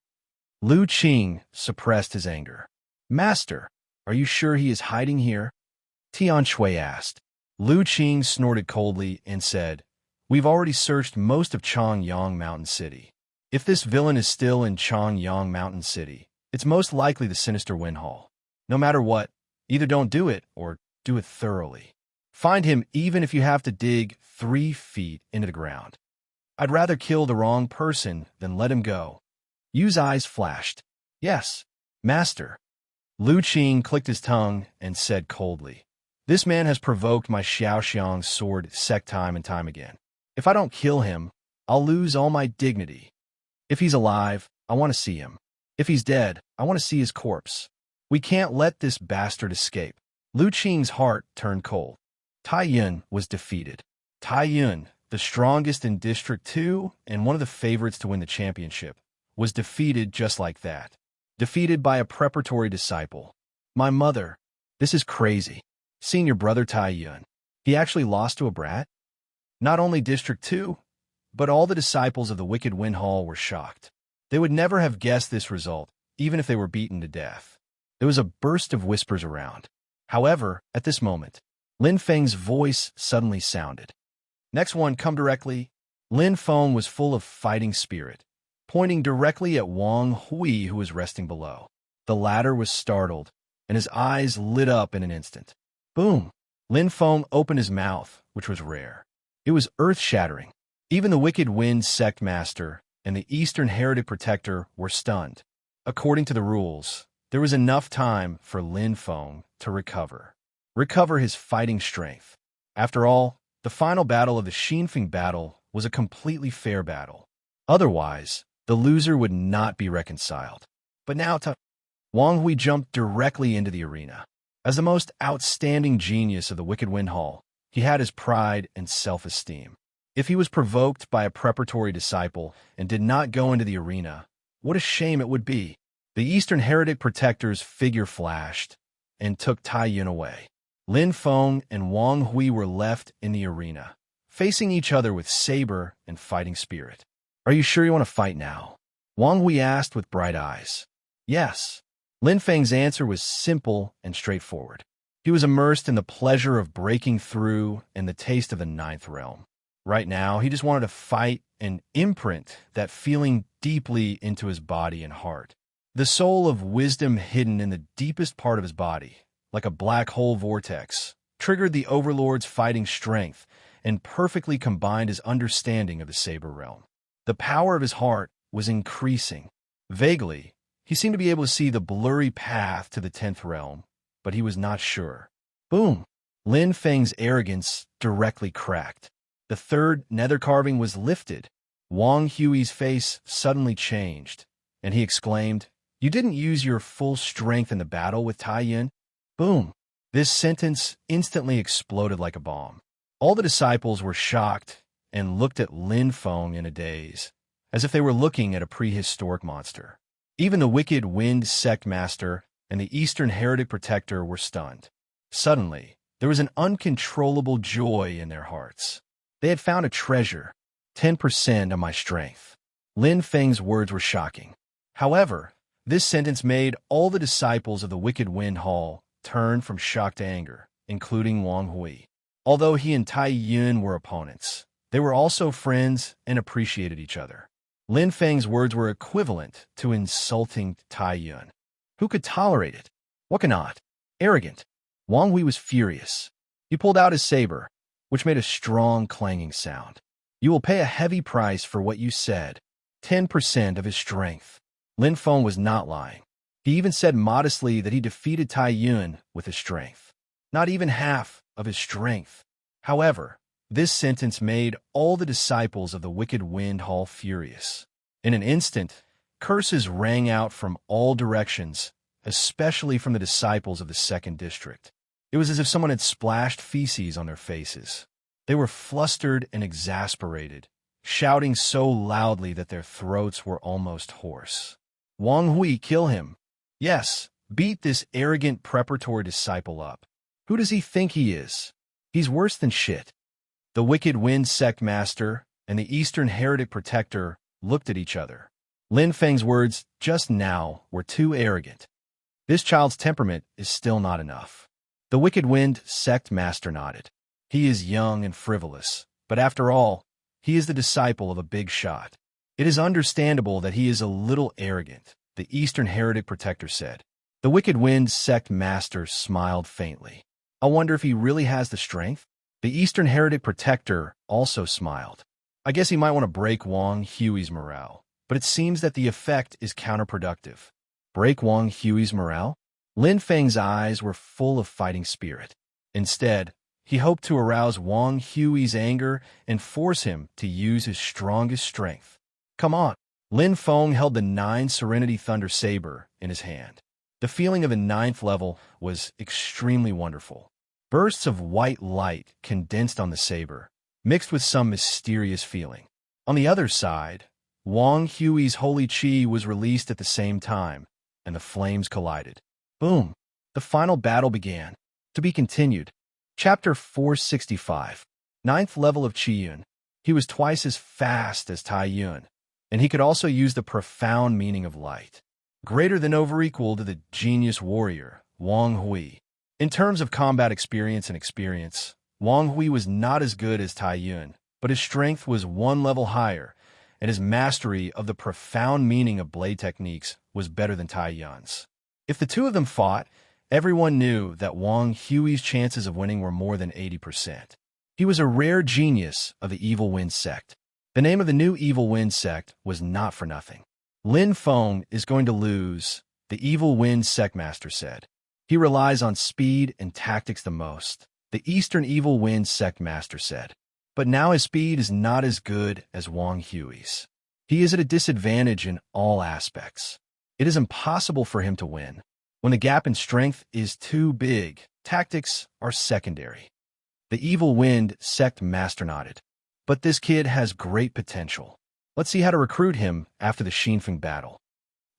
Lu Qing suppressed his anger. "Master, are you sure he is hiding here?" Tian Shui asked. Lu Qing snorted coldly and said, "We've already searched most of Chongyang Mountain City. If this villain is still in Chongyang Mountain City, it's most likely the sinister Wind Hall. No matter what, either don't do it or do it thoroughly. Find him even if you have to dig 3 feet into the ground. I'd rather kill the wrong person than let him go." Yu's eyes flashed. "Yes, master." Lu Qing clicked his tongue and said coldly, "This man has provoked my Xiaoxiang sword sect time and time again. If I don't kill him, I'll lose all my dignity. If he's alive, I want to see him. If he's dead, I want to see his corpse. We can't let this bastard escape." Lu Qing's heart turned cold. Tai Yun was defeated. Tai Yun, the strongest in District 2 and one of the favorites to win the championship, was defeated just like that. Defeated by a preparatory disciple. "My mother, this is crazy. Seeing your brother Tai Yun, he actually lost to a brat?" Not only District 2, but all the disciples of the Wicked Wind Hall were shocked. They would never have guessed this result, even if they were beaten to death. There was a burst of whispers around. However, at this moment, Lin Feng's voice suddenly sounded. "Next one, come directly." Lin Feng was full of fighting spirit, pointing directly at Wang Hui, who was resting below. The latter was startled, and his eyes lit up in an instant. Boom! Lin Feng opened his mouth, which was rare. It was earth-shattering. Even the Wicked Wind Sect Master and the Eastern Heretic Protector were stunned. According to the rules, there was enough time for Lin Feng to recover his fighting strength. After all, the final battle of the Xinfeng battle was a completely fair battle. Otherwise, the loser would not be reconciled. But now Wang Hui jumped directly into the arena. As the most outstanding genius of the Wicked Wind Hall, he had his pride and self-esteem. If he was provoked by a preparatory disciple and did not go into the arena, what a shame it would be. The Eastern Heretic Protector's figure flashed and took Tai Yun away. Lin Feng and Wang Hui were left in the arena, facing each other with saber and fighting spirit. "Are you sure you want to fight now?" Wang Hui asked with bright eyes. "Yes." Lin Feng's answer was simple and straightforward. He was immersed in the pleasure of breaking through and the taste of the ninth realm. Right now, he just wanted to fight and imprint that feeling deeply into his body and heart. The soul of wisdom hidden in the deepest part of his body, like a black hole vortex, triggered the Overlord's fighting strength and perfectly combined his understanding of the Saber realm. The power of his heart was increasing. Vaguely, he seemed to be able to see the blurry path to the 10th realm, but he was not sure. Boom! Lin Feng's arrogance directly cracked. The third nether carving was lifted. Wang Hui's face suddenly changed, and he exclaimed, "You didn't use your full strength in the battle with Tai Yun?" Boom! This sentence instantly exploded like a bomb. All the disciples were shocked and looked at Lin Feng in a daze, as if they were looking at a prehistoric monster. Even the Wicked Wind Sect Master and the Eastern Heretic Protector were stunned. Suddenly, there was an uncontrollable joy in their hearts. They had found a treasure, 10% of my strength. Lin Feng's words were shocking. However, this sentence made all the disciples of the Wicked Wind Hall turn from shock to anger, including Wang Hui. Although he and Tai Yun were opponents, they were also friends and appreciated each other. Lin Feng's words were equivalent to insulting Tai Yun. Who could tolerate it? What cannot? Arrogant. Wang Hui was furious. He pulled out his saber, which made a strong clanging sound. "You will pay a heavy price for what you said." 10% of his strength. Lin Feng was not lying. He even said modestly that he defeated Tai Yun with his strength. Not even half of his strength. However, This sentence made all the disciples of the wicked wind hall furious. In an instant, curses rang out from all directions, especially from the disciples of the second district. It was as if someone had splashed feces on their faces. They were flustered and exasperated, shouting so loudly that their throats were almost hoarse. Wang Hui, kill him. Yes, beat this arrogant preparatory disciple up. Who does he think he is? He's worse than shit. The Wicked Wind Sect Master and the Eastern Heretic Protector looked at each other. Lin Feng's words just now were too arrogant. This child's temperament is still not enough. The Wicked Wind Sect Master nodded. He is young and frivolous, but after all, he is the disciple of a big shot. It is understandable that he is a little arrogant, the Eastern Heretic Protector said. The Wicked Wind Sect Master smiled faintly. I wonder if he really has the strength? The Eastern Heretic Protector also smiled. I guess he might want to break Wang Hui's morale, but it seems that the effect is counterproductive. Break Wang Hui's morale? Lin Feng's eyes were full of fighting spirit. Instead, he hoped to arouse Wang Hui's anger and force him to use his strongest strength. Come on. Lin Feng held the 9 Serenity Thunder Saber in his hand. The feeling of a 9th level was extremely wonderful. Bursts of white light condensed on the saber, mixed with some mysterious feeling. On the other side, Wang Hui's holy chi was released at the same time, and the flames collided. Boom! The final battle began. To be continued. Chapter 465. 9th level of Qiyun. He was twice as fast as Tai Yun, and he could also use the profound meaning of light. Greater than over equal to the genius warrior, Wang Hui. In terms of combat experience, Wang Hui was not as good as Tai Yun, but his strength was 1 level higher, and his mastery of the profound meaning of blade techniques was better than Tai Yun's. If the two of them fought, everyone knew that Wang Hui's chances of winning were more than 80%. He was a rare genius of the Evil Wind Sect. The name of the new Evil Wind Sect was not for nothing. Lin Feng is going to lose, the Evil Wind Sect Master said. He relies on speed and tactics the most, the Eastern Evil Wind Sect Master said. But now his speed is not as good as Wang Hui's. He is at a disadvantage in all aspects. It is impossible for him to win. When the gap in strength is too big, tactics are secondary. The Evil Wind Sect Master nodded. But this kid has great potential. Let's see how to recruit him after the Xinfeng battle.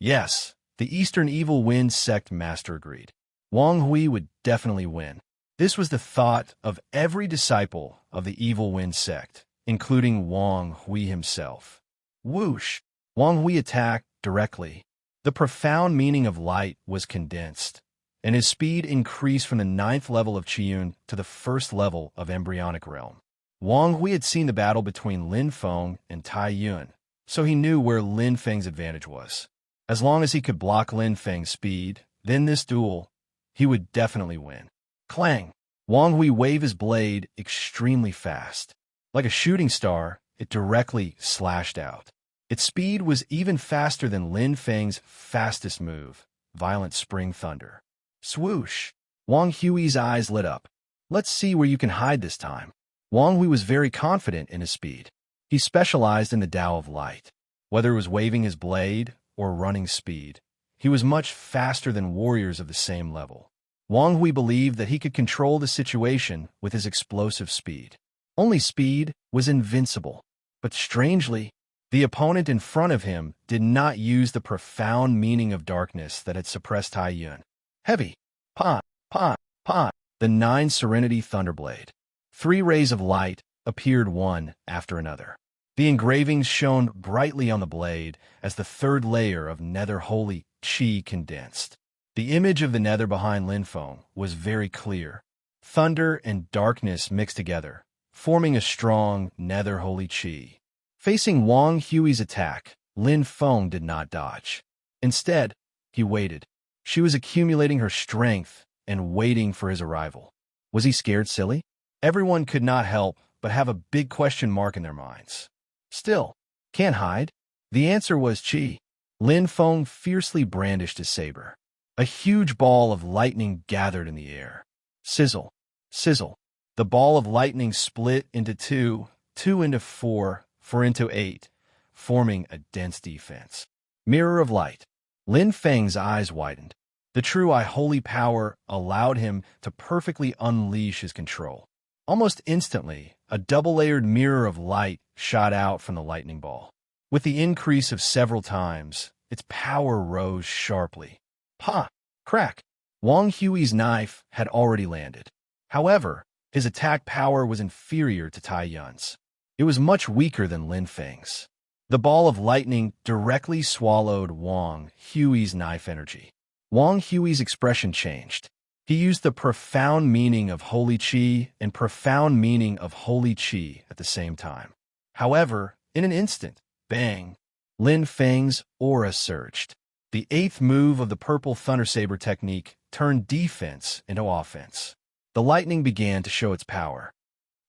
Yes, the Eastern Evil Wind Sect Master agreed. Wang Hui would definitely win. This was the thought of every disciple of the Evil Wind Sect, including Wang Hui himself. Whoosh! Wang Hui attacked directly. The profound meaning of light was condensed, and his speed increased from the 9th level of Qiyun to the 1st level of Embryonic Realm. Wang Hui had seen the battle between Lin Feng and Tai Yun, so he knew where Lin Feng's advantage was. As long as he could block Lin Feng's speed, then this duel, he would definitely win. Clang! Wang Hui waved his blade extremely fast. Like a shooting star, it directly slashed out. Its speed was even faster than Lin Feng's fastest move, Violent Spring Thunder. Swoosh! Wang Hui's eyes lit up. Let's see where you can hide this time. Wang Hui was very confident in his speed. He specialized in the Tao of Light. Whether it was waving his blade or running speed, he was much faster than warriors of the same level. Wang Hui believed that he could control the situation with his explosive speed. Only speed was invincible. But strangely, the opponent in front of him did not use the profound meaning of darkness that had suppressed Tai Yun. Heavy. Pon, pon, pon. The 9 Serenity Thunderblade. 3 rays of light appeared one after another. The engravings shone brightly on the blade as the 3rd layer of nether holy chi condensed. The image of the nether behind Lin Feng was very clear. Thunder and darkness mixed together, forming a strong nether holy chi. Facing Wang Hui's attack, Lin Feng did not dodge. Instead, he waited. She was accumulating her strength and waiting for his arrival. Was he scared silly? Everyone could not help but have a big question mark in their minds. Still, can't hide? The answer was chi. Lin Feng fiercely brandished his saber. A huge ball of lightning gathered in the air. Sizzle, sizzle. The ball of lightning split into two, two into four, four into eight, forming a dense defense. Mirror of light. Lin Feng's eyes widened. The true holy power allowed him to perfectly unleash his control. Almost instantly, a double-layered mirror of light shot out from the lightning ball. With the increase of several times, its power rose sharply. Pa! Crack! Wang Hui's knife had already landed. However, his attack power was inferior to Tai Yun's. It was much weaker than Lin Feng's. The ball of lightning directly swallowed Wang Hui's knife energy. Wang Hui's expression changed. He used the profound meaning of holy qi and profound meaning of holy qi at the same time. However, in an instant, bang! Lin Feng's aura surged. The eighth move of the purple thunder saber technique turned defense into offense. The lightning began to show its power.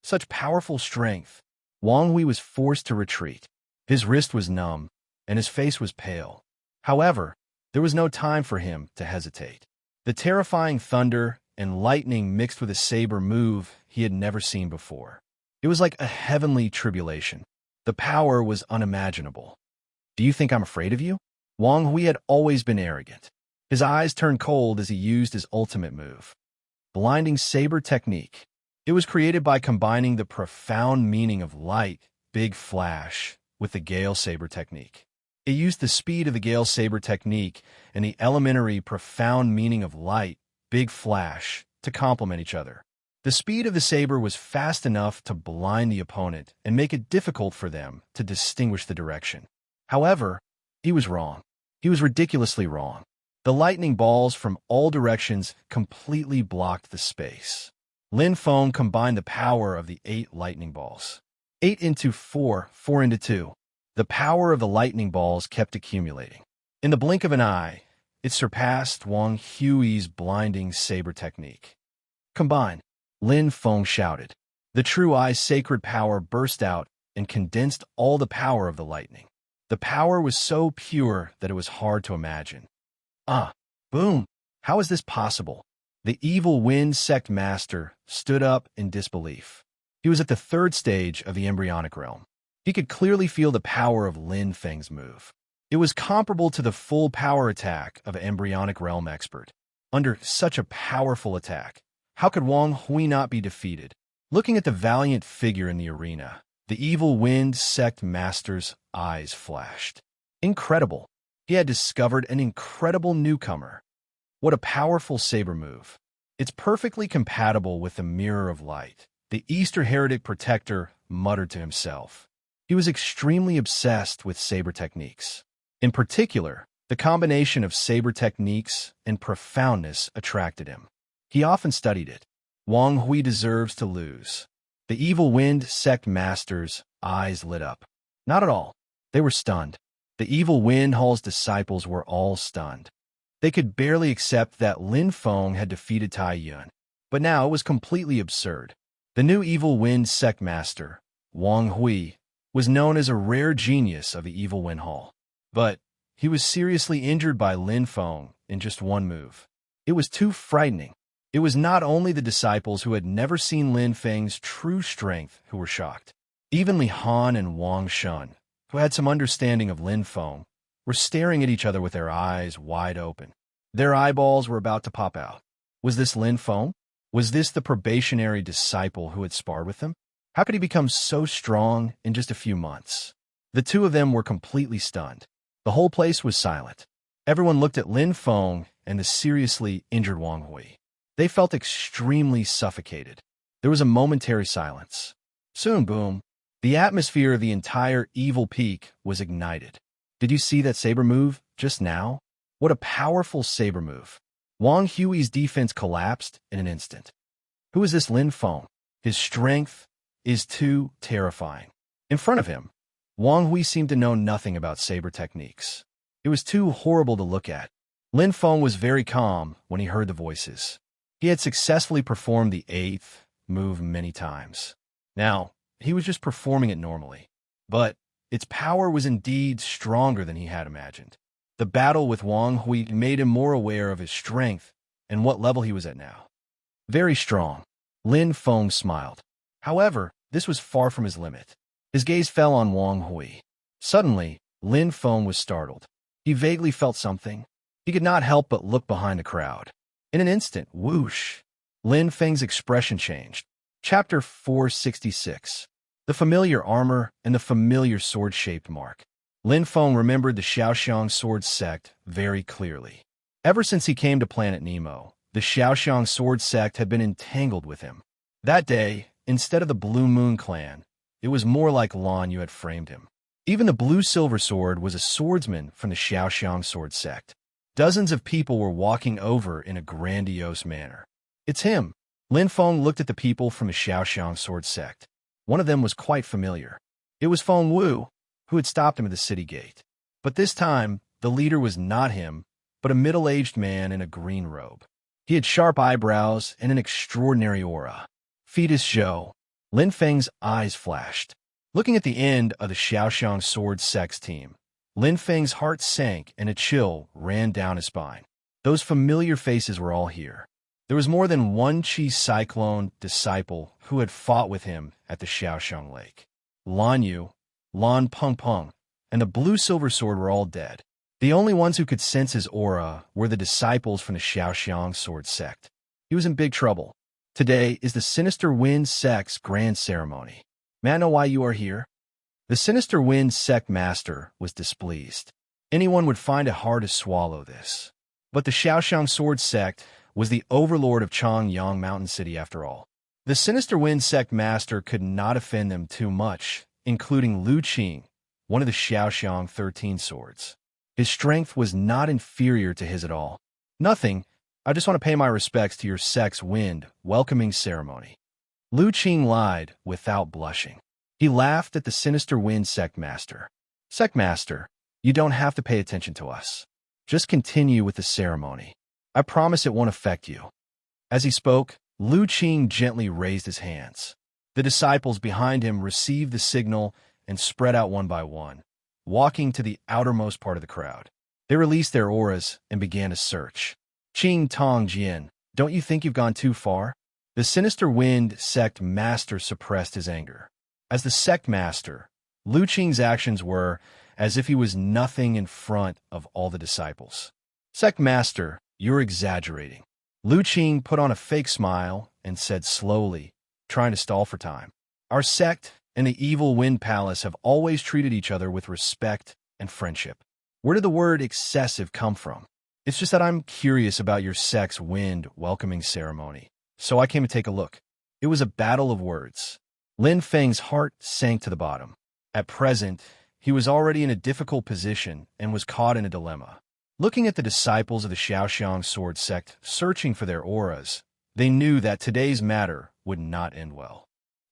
Such powerful strength, Wang Hui was forced to retreat. His wrist was numb, and his face was pale. However, there was no time for him to hesitate. The terrifying thunder and lightning mixed with a saber move he had never seen before. It was like a heavenly tribulation. The power was unimaginable. Do you think I'm afraid of you? Wang Hui had always been arrogant. His eyes turned cold as he used his ultimate move. Blinding saber technique. It was created by combining the profound meaning of light, big flash, with the Gale saber technique. It used the speed of the Gale saber technique and the elementary profound meaning of light, big flash, to complement each other. The speed of the saber was fast enough to blind the opponent and make it difficult for them to distinguish the direction. However, he was wrong. He was ridiculously wrong. The lightning balls from all directions completely blocked the space. Lin Feng combined the power of the 8 lightning balls. 8 into 4, 4 into 2. The power of the lightning balls kept accumulating. In the blink of an eye, it surpassed Wang Hui's blinding saber technique. Combine, Lin Feng shouted. The true eye's sacred power burst out and condensed all the power of the lightning. The power was so pure that it was hard to imagine. Boom! How is this possible? The evil wind sect master stood up in disbelief. He was at the 3rd stage of the embryonic realm. He could clearly feel the power of Lin Feng's move. It was comparable to the full power attack of an embryonic realm expert. Under such a powerful attack, how could Wang Hui not be defeated? Looking at the valiant figure in the arena, the evil wind sect master's eyes flashed. Incredible! He had discovered an incredible newcomer. What a powerful saber move. It's perfectly compatible with the mirror of light. The Easter heretic protector muttered to himself. He was extremely obsessed with saber techniques. In particular, the combination of saber techniques and profoundness attracted him. He often studied it. Wang Hui deserves to lose. The evil wind sect master's eyes lit up. Not at all. They were stunned. The evil wind hall's disciples were all stunned. They could barely accept that Lin Feng had defeated Tai Yun. But now it was completely absurd. The new evil wind sect master, Wang Hui, was known as a rare genius of the evil wind hall. But he was seriously injured by Lin Feng in just one move. It was too frightening. It was not only the disciples who had never seen Lin Feng's true strength who were shocked. Even Li Han and Wang Shun, who had some understanding of Lin Feng, were staring at each other with their eyes wide open. Their eyeballs were about to pop out. Was this Lin Feng? Was this the probationary disciple who had sparred with him? How could he become so strong in just a few months? The two of them were completely stunned. The whole place was silent. Everyone looked at Lin Feng and the seriously injured Wang Hui. They felt extremely suffocated. There was a momentary silence. Soon, boom, the atmosphere of the entire evil peak was ignited. Did you see that saber move just now? What a powerful saber move. Wang Hui's defense collapsed in an instant. Who is this Lin Feng? His strength is too terrifying. In front of him, Wang Hui seemed to know nothing about saber techniques. It was too horrible to look at. Lin Feng was very calm when he heard the voices. He had successfully performed the 8th move many times. Now, he was just performing it normally. But its power was indeed stronger than he had imagined. The battle with Wang Hui made him more aware of his strength and what level he was at now. Very strong. Lin Feng smiled. However, this was far from his limit. His gaze fell on Wang Hui. Suddenly, Lin Feng was startled. He vaguely felt something. He could not help but look behind the crowd. In an instant, whoosh! Lin Feng's expression changed. Chapter 466. The familiar armor and the familiar sword-shaped mark. Lin Feng remembered the Xiaoxiang sword sect very clearly. Ever since he came to Planet Nemo, the Xiaoxiang sword sect had been entangled with him. That day, instead of the Blue Moon clan, it was more like Lan Yu had framed him. Even the blue-silver sword was a swordsman from the Xiaoxiang sword sect. Dozens of people were walking over in a grandiose manner. It's him. Lin Feng looked at the people from the Xiaoxiang sword sect. One of them was quite familiar. It was Feng Wu, who had stopped him at the city gate. But this time, the leader was not him, but a middle-aged man in a green robe. He had sharp eyebrows and an extraordinary aura. Fetus Zhou. Lin Feng's eyes flashed. Looking at the end of the Xiaoxiang sword sect's team, Lin Feng's heart sank and a chill ran down his spine. Those familiar faces were all here. There was more than one Qi Cyclone disciple who had fought with him at the Xiaoxiang Lake. Lan Yu, Lan Peng Peng, and the blue-silver sword were all dead. The only ones who could sense his aura were the disciples from the Xiaoxiang sword sect. He was in big trouble. Today is the Sinister Wind sect's grand ceremony. May I know why you are here? The Sinister Wind sect master was displeased. Anyone would find it hard to swallow this. But the Xiaoxiang sword sect was the overlord of Changyang Mountain City after all. The Sinister Wind sect master could not offend them too much, including Lu Qing, one of the Xiaoxiang 13 swords. His strength was not inferior to his at all. Nothing. I just want to pay my respects to your sect's wind welcoming ceremony. Lu Qing lied without blushing. He laughed at the Sinister Wind sect master. Sect master, you don't have to pay attention to us. Just continue with the ceremony. I promise it won't affect you. As he spoke, Lu Qing gently raised his hands. The disciples behind him received the signal and spread out one by one, walking to the outermost part of the crowd. They released their auras and began a search. Qing Tong Jian, don't you think you've gone too far? The Sinister Wind sect master suppressed his anger. As the sect master, Lu Qing's actions were as if he was nothing in front of all the disciples. Sect master, you're exaggerating. Lu Qing put on a fake smile and said slowly, trying to stall for time. Our sect and the Evil Wind Palace have always treated each other with respect and friendship. Where did the word excessive come from? It's just that I'm curious about your sect's wind welcoming ceremony, so I came to take a look. It was a battle of words. Lin Feng's heart sank to the bottom. At present, he was already in a difficult position and was caught in a dilemma. Looking at the disciples of the Xiaoxiang sword sect searching for their auras, they knew that today's matter would not end well.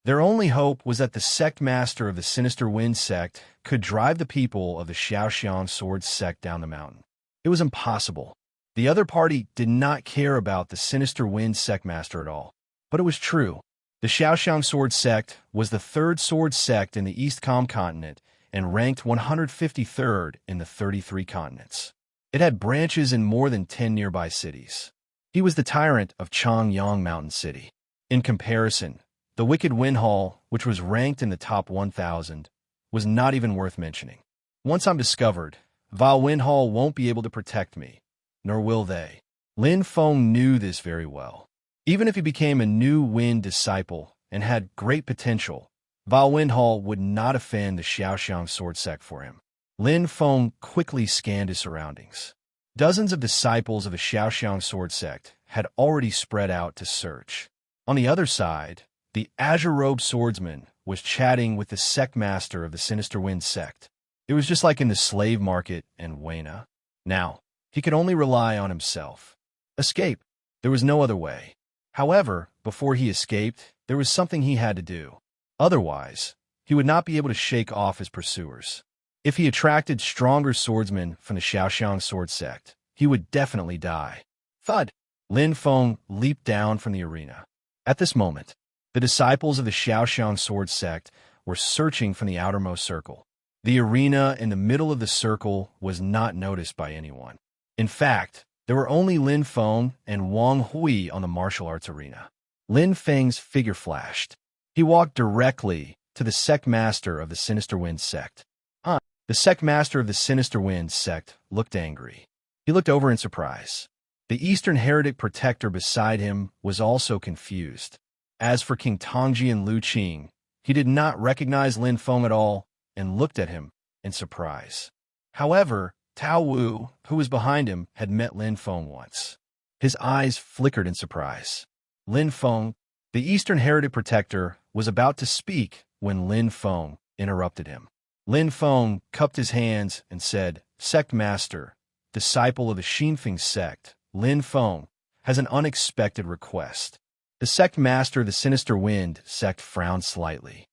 Their only hope was that the sect master of the Sinister Wind sect could drive the people of the Xiaoxiang sword sect down the mountain. It was impossible. The other party did not care about the Sinister Wind sect master at all. But it was true. The Xiaoxiang sword sect was the third sword sect in the East Com continent and ranked 153rd in the 33 continents. It had branches in more than 10 nearby cities. He was the tyrant of Changyang Mountain City. In comparison, the Wicked Wind Hall, which was ranked in the top 1,000, was not even worth mentioning. Once I'm discovered, Vile Wind Hall won't be able to protect me, nor will they. Lin Feng knew this very well. Even if he became a new Wind disciple and had great potential, Vile Wind Hall would not offend the Xiaoxiang sword sect for him. Lin Feng quickly scanned his surroundings. Dozens of disciples of the Xiaoxiang sword sect had already spread out to search. On the other side, the azure-robed swordsman was chatting with the sect master of the Sinister Wind sect. It was just like in the slave market in Wayna. Now, he could only rely on himself. Escape. There was no other way. However, before he escaped, there was something he had to do. Otherwise, he would not be able to shake off his pursuers. If he attracted stronger swordsmen from the Xiaoxiang sword sect, he would definitely die. Thud! Lin Feng leaped down from the arena. At this moment, the disciples of the Xiaoxiang sword sect were searching from the outermost circle. The arena in the middle of the circle was not noticed by anyone. In fact, there were only Lin Feng and Wang Hui on the martial arts arena. Lin Feng's figure flashed. He walked directly to the sect master of the Sinister Wind sect. The sect master of the Sinister Wind sect looked angry. He looked over in surprise. The Eastern Heretic Protector beside him was also confused. As for King Tongji and Lu Qing, he did not recognize Lin Feng at all and looked at him in surprise. However, Tao Wu, who was behind him, had met Lin Feng once. His eyes flickered in surprise. Lin Feng, the Eastern Heretic Protector, was about to speak when Lin Feng interrupted him. Lin Feng cupped his hands and said, "Sect Master, disciple of the Xinfeng sect, Lin Feng, has an unexpected request." The sect master of the Sinister Wind sect frowned slightly.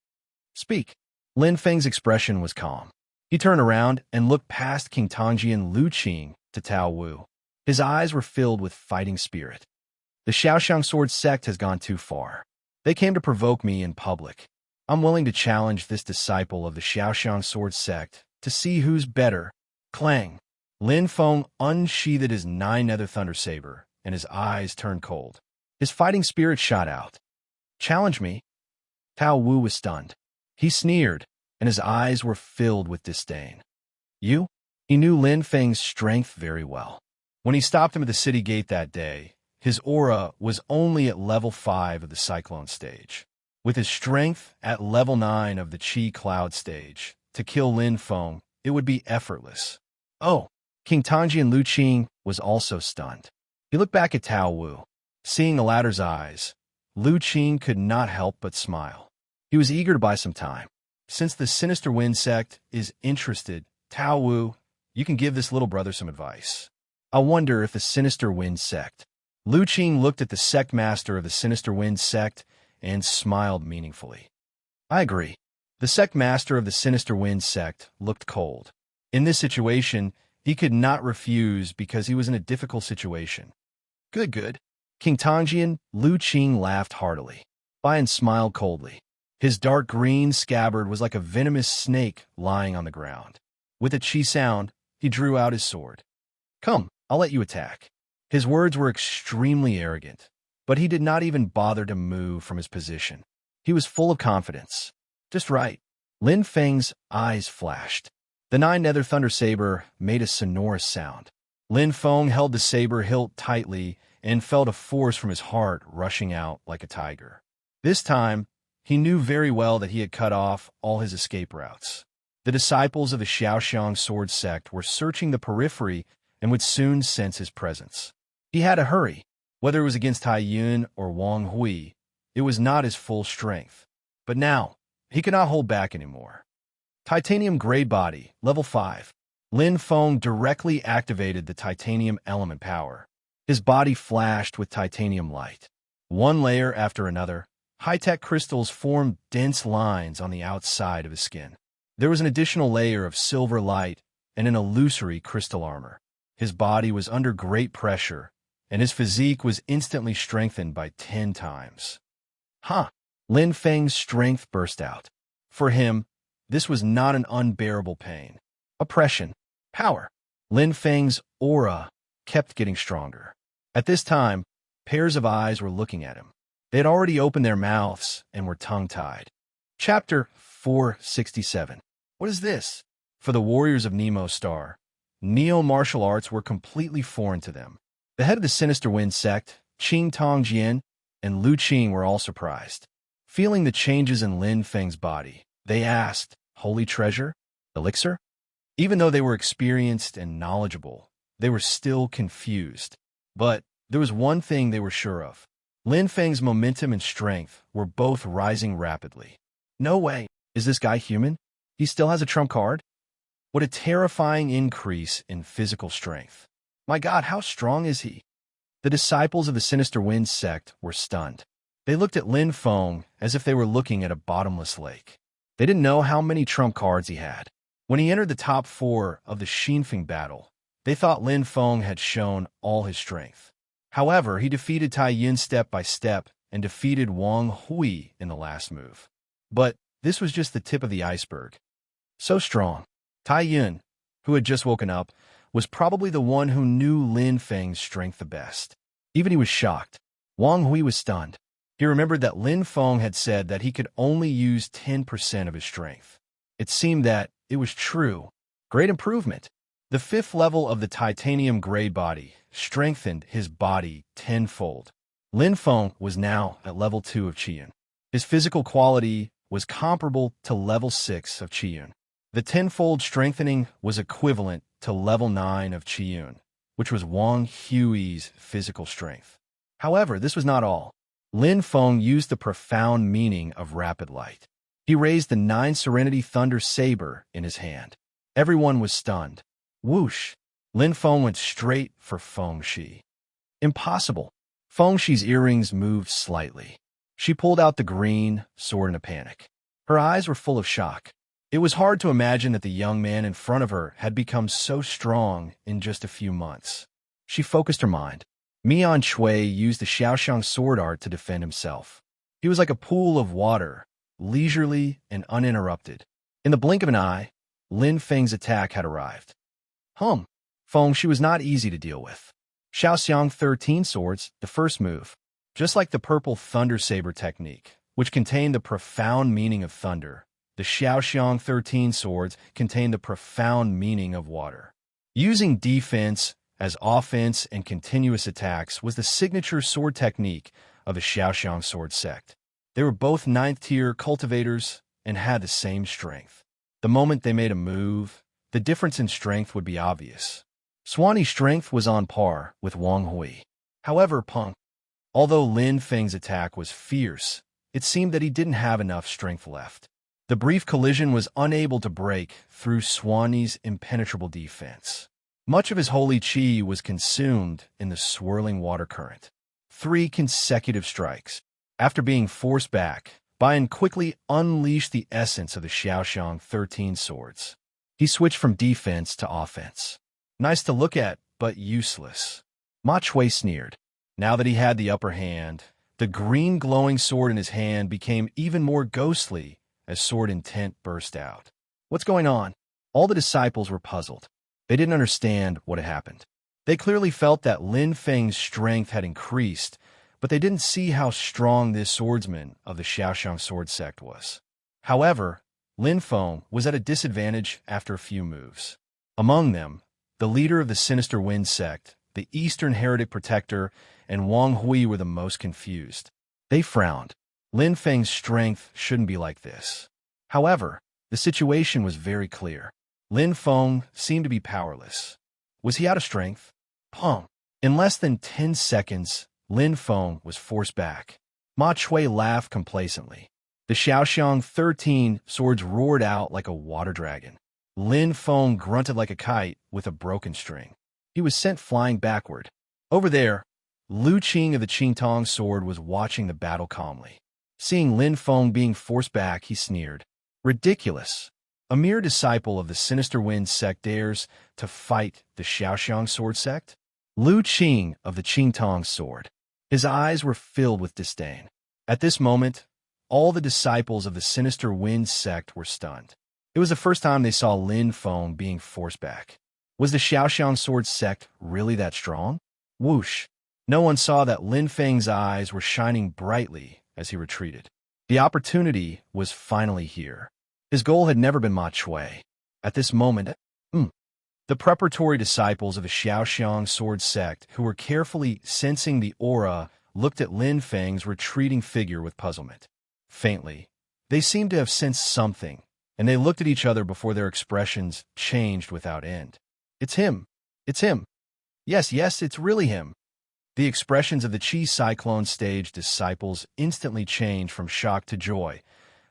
"Speak." Lin Feng's expression was calm. He turned around and looked past King Tongji and Lu Qing to Tao Wu. His eyes were filled with fighting spirit. "The Xiaoxiang Sword sect has gone too far. They came to provoke me in public. I'm willing to challenge this disciple of the Xiaoxiang Sword sect to see who's better." Clang! Lin Feng unsheathed his 9-nether thunder saber, and his eyes turned cold. His fighting spirit shot out. "Challenge me?" Tao Wu was stunned. He sneered, and his eyes were filled with disdain. "You?" He knew Lin Feng's strength very well. When he stopped him at the city gate that day, his aura was only at level 5 of the Cyclone stage. With his strength at level 9 of the Qi Cloud stage, to kill Lin Feng, it would be effortless. Oh! King Tongji and Lu Qing was also stunned. He looked back at Tao Wu. Seeing the latter's eyes, Lu Qing could not help but smile. He was eager to buy some time. "Since the Sinister Wind sect is interested, Tao Wu, you can give this little brother some advice." "I wonder if the Sinister Wind sect..." Lu Qing looked at the sect master of the Sinister Wind sect and smiled meaningfully. "I agree." The sect master of the Sinister Wind sect looked cold. In this situation, he could not refuse because he was in a difficult situation. "Good, good." King Tongji and Lu Qing laughed heartily. Bian smiled coldly. His dark green scabbard was like a venomous snake lying on the ground. With a Qi sound, he drew out his sword. "Come, I'll let you attack." His words were extremely arrogant, but he did not even bother to move from his position. He was full of confidence. "Just right." Lin Feng's eyes flashed. The 9-nether thunder saber made a sonorous sound. Lin Feng held the saber hilt tightly and felt a force from his heart rushing out like a tiger. This time, he knew very well that he had cut off all his escape routes. The disciples of the Xiaoxiang Sword sect were searching the periphery and would soon sense his presence. He had to hurry. Whether it was against Tai Yun or Wang Hui, it was not his full strength. But now, he could not hold back anymore. Titanium Gray Body, level 5. Lin Feng directly activated the titanium element power. His body flashed with titanium light. One layer after another, high-tech crystals formed dense lines on the outside of his skin. There was an additional layer of silver light and an illusory crystal armor. His body was under great pressure, and his physique was instantly strengthened by 10 times. "Huh!" Lin Feng's strength burst out. For him, this was not an unbearable pain. Oppression. Power. Lin Feng's aura kept getting stronger. At this time, pairs of eyes were looking at him. They had already opened their mouths and were tongue-tied. Chapter 467. What is this? For the warriors of Nemo Star, neo-martial arts were completely foreign to them. The head of the Sinister Wind sect, Qing Tongjian, and Lu Qing were all surprised. Feeling the changes in Lin Feng's body, they asked, "Holy treasure? Elixir?" Even though they were experienced and knowledgeable, they were still confused. But there was one thing they were sure of. Lin Feng's momentum and strength were both rising rapidly. No way. Is this guy human? He still has a trump card? What a terrifying increase in physical strength. My God, how strong is he? The disciples of the Sinister Wind sect were stunned. They looked at Lin Feng as if they were looking at a bottomless lake. They didn't know how many trump cards he had. When he entered the top 4 of the Xinfeng battle, they thought Lin Feng had shown all his strength. However, he defeated Tai Yun step by step and defeated Wang Hui in the last move. But this was just the tip of the iceberg. So strong. Tai Yun, who had just woken up, was probably the one who knew Lin Feng's strength the best. Even he was shocked. Wang Hui was stunned. He remembered that Lin Feng had said that he could only use 10% of his strength. It seemed that it was true. Great improvement. The fifth level of the titanium gray body strengthened his body tenfold. Lin Feng was now at level 2 of Qiyun. His physical quality was comparable to level 6 of Qiyun. The tenfold strengthening was equivalent to level 9 of Qiyun, which was Wang Hui's physical strength. However, this was not all. Lin Feng used the profound meaning of rapid light. He raised the 9 Serenity Thunder Saber in his hand. Everyone was stunned. Whoosh! Lin Feng went straight for Feng Shi. Impossible. Feng Shi's earrings moved slightly. She pulled out the green sword in a panic. Her eyes were full of shock. It was hard to imagine that the young man in front of her had become so strong in just a few months. She focused her mind. Mian Chui used the Xiaoxiang sword art to defend himself. He was like a pool of water, leisurely and uninterrupted. In the blink of an eye, Lin Feng's attack had arrived. Feng Shi was not easy to deal with. Xiaoxiang 13 swords, the first move. Just like the purple thunder saber technique, which contained the profound meaning of thunder, the Xiaoxiang 13 swords contained the profound meaning of water. Using defense as offense and continuous attacks was the signature sword technique of the Xiaoxiang sword sect. They were both 9th-tier cultivators and had the same strength. The moment they made a move, the difference in strength would be obvious. Swanee's strength was on par with Wang Hui. However, although Lin Feng's attack was fierce, it seemed that he didn't have enough strength left. The brief collision was unable to break through Swanee's impenetrable defense. Much of his holy qi was consumed in the swirling water current. 3 consecutive strikes. After being forced back, Bian quickly unleashed the essence of the Xiaoxiang 13 swords. He switched from defense to offense. Nice to look at, but useless. Ma Chui sneered. Now that he had the upper hand, the green glowing sword in his hand became even more ghostly as sword intent burst out. What's going on? All the disciples were puzzled. They didn't understand what had happened. They clearly felt that Lin Feng's strength had increased, but they didn't see how strong this swordsman of the Xiaoxiang sword sect was. However, Lin Feng was at a disadvantage after a few moves. Among them, the leader of the Sinister Wind sect, the Eastern Heretic Protector, and Wang Hui were the most confused. They frowned. Lin Feng's strength shouldn't be like this. However, the situation was very clear. Lin Feng seemed to be powerless. Was he out of strength? In less than 10 seconds, Lin Feng was forced back. Ma Chui laughed complacently. The Xiaoxiang 13 swords roared out like a water dragon. Lin Feng grunted like a kite with a broken string. He was sent flying backward. Over there, Lu Qing of the Qingtong sword was watching the battle calmly. Seeing Lin Feng being forced back, he sneered. Ridiculous. A mere disciple of the Sinister Wind sect dares to fight the Xiaoxiang sword sect? Lu Qing of the Qingtong sword. His eyes were filled with disdain. At this moment, all the disciples of the Sinister Wind sect were stunned. It was the first time they saw Lin Feng being forced back. Was the Xiaoxiang sword sect really that strong? Whoosh! No one saw that Lin Feng's eyes were shining brightly as he retreated. The opportunity was finally here. His goal had never been Ma Chui. At this moment, the preparatory disciples of the Xiaoxiang sword sect, who were carefully sensing the aura, looked at Lin Feng's retreating figure with puzzlement. Faintly, they seemed to have sensed something, and they looked at each other before their expressions changed without end. It's him. It's him. Yes, it's really him. The expressions of the Qi Cyclone stage disciples instantly changed from shock to joy.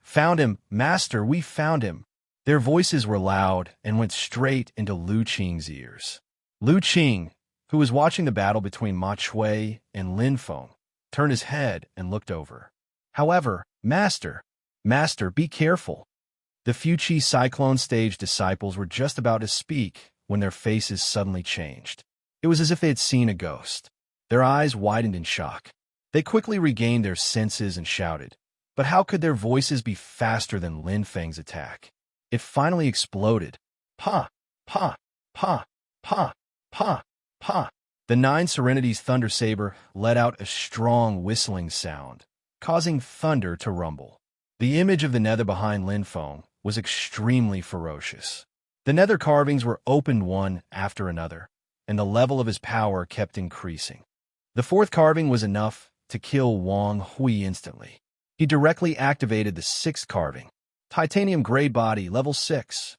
Found him, Master, we found him. Their voices were loud and went straight into Lu Qing's ears. Lu Qing, who was watching the battle between Ma Chui and Lin Feng, turned his head and looked over. However, Master, be careful. The few Qi Cyclone stage disciples were just about to speak when their faces suddenly changed. It was as if they had seen a ghost. Their eyes widened in shock. They quickly regained their senses and shouted. But how could their voices be faster than Lin Feng's attack? It finally exploded. Pa! Pa! Pa! Pa! Pa! Pa! The 9 Serenity's thunder saber let out a strong whistling sound, causing thunder to rumble. The image of the nether behind Lin Feng was extremely ferocious. The nether carvings were opened one after another, and the level of his power kept increasing. The fourth carving was enough to kill Wang Hui instantly. He directly activated the sixth carving. Titanium gray body, level 6.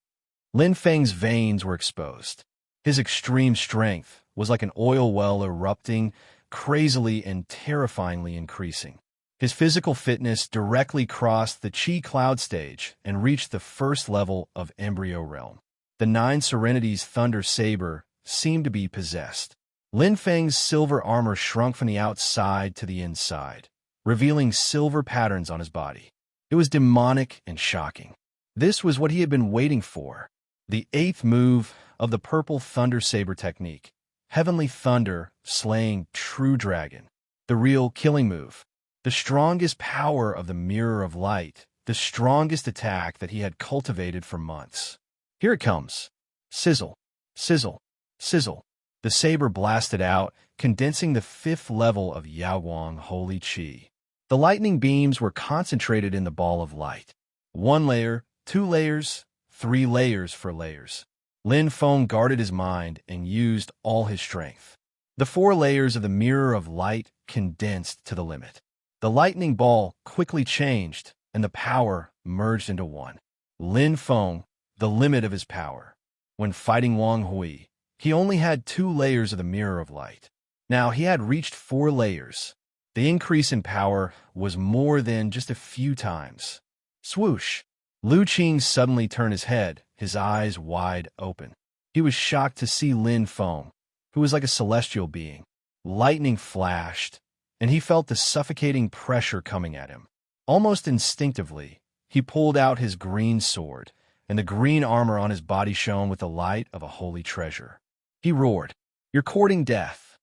Lin Feng's veins were exposed. His extreme strength was like an oil well erupting, crazily and terrifyingly increasing. His physical fitness directly crossed the Qi cloud stage and reached the first level of embryo realm. The Nine Serenity's thunder saber seemed to be possessed. Lin Feng's silver armor shrunk from the outside to the inside, revealing silver patterns on his body. It was demonic and shocking. This was what he had been waiting for. The eighth move of the purple thunder saber technique. Heavenly thunder slaying true dragon. The real killing move. The strongest power of the mirror of light. The strongest attack that he had cultivated for months. Here it comes. Sizzle, sizzle, sizzle. The saber blasted out, condensing the fifth level of Yaoguang Holy Qi. The lightning beams were concentrated in the ball of light. 1 layer, 2 layers, 3 layers for layers. Lin Feng guarded his mind and used all his strength. The 4 layers of the mirror of light condensed to the limit. The lightning ball quickly changed, and the power merged into one. Lin Feng, the limit of his power. When fighting Wang Hui, he only had 2 layers of the mirror of light. Now he had reached 4 layers. The increase in power was more than just a few times. Swoosh! Lu Qing suddenly turned his head, his eyes wide open. He was shocked to see Lin Feng, who was like a celestial being. Lightning flashed, and he felt the suffocating pressure coming at him. Almost instinctively, he pulled out his green sword, and the green armor on his body shone with the light of a holy treasure. He roared, "You're courting death."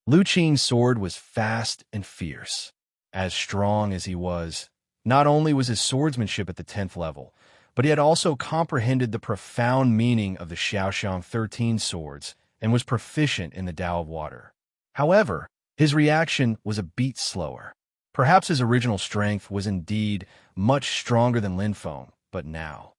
Lu Qing's sword was fast and fierce. As strong as he was, not only was his swordsmanship at the 10th level, but he had also comprehended the profound meaning of the Xiaoxiang 13 swords and was proficient in the Tao of Water. However, his reaction was a beat slower. Perhaps his original strength was indeed much stronger than Lin Feng, but now.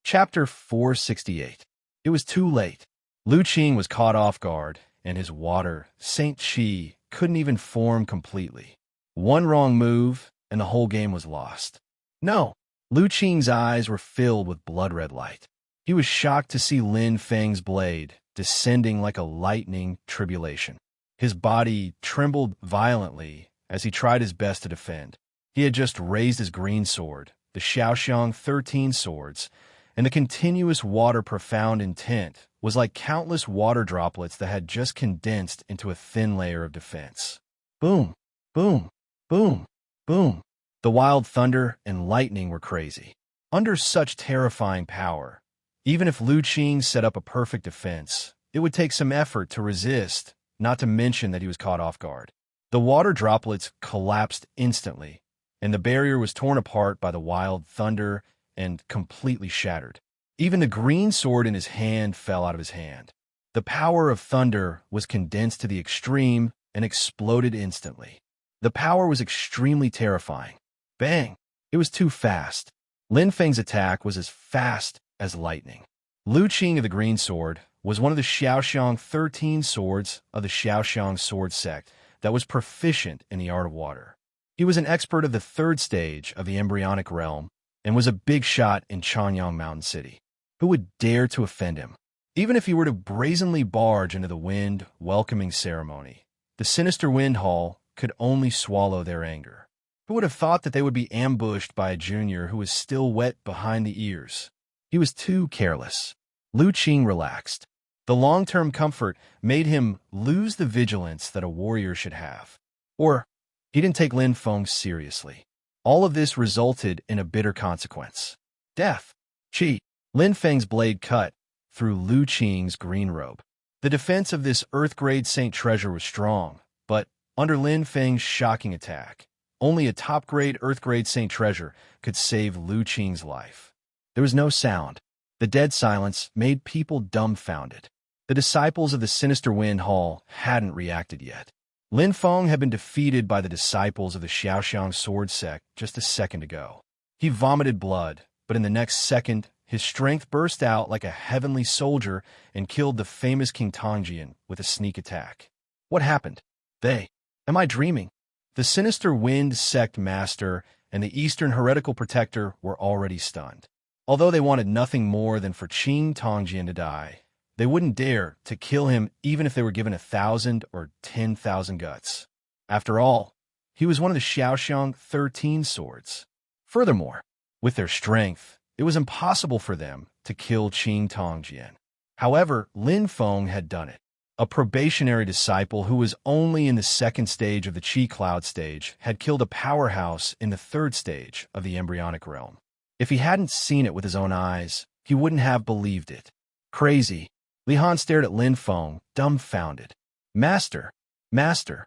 Chapter 468. It was too late. Lu Qing was caught off guard, and his water, Saint Qi, couldn't even form completely. One wrong move, and the whole game was lost. No, Lu Qing's eyes were filled with blood-red light. He was shocked to see Lin Feng's blade descending like a lightning tribulation. His body trembled violently as he tried his best to defend. He had just raised his green sword, the Xiaoxiang 13 swords, and the continuous water profound intent was like countless water droplets that had just condensed into a thin layer of defense. Boom, boom, boom, boom. The wild thunder and lightning were crazy. Under such terrifying power, even if Lu Qing set up a perfect defense, it would take some effort to resist, not to mention that he was caught off guard. The water droplets collapsed instantly, and the barrier was torn apart by the wild thunder and completely shattered. Even the green sword in his hand fell out of his hand. The power of thunder was condensed to the extreme and exploded instantly. The power was extremely terrifying. Bang! It was too fast. Lin Feng's attack was as fast as lightning. Lu Qing of the green sword was one of the Xiaoxiang 13 swords of the Xiaoxiang sword sect that was proficient in the art of water. He was an expert of the 3rd stage of the embryonic realm and was a big shot in Chanyang Mountain City. Who would dare to offend him? Even if he were to brazenly barge into the wind welcoming ceremony, the sinister wind hall could only swallow their anger. Who would have thought that they would be ambushed by a junior who was still wet behind the ears? He was too careless. Lu Qing relaxed. The long-term comfort made him lose the vigilance that a warrior should have. Or, he didn't take Lin Feng seriously. All of this resulted in a bitter consequence. Death. Qi. Lin Feng's blade cut through Lu Qing's green robe. The defense of this Earth-grade Saint treasure was strong, but under Lin Feng's shocking attack, only a top-grade Earth-grade Saint treasure could save Lu Qing's life. There was no sound. The dead silence made people dumbfounded. The disciples of the Sinister Wind Hall hadn't reacted yet. Lin Feng had been defeated by the disciples of the Xiaoxiang sword sect just a second ago. He vomited blood, but in the next second, his strength burst out like a heavenly soldier and killed the famous King Tongjian with a sneak attack. What happened? Am I dreaming? The sinister Wind Sect Master and the Eastern Heretical Protector were already stunned. Although they wanted nothing more than for Qing Tongjian to die, they wouldn't dare to kill him even if they were given 1,000 or 10,000 guts. After all, he was one of the Xiaoxiang 13 swords. Furthermore, with their strength, it was impossible for them to kill Qing Tongjian. However, Lin Feng had done it. A probationary disciple who was only in the second stage of the Qi Cloud stage had killed a powerhouse in the third stage of the embryonic realm. If he hadn't seen it with his own eyes, he wouldn't have believed it. Crazy. Li Han stared at Lin Feng, dumbfounded. Master! Master!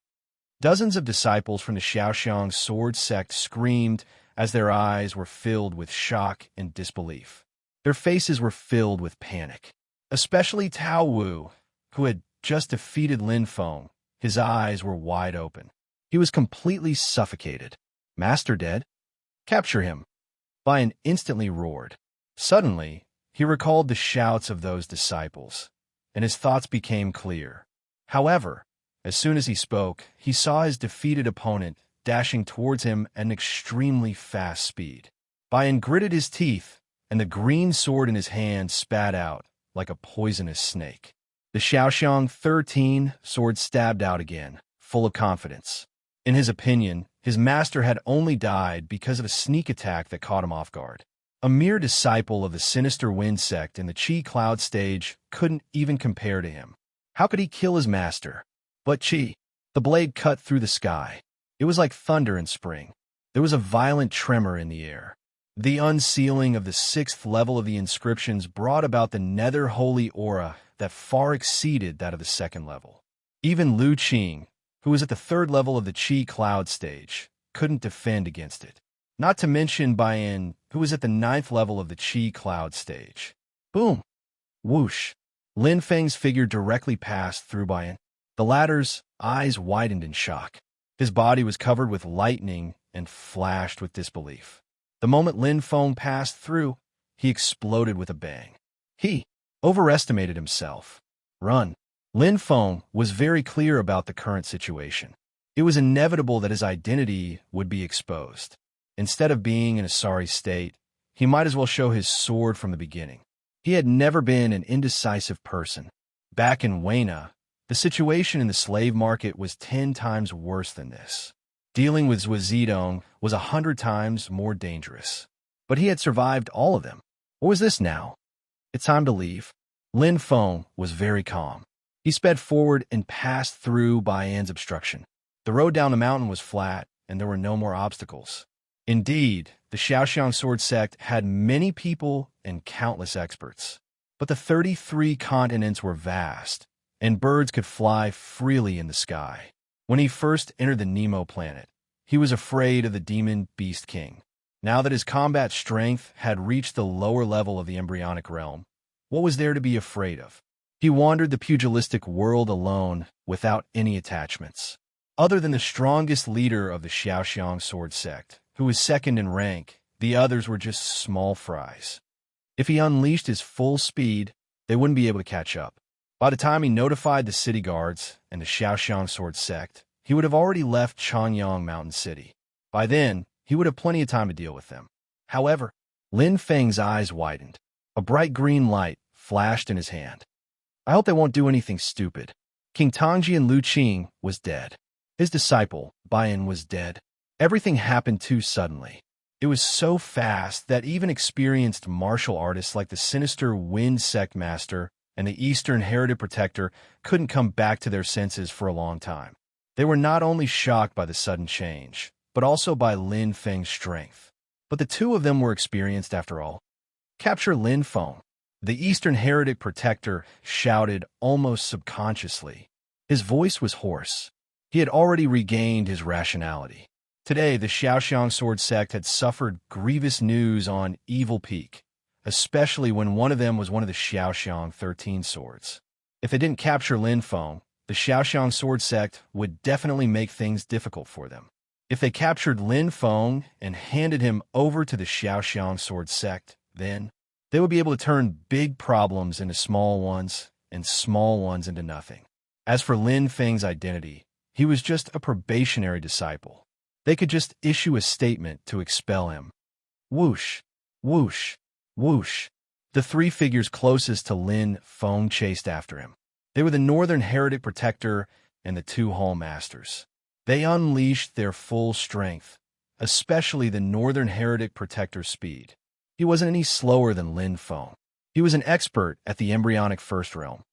Dozens of disciples from the Xiaoxiang sword sect screamed as their eyes were filled with shock and disbelief. Their faces were filled with panic. Especially Tao Wu, who had just defeated Lin Feng. His eyes were wide open. He was completely suffocated. Master dead? Capture him! Lion instantly roared. Suddenly, he recalled the shouts of those disciples, and his thoughts became clear. However, as soon as he spoke, he saw his defeated opponent dashing towards him at an extremely fast speed. Lion gritted his teeth, and the green sword in his hand spat out like a poisonous snake. The Xiaoxiang 13 sword stabbed out again, full of confidence. In his opinion, his master had only died because of a sneak attack that caught him off guard. A mere disciple of the sinister Wind sect in the Qi Cloud stage couldn't even compare to him. How could he kill his master? But Qi. The blade cut through the sky. It was like thunder in spring. There was a violent tremor in the air. The unsealing of the 6th level of the inscriptions brought about the nether holy aura that far exceeded that of the 2nd level. Even Lu Qing, who was at the 3rd level of the Qi Cloud stage, couldn't defend against it. Not to mention Baiyan, who was at the 9th level of the Qi Cloud stage. Boom! Whoosh! Lin Feng's figure directly passed through Baiyan. The latter's eyes widened in shock. His body was covered with lightning and flashed with disbelief. The moment Lin Feng passed through, he exploded with a bang. He overestimated himself. Run! Lin Feng was very clear about the current situation. It was inevitable that his identity would be exposed. Instead of being in a sorry state, he might as well show his sword from the beginning. He had never been an indecisive person. Back in Weina, the situation in the slave market was 10 times worse than this. Dealing with Zhuo Zidong was 100 times more dangerous. But he had survived all of them. What was this now? It's time to leave. Lin Feng was very calm. He sped forward and passed through Baiyan's obstruction. The road down the mountain was flat, and there were no more obstacles. Indeed, the Xiaoxiang sword sect had many people and countless experts. But the 33 continents were vast, and birds could fly freely in the sky. When he first entered the Nemo planet, he was afraid of the demon Beast King. Now that his combat strength had reached the lower level of the embryonic realm, what was there to be afraid of? He wandered the pugilistic world alone, without any attachments. Other than the strongest leader of the Xiaoxiang sword sect, who was second in rank, the others were just small fries. If he unleashed his full speed, they wouldn't be able to catch up. By the time he notified the city guards and the Xiaoxiang sword sect, he would have already left Chanyang Mountain City. By then, he would have plenty of time to deal with them. However, Lin Feng's eyes widened. A bright green light flashed in his hand. I hope they won't do anything stupid. King Tongjian Lu Qing was dead. His disciple, Baiyan, was dead. Everything happened too suddenly. It was so fast that even experienced martial artists like the sinister Wind Sect Master and the Eastern Heritage Protector couldn't come back to their senses for a long time. They were not only shocked by the sudden change, but also by Lin Feng's strength. But the two of them were experienced after all. Capture Lin Feng. The Eastern Heritage Protector shouted almost subconsciously. His voice was hoarse. He had already regained his rationality. Today, the Xiaoxiang sword sect had suffered grievous news on Evil Peak, especially when one of them was one of the Xiaoxiang 13 swords. If they didn't capture Lin Feng, the Xiaoxiang sword sect would definitely make things difficult for them. If they captured Lin Feng and handed him over to the Xiaoxiang sword sect, then they would be able to turn big problems into small ones and small ones into nothing. As for Lin Feng's identity, he was just a probationary disciple. They could just issue a statement to expel him. Whoosh, whoosh, whoosh. The three figures closest to Lin Feng chased after him. They were the Northern Heretic Protector and the two Hall Masters. They unleashed their full strength, especially the Northern Heretic Protector's speed. He wasn't any slower than Lin Feng. He was an expert at the embryonic first realm.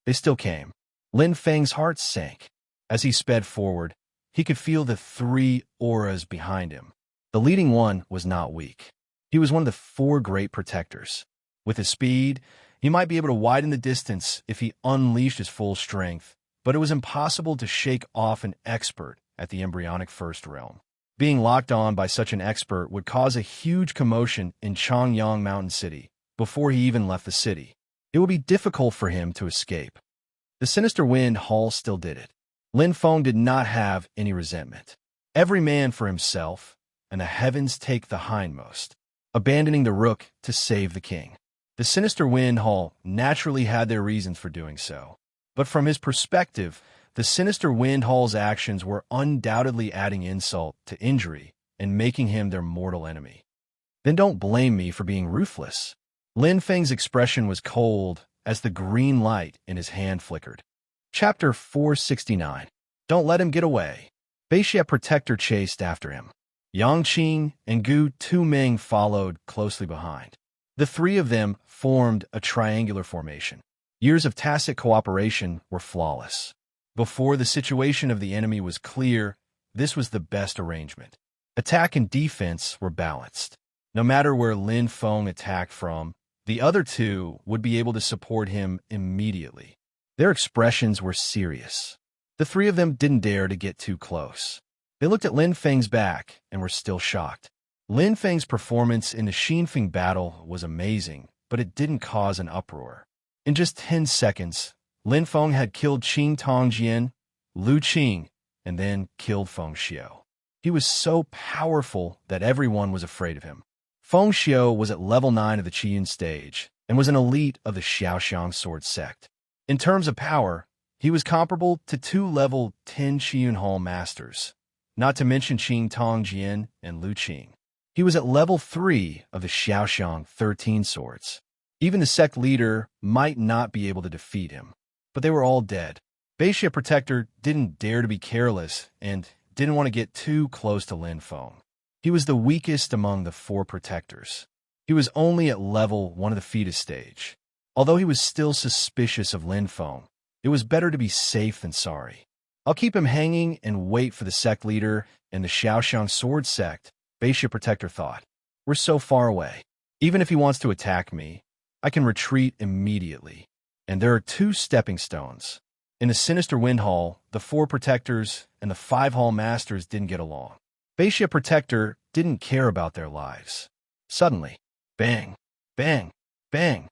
They still came. Lin Feng's heart sank. As he sped forward, he could feel the three auras behind him. The leading one was not weak. He was one of the four great protectors. With his speed, he might be able to widen the distance if he unleashed his full strength, but it was impossible to shake off an expert at the embryonic first realm. Being locked on by such an expert would cause a huge commotion in Changyang Mountain City before he even left the city. It would be difficult for him to escape. The Sinister Wind Hall still did it. Lin Feng did not have any resentment. Every man for himself, and the heavens take the hindmost, abandoning the rook to save the king. The Sinister Wind Hall naturally had their reasons for doing so, but from his perspective, the Sinister Wind Hall's actions were undoubtedly adding insult to injury and making him their mortal enemy. Then don't blame me for being ruthless. Lin Feng's expression was cold as the green light in his hand flickered. Chapter 469. Don't let him get away. Beixia Protector chased after him. Yang Qing and Gu Tumeng followed closely behind. The three of them formed a triangular formation. Years of tacit cooperation were flawless. Before the situation of the enemy was clear, this was the best arrangement. Attack and defense were balanced. No matter where Lin Feng attacked from, the other two would be able to support him immediately. Their expressions were serious. The three of them didn't dare to get too close. They looked at Lin Feng's back and were still shocked. Lin Feng's performance in the Xinfeng battle was amazing, but it didn't cause an uproar. In just 10 seconds, Lin Feng had killed Qing Tongjian, Lu Qing, and then killed Feng Xiu. He was so powerful that everyone was afraid of him. Feng Xiu was at level 9 of the Qiyun stage and was an elite of the Xiaoxiang sword sect. In terms of power, he was comparable to 2 level 10 Qiyun Hall masters, not to mention Qing Tongjian and Lu Qing. He was at level 3 of the Xiaoxiang 13 swords. Even the sect leader might not be able to defeat him, but they were all dead. Beixia Protector didn't dare to be careless and didn't want to get too close to Lin Feng. He was the weakest among the 4 protectors. He was only at level 1 of the fetus stage. Although he was still suspicious of Lin Feng, it was better to be safe than sorry. I'll keep him hanging and wait for the sect leader and the Xiaoxiang sword sect, Beixia Protector thought. We're so far away. Even if he wants to attack me, I can retreat immediately. And there are 2 stepping stones. In the Sinister Wind Hall, the 4 protectors and the 5 hall masters didn't get along. Beixia Protector didn't care about their lives. Suddenly, bang, bang, bang.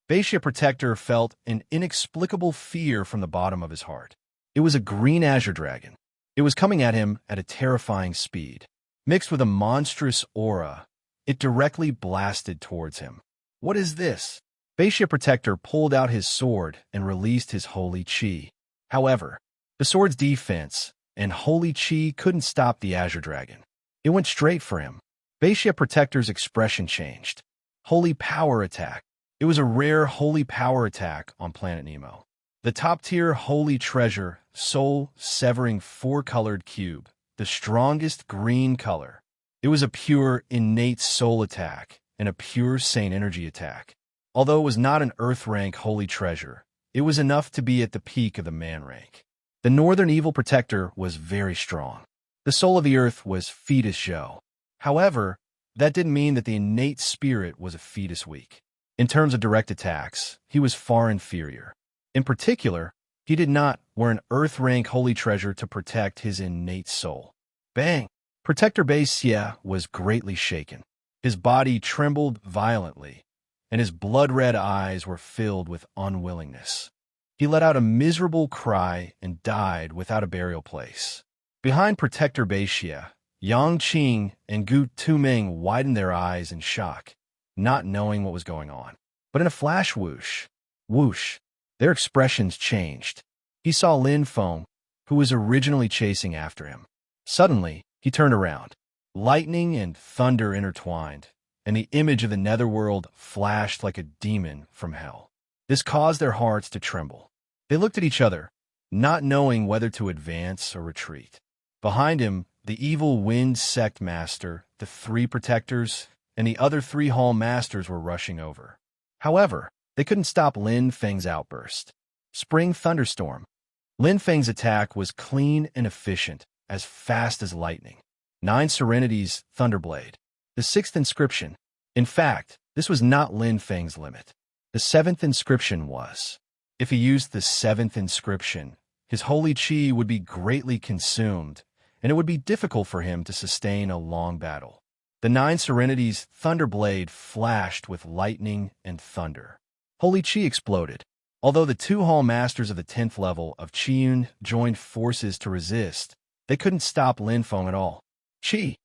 Beixia Protector felt an inexplicable fear from the bottom of his heart. It was a green azure dragon. It was coming at him at a terrifying speed. Mixed with a monstrous aura, it directly blasted towards him. What is this? Beixia Protector pulled out his sword and released his holy qi. However, the sword's defense and holy qi couldn't stop the azure dragon. It went straight for him. Beixia Protector's expression changed. Holy power attack. It was a rare holy power attack on Planet Nemo. The top-tier holy treasure, soul-severing 4-colored cube, the strongest green color. It was a pure, innate soul attack and a pure Saint energy attack. Although it was not an Earth rank holy treasure, it was enough to be at the peak of the man rank. The Northern Evil Protector was very strong. The soul of the Earth was fetus Zhou. However, that didn't mean that the innate spirit was a fetus weak. In terms of direct attacks, he was far inferior. In particular, he did not wear an Earth rank holy treasure to protect his innate soul. Bang! Protector Beixia was greatly shaken. His body trembled violently, and his blood-red eyes were filled with unwillingness. He let out a miserable cry and died without a burial place. Behind Protector Beixia, Yang Qing and Gu Tuming widened their eyes in shock, not knowing what was going on. But in a flash whoosh, their expressions changed. He saw Lin Feng, who was originally chasing after him. Suddenly, he turned around. Lightning and thunder intertwined, and the image of the netherworld flashed like a demon from hell. This caused their hearts to tremble. They looked at each other, not knowing whether to advance or retreat. Behind him, the evil wind sect master, the 3 protectors, and the other 3 hall masters were rushing over. However, they couldn't stop Lin Feng's outburst. Spring thunderstorm. Lin Feng's attack was clean and efficient, as fast as lightning. 9 serenities, Thunderblade. The 6th inscription. In fact, this was not Lin Feng's limit. The 7th inscription was. If he used the 7th inscription, his holy chi would be greatly consumed, and it would be difficult for him to sustain a long battle. The 9 serenities, Thunderblade, flashed with lightning and thunder. Holy chi exploded. Although the 2 hall masters of the 10th level of Qiyun joined forces to resist, they couldn't stop Lin Feng at all. Chi!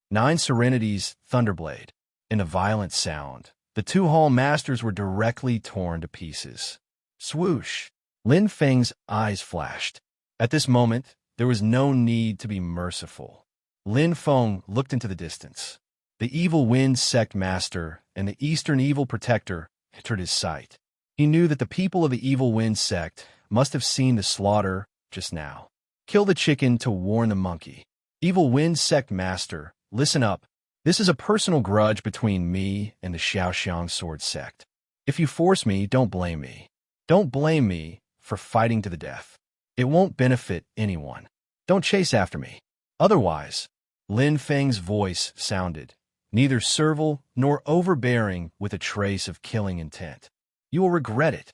9 serenities, Thunderblade. In a violent sound, the 2 hall masters were directly torn to pieces. Swoosh! Lin Feng's eyes flashed. At this moment, there was no need to be merciful. Lin Feng looked into the distance. The evil wind sect master and the eastern evil protector entered his sight. He knew that the people of the evil wind sect must have seen the slaughter just now. Kill the chicken to warn the monkey. Evil wind sect master, listen up. This is a personal grudge between me and the Xiaoxiang sword sect. If you force me, don't blame me. Don't blame me for fighting to the death. It won't benefit anyone. Don't chase after me. Otherwise, Lin Feng's voice sounded, neither servile nor overbearing with a trace of killing intent. You will regret it.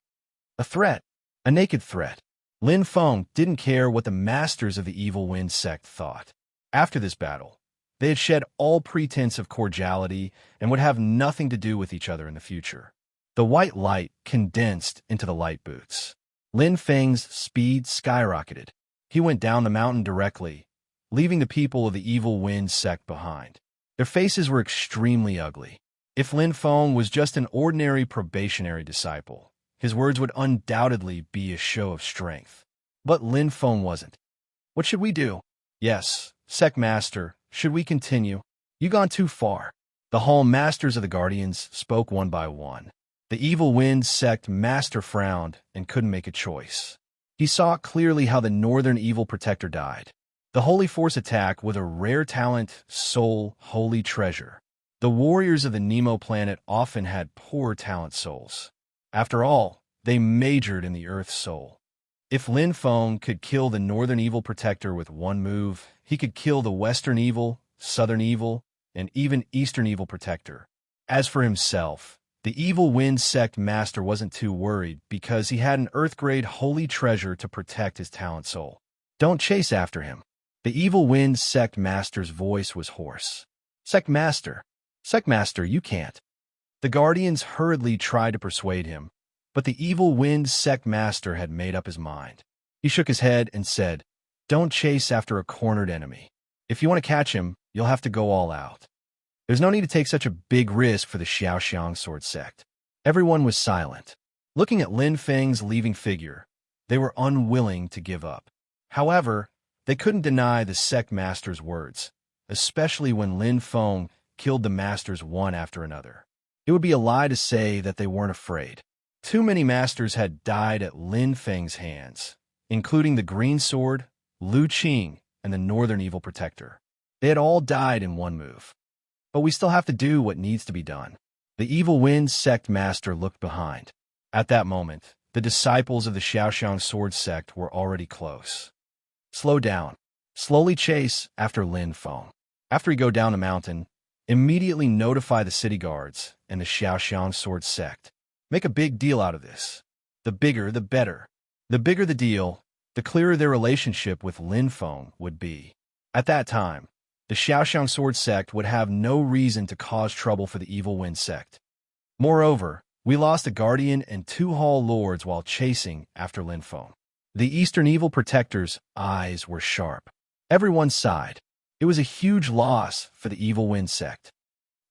A threat. A naked threat. Lin Feng didn't care what the masters of the evil wind sect thought. After this battle, they had shed all pretense of cordiality and would have nothing to do with each other in the future. The white light condensed into the light boots. Lin Feng's speed skyrocketed. He went down the mountain directly, leaving the people of the evil wind sect behind. Their faces were extremely ugly. If Lin Feng was just an ordinary probationary disciple, his words would undoubtedly be a show of strength. But Lin Feng wasn't. What should we do? Yes, sect master, should we continue? You've gone too far. The hall masters of the guardians spoke one by one. The evil wind sect master frowned and couldn't make a choice. He saw clearly how the northern evil protector died. The holy force attack with a rare talent, soul, holy treasure. The warriors of the Nemo planet often had poor talent souls. After all, they majored in the Earth's soul. If Lin Feng could kill the northern evil protector with one move, he could kill the western evil, southern evil, and even eastern evil protector. As for himself, the evil wind sect master wasn't too worried because he had an Earth-grade holy treasure to protect his talent soul. Don't chase after him. The evil wind sect master's voice was hoarse. Sect master, you can't. The guardians hurriedly tried to persuade him, but the evil wind sect master had made up his mind. He shook his head and said, Don't chase after a cornered enemy. If you want to catch him, you'll have to go all out. There's no need to take such a big risk for the Xiaoxiang sword sect. Everyone was silent. Looking at Lin Feng's leaving figure, they were unwilling to give up. However, they couldn't deny the sect master's words, especially when Lin Feng killed the masters one after another. It would be a lie to say that they weren't afraid. Too many masters had died at Lin Feng's hands, including the Green Sword, Lu Qing, and the Northern Evil Protector. They had all died in one move. But we still have to do what needs to be done. The Evil Wind sect master looked behind. At that moment, the disciples of the Xiaoxiang sword sect were already close. Slow down. Slowly chase after Lin Feng. After you go down the mountain, immediately notify the city guards and the Xiaoxiang sword sect. Make a big deal out of this. The bigger, the better. The bigger the deal, the clearer their relationship with Lin Feng would be. At that time, the Xiaoxiang sword sect would have no reason to cause trouble for the Evil Wind sect. Moreover, We lost a guardian and 2 hall lords while chasing after Lin Feng. The Eastern Evil Protector's eyes were sharp. Everyone sighed. It was a huge loss for the Evil Wind sect.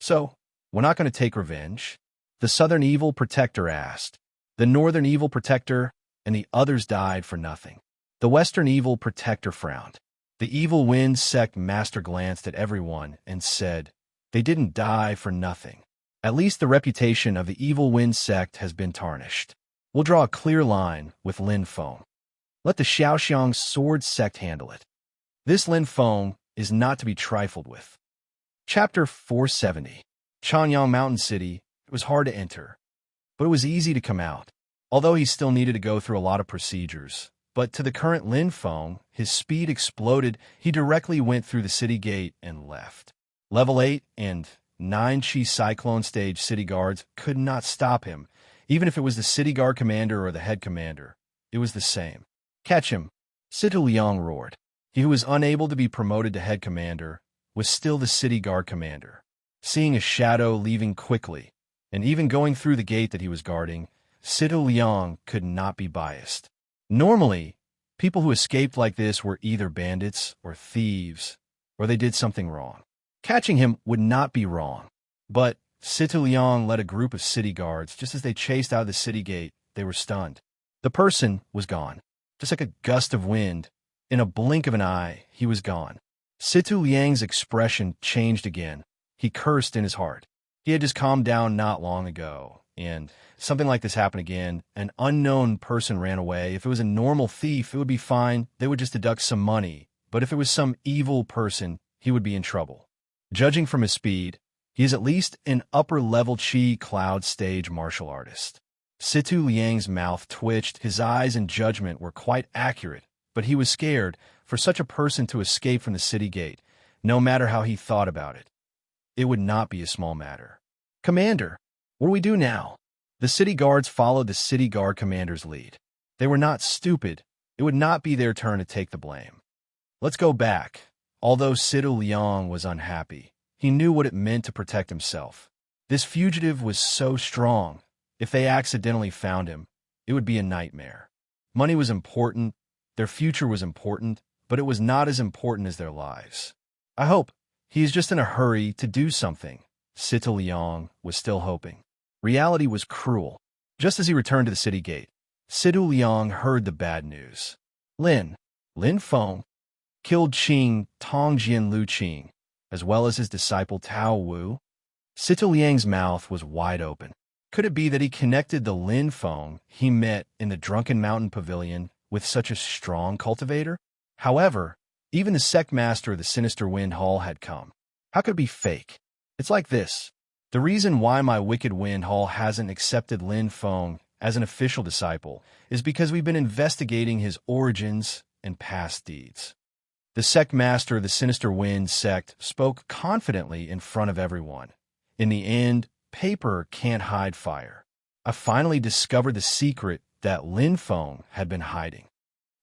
So, we're not going to take revenge? The Southern Evil Protector asked. The Northern Evil Protector and the others died for nothing. The Western Evil Protector frowned. The Evil Wind sect master glanced at everyone and said, "They didn't die for nothing. At least the reputation of the Evil Wind sect has been tarnished. We'll draw a clear line with Lin Feng. Let the Xiaoxiang sword sect handle it. This Lin Feng is not to be trifled with." Chapter 470. Chanyang Mountain City. It was hard to enter, but it was easy to come out, although he still needed to go through a lot of procedures. But to the current Lin Feng, his speed exploded. He directly went through the city gate and left. Level 8 and 9 Chi Cyclone Stage city guards could not stop him, even if it was the city guard commander or the head commander. It was the same. "Catch him!" Situ Liang roared. He who was unable to be promoted to head commander was still the city guard commander. Seeing a shadow leaving quickly, and even going through the gate that he was guarding, Situ Liang could not be biased. Normally, people who escaped like this were either bandits or thieves, or they did something wrong. Catching him would not be wrong. But Situ Liang led a group of city guards. Just as they chased out of the city gate, they were stunned. The person was gone. Just like a gust of wind, in a blink of an eye, he was gone. Situ Liang's expression changed again. He cursed in his heart. He had just calmed down not long ago, and something like this happened again. An unknown person ran away. If it was a normal thief, it would be fine. They would just deduct some money. But if it was some evil person, he would be in trouble. Judging from his speed, he is at least an upper-level Chi Cloud stage martial artist. Situ Liang's mouth twitched. His eyes and judgment were quite accurate, but he was scared for such a person to escape from the city gate, no matter how he thought about it. It would not be a small matter. "Commander, what do we do now?" The city guards followed the city guard commander's lead. They were not stupid. It would not be their turn to take the blame. "Let's go back." Although Situ Liang was unhappy, he knew what it meant to protect himself. This fugitive was so strong. If they accidentally found him, it would be a nightmare. Money was important, their future was important, but it was not as important as their lives. "I hope he is just in a hurry to do something." Situ Liang was still hoping. Reality was cruel. Just as he returned to the city gate, Situ Liang heard the bad news. Lin Feng, killed Qing Tongjian Lu Qing, as well as his disciple Tao Wu. Situ Liang's mouth was wide open. Could it be that he connected the Lin Feng he met in the Drunken Mountain Pavilion with such a strong cultivator? However, even the sect master of the Sinister Wind Hall had come. How could it be fake? It's like this. The reason why my Wicked Wind Hall hasn't accepted Lin Feng as an official disciple is because we've been investigating his origins and past deeds. The sect master of the Sinister Wind sect spoke confidently in front of everyone. In the end, paper can't hide fire. I finally discovered the secret that Lin Feng had been hiding.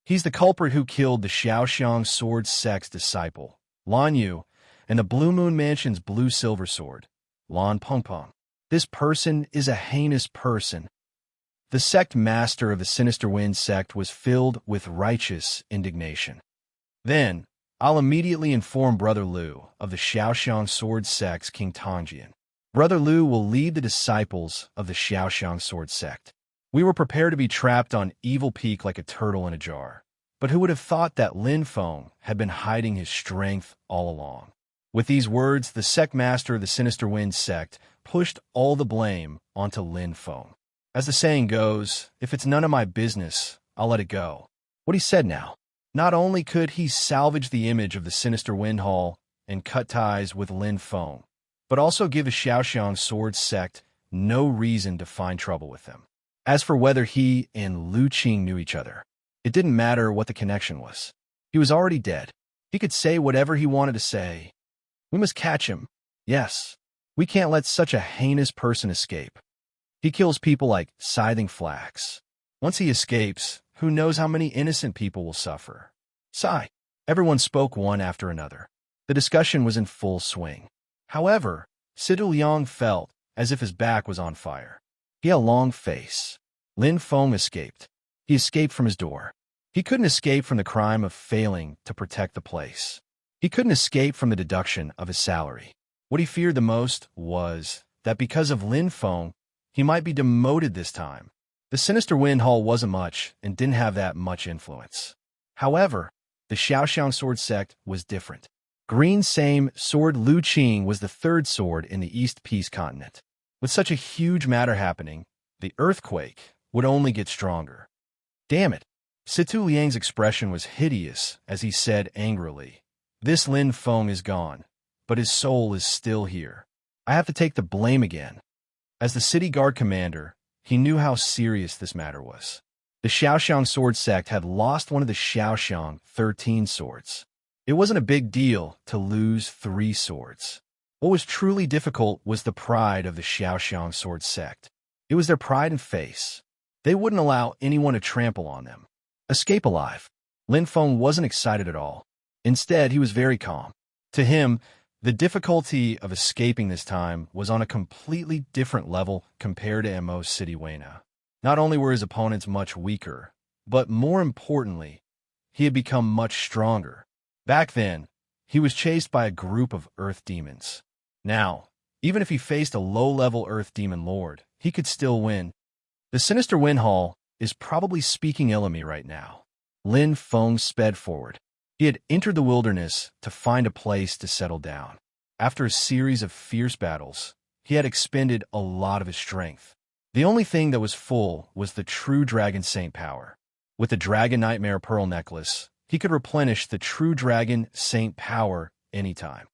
He's the culprit who killed the Xiaoxiang sword sect's disciple, Lan Yu, and the Blue Moon Mansion's blue silver sword, Lan Pengpeng. This person is a heinous person. The sect master of the Sinister Wind sect was filled with righteous indignation. Then, I'll immediately inform Brother Liu of the Xiaoxiang sword sect's King Tongjian. Brother Liu will lead the disciples of the Xiaoxiang sword sect. We were prepared to be trapped on Evil Peak like a turtle in a jar. But who would have thought that Lin Feng had been hiding his strength all along? With these words, the sect master of the Sinister Wind sect pushed all the blame onto Lin Feng. As the saying goes, if it's none of my business, I'll let it go. What he said now. Not only could he salvage the image of the Sinister Wind Hall and cut ties with Lin Feng, but also give the Xiaoxiang sword sect no reason to find trouble with them. As for whether he and Lu Qing knew each other, it didn't matter what the connection was. He was already dead. He could say whatever he wanted to say. We must catch him. Yes, we can't let such a heinous person escape. He kills people like scything flax. Once he escapes, who knows how many innocent people will suffer? Sigh. Everyone spoke one after another. The discussion was in full swing. However, Situ Liang felt as if his back was on fire. He had a long face. Lin Feng escaped. He escaped from his door. He couldn't escape from the crime of failing to protect the place. He couldn't escape from the deduction of his salary. What he feared the most was that because of Lin Feng, he might be demoted this time. The sinister wind hall wasn't much and didn't have that much influence. However, the Xiaoxiang sword sect was different. Green Same sword Lu Qing was the third sword in the East Peace continent. With such a huge matter happening, the earthquake would only get stronger. Damn it! Situ Liang's expression was hideous as he said angrily, "This Lin Feng is gone, but his soul is still here. I have to take the blame again." As the city guard commander, he knew how serious this matter was. The Xiaoxiang sword sect had lost one of the Xiaoxiang 13 swords. It wasn't a big deal to lose 3 swords. What was truly difficult was the pride of the Xiaoxiang sword sect. It was their pride and face. They wouldn't allow anyone to trample on them. Escape alive. Lin Feng wasn't excited at all. Instead, he was very calm. To him, the difficulty of escaping this time was on a completely different level compared to Mo's city Wayna. Not only were his opponents much weaker, but more importantly, he had become much stronger. Back then, he was chased by a group of earth demons. Now, even if he faced a low-level earth demon lord, he could still win. The sinister wind hall is probably speaking ill of me right now. Lin Feng sped forward. He had entered the wilderness to find a place to settle down. After a series of fierce battles, he had expended a lot of his strength. The only thing that was full was the true Dragon Saint power. With the Dragon Nightmare Pearl Necklace, he could replenish the true Dragon Saint power anytime.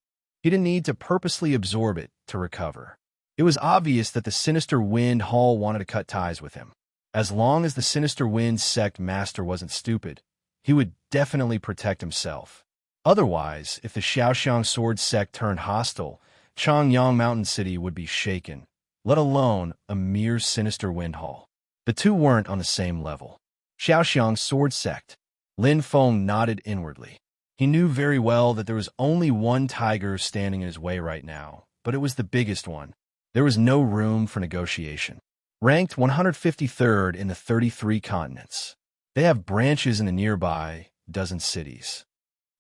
He didn't need to purposely absorb it to recover. It was obvious that the Sinister Wind Hall wanted to cut ties with him. As long as the Sinister Wind sect master wasn't stupid, he would definitely protect himself. Otherwise, if the Xiaoxiang sword sect turned hostile, Changyang Mountain City would be shaken, let alone a mere Sinister Wind Hall. The two weren't on the same level. Xiaoxiang sword sect. Lin Feng nodded inwardly. He knew very well that there was only one tiger standing in his way right now, but it was the biggest one. There was no room for negotiation. Ranked 153rd in the 33 continents. They have branches in the nearby dozen cities.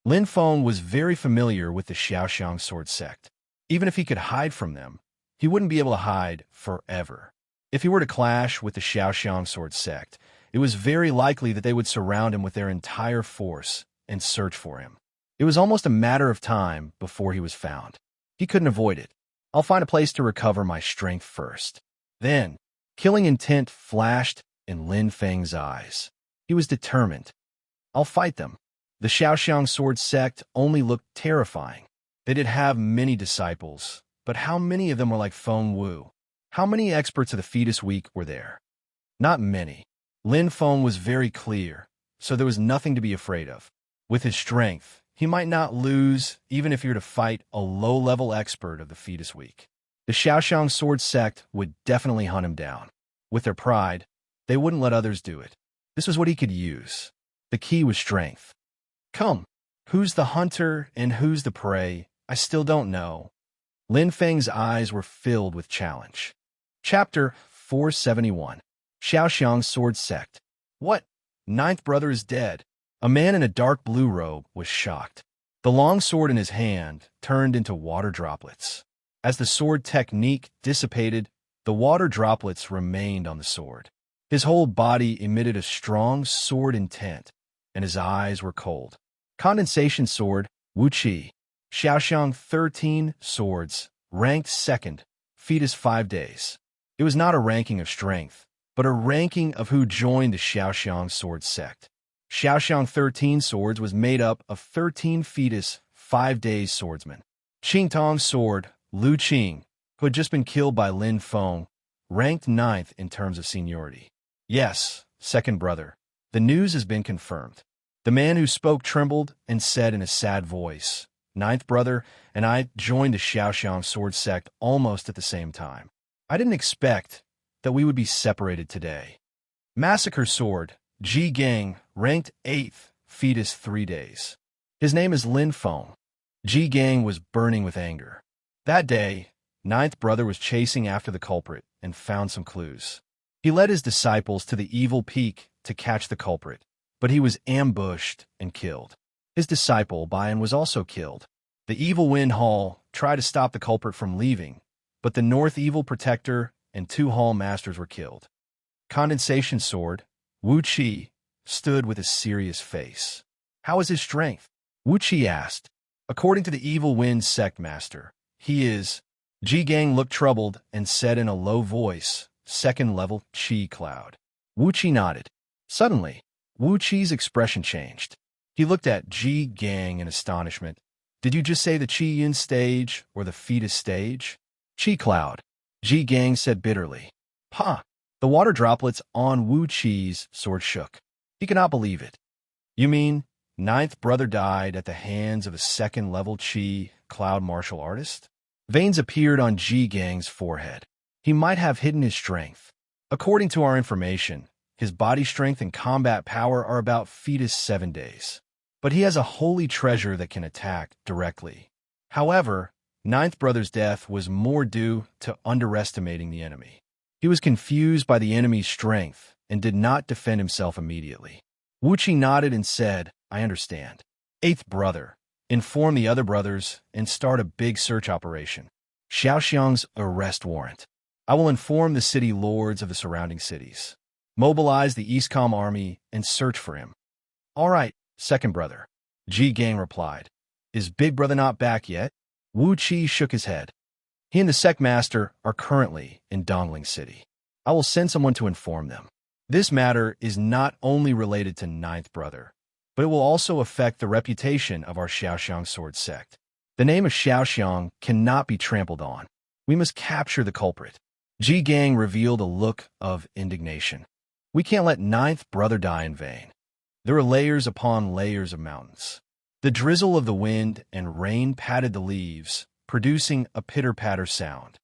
Lin Feng was very familiar with the Xiaoxiang sword sect. Even if he could hide from them, he wouldn't be able to hide forever. If he were to clash with the Xiaoxiang sword sect, it was very likely that they would surround him with their entire force and search for him. It was almost a matter of time before he was found. He couldn't avoid it. I'll find a place to recover my strength first. Then, killing intent flashed in Lin Feng's eyes. He was determined. I'll fight them. The Xiaoxiang sword sect only looked terrifying. They did have many disciples, but how many of them were like Feng Wu? How many experts of the fetus week were there? Not many. Lin Feng was very clear, so there was nothing to be afraid of. With his strength, he might not lose even if he were to fight a low-level expert of the fetus week. The Xiaoxiang sword sect would definitely hunt him down. With their pride, they wouldn't let others do it. This was what he could use. The key was strength. Come, who's the hunter and who's the prey? I still don't know. Lin Feng's eyes were filled with challenge. Chapter 471. Xiaoxiang sword sect. What? Ninth brother is dead. A man in a dark blue robe was shocked. The long sword in his hand turned into water droplets. As the sword technique dissipated, the water droplets remained on the sword. His whole body emitted a strong sword intent, and his eyes were cold. Condensation sword, Wu Qi. Xiaoxiang 13 swords, ranked second, fetus 5 days. It was not a ranking of strength, but a ranking of who joined the Xiaoxiang sword sect. Xiaoxiang 13 swords was made up of 13 fetus 5 days swordsmen. Qingtong's sword, Lu Qing, who had just been killed by Lin Feng, ranked 9th in terms of seniority. Yes, second brother, the news has been confirmed. The man who spoke trembled and said in a sad voice, Ninth brother and I joined the Xiaoxiang sword sect almost at the same time. I didn't expect that we would be separated today. Massacre sword, Ji Gang, ranked 8th, fetus 3 days. His name is Lin Feng. Ji Gang was burning with anger. That day, Ninth brother was chasing after the culprit and found some clues. He led his disciples to the evil peak to catch the culprit, but he was ambushed and killed. His disciple, Bayan, was also killed. The evil Wind Hall tried to stop the culprit from leaving, but the North Evil Protector and 2 Hall Masters were killed. Condensation Sword, Wu Qi, stood with a serious face. How is his strength? Wu Qi asked. According to the Evil Wind Sect Master, he is. Ji Gang looked troubled and said in a low voice, 2nd level Qi Cloud. Wu Qi nodded. Suddenly, Wu Qi's expression changed. He looked at Ji Gang in astonishment. Did you just say the Qi Yun stage or the fetus stage? Qi Cloud, Ji Gang said bitterly. Ha! The water droplets on Wu Qi's sword shook. He could not believe it. You mean 9th brother died at the hands of a 2nd level Qi Cloud martial artist? Veins appeared on Ji Gang's forehead. He might have hidden his strength. According to our information, his body strength and combat power are about fetus 7 days. But he has a holy treasure that can attack directly. However, 9th brother's death was more due to underestimating the enemy. He was confused by the enemy's strength and did not defend himself immediately. Wu Qi nodded and said, I understand. 8th brother, inform the other brothers and start a big search operation. Xiaoxiang's arrest warrant. I will inform the city lords of the surrounding cities. Mobilize the Eastcom army and search for him. All right, 2nd brother, Ji Gang replied. Is big brother not back yet? Wu Qi shook his head. He and the sect master are currently in Dongling City. I will send someone to inform them. This matter is not only related to 9th brother, but it will also affect the reputation of our Xiaoxiang sword sect. The name of Xiaoxiang cannot be trampled on. We must capture the culprit. Ji Gang revealed a look of indignation. We can't let 9th brother die in vain. There are layers upon layers of mountains. The drizzle of the wind and rain patted the leaves, producing a pitter-patter sound.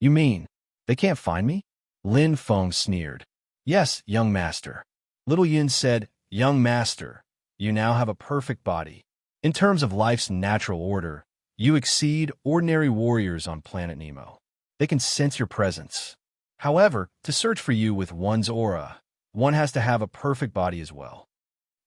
You mean, they can't find me? Lin Feng sneered. Yes, young master. Little Yun said, Young master, you now have a perfect body. In terms of life's natural order, you exceed ordinary warriors on planet Nemo. They can sense your presence. However, to search for you with one's aura, one has to have a perfect body as well.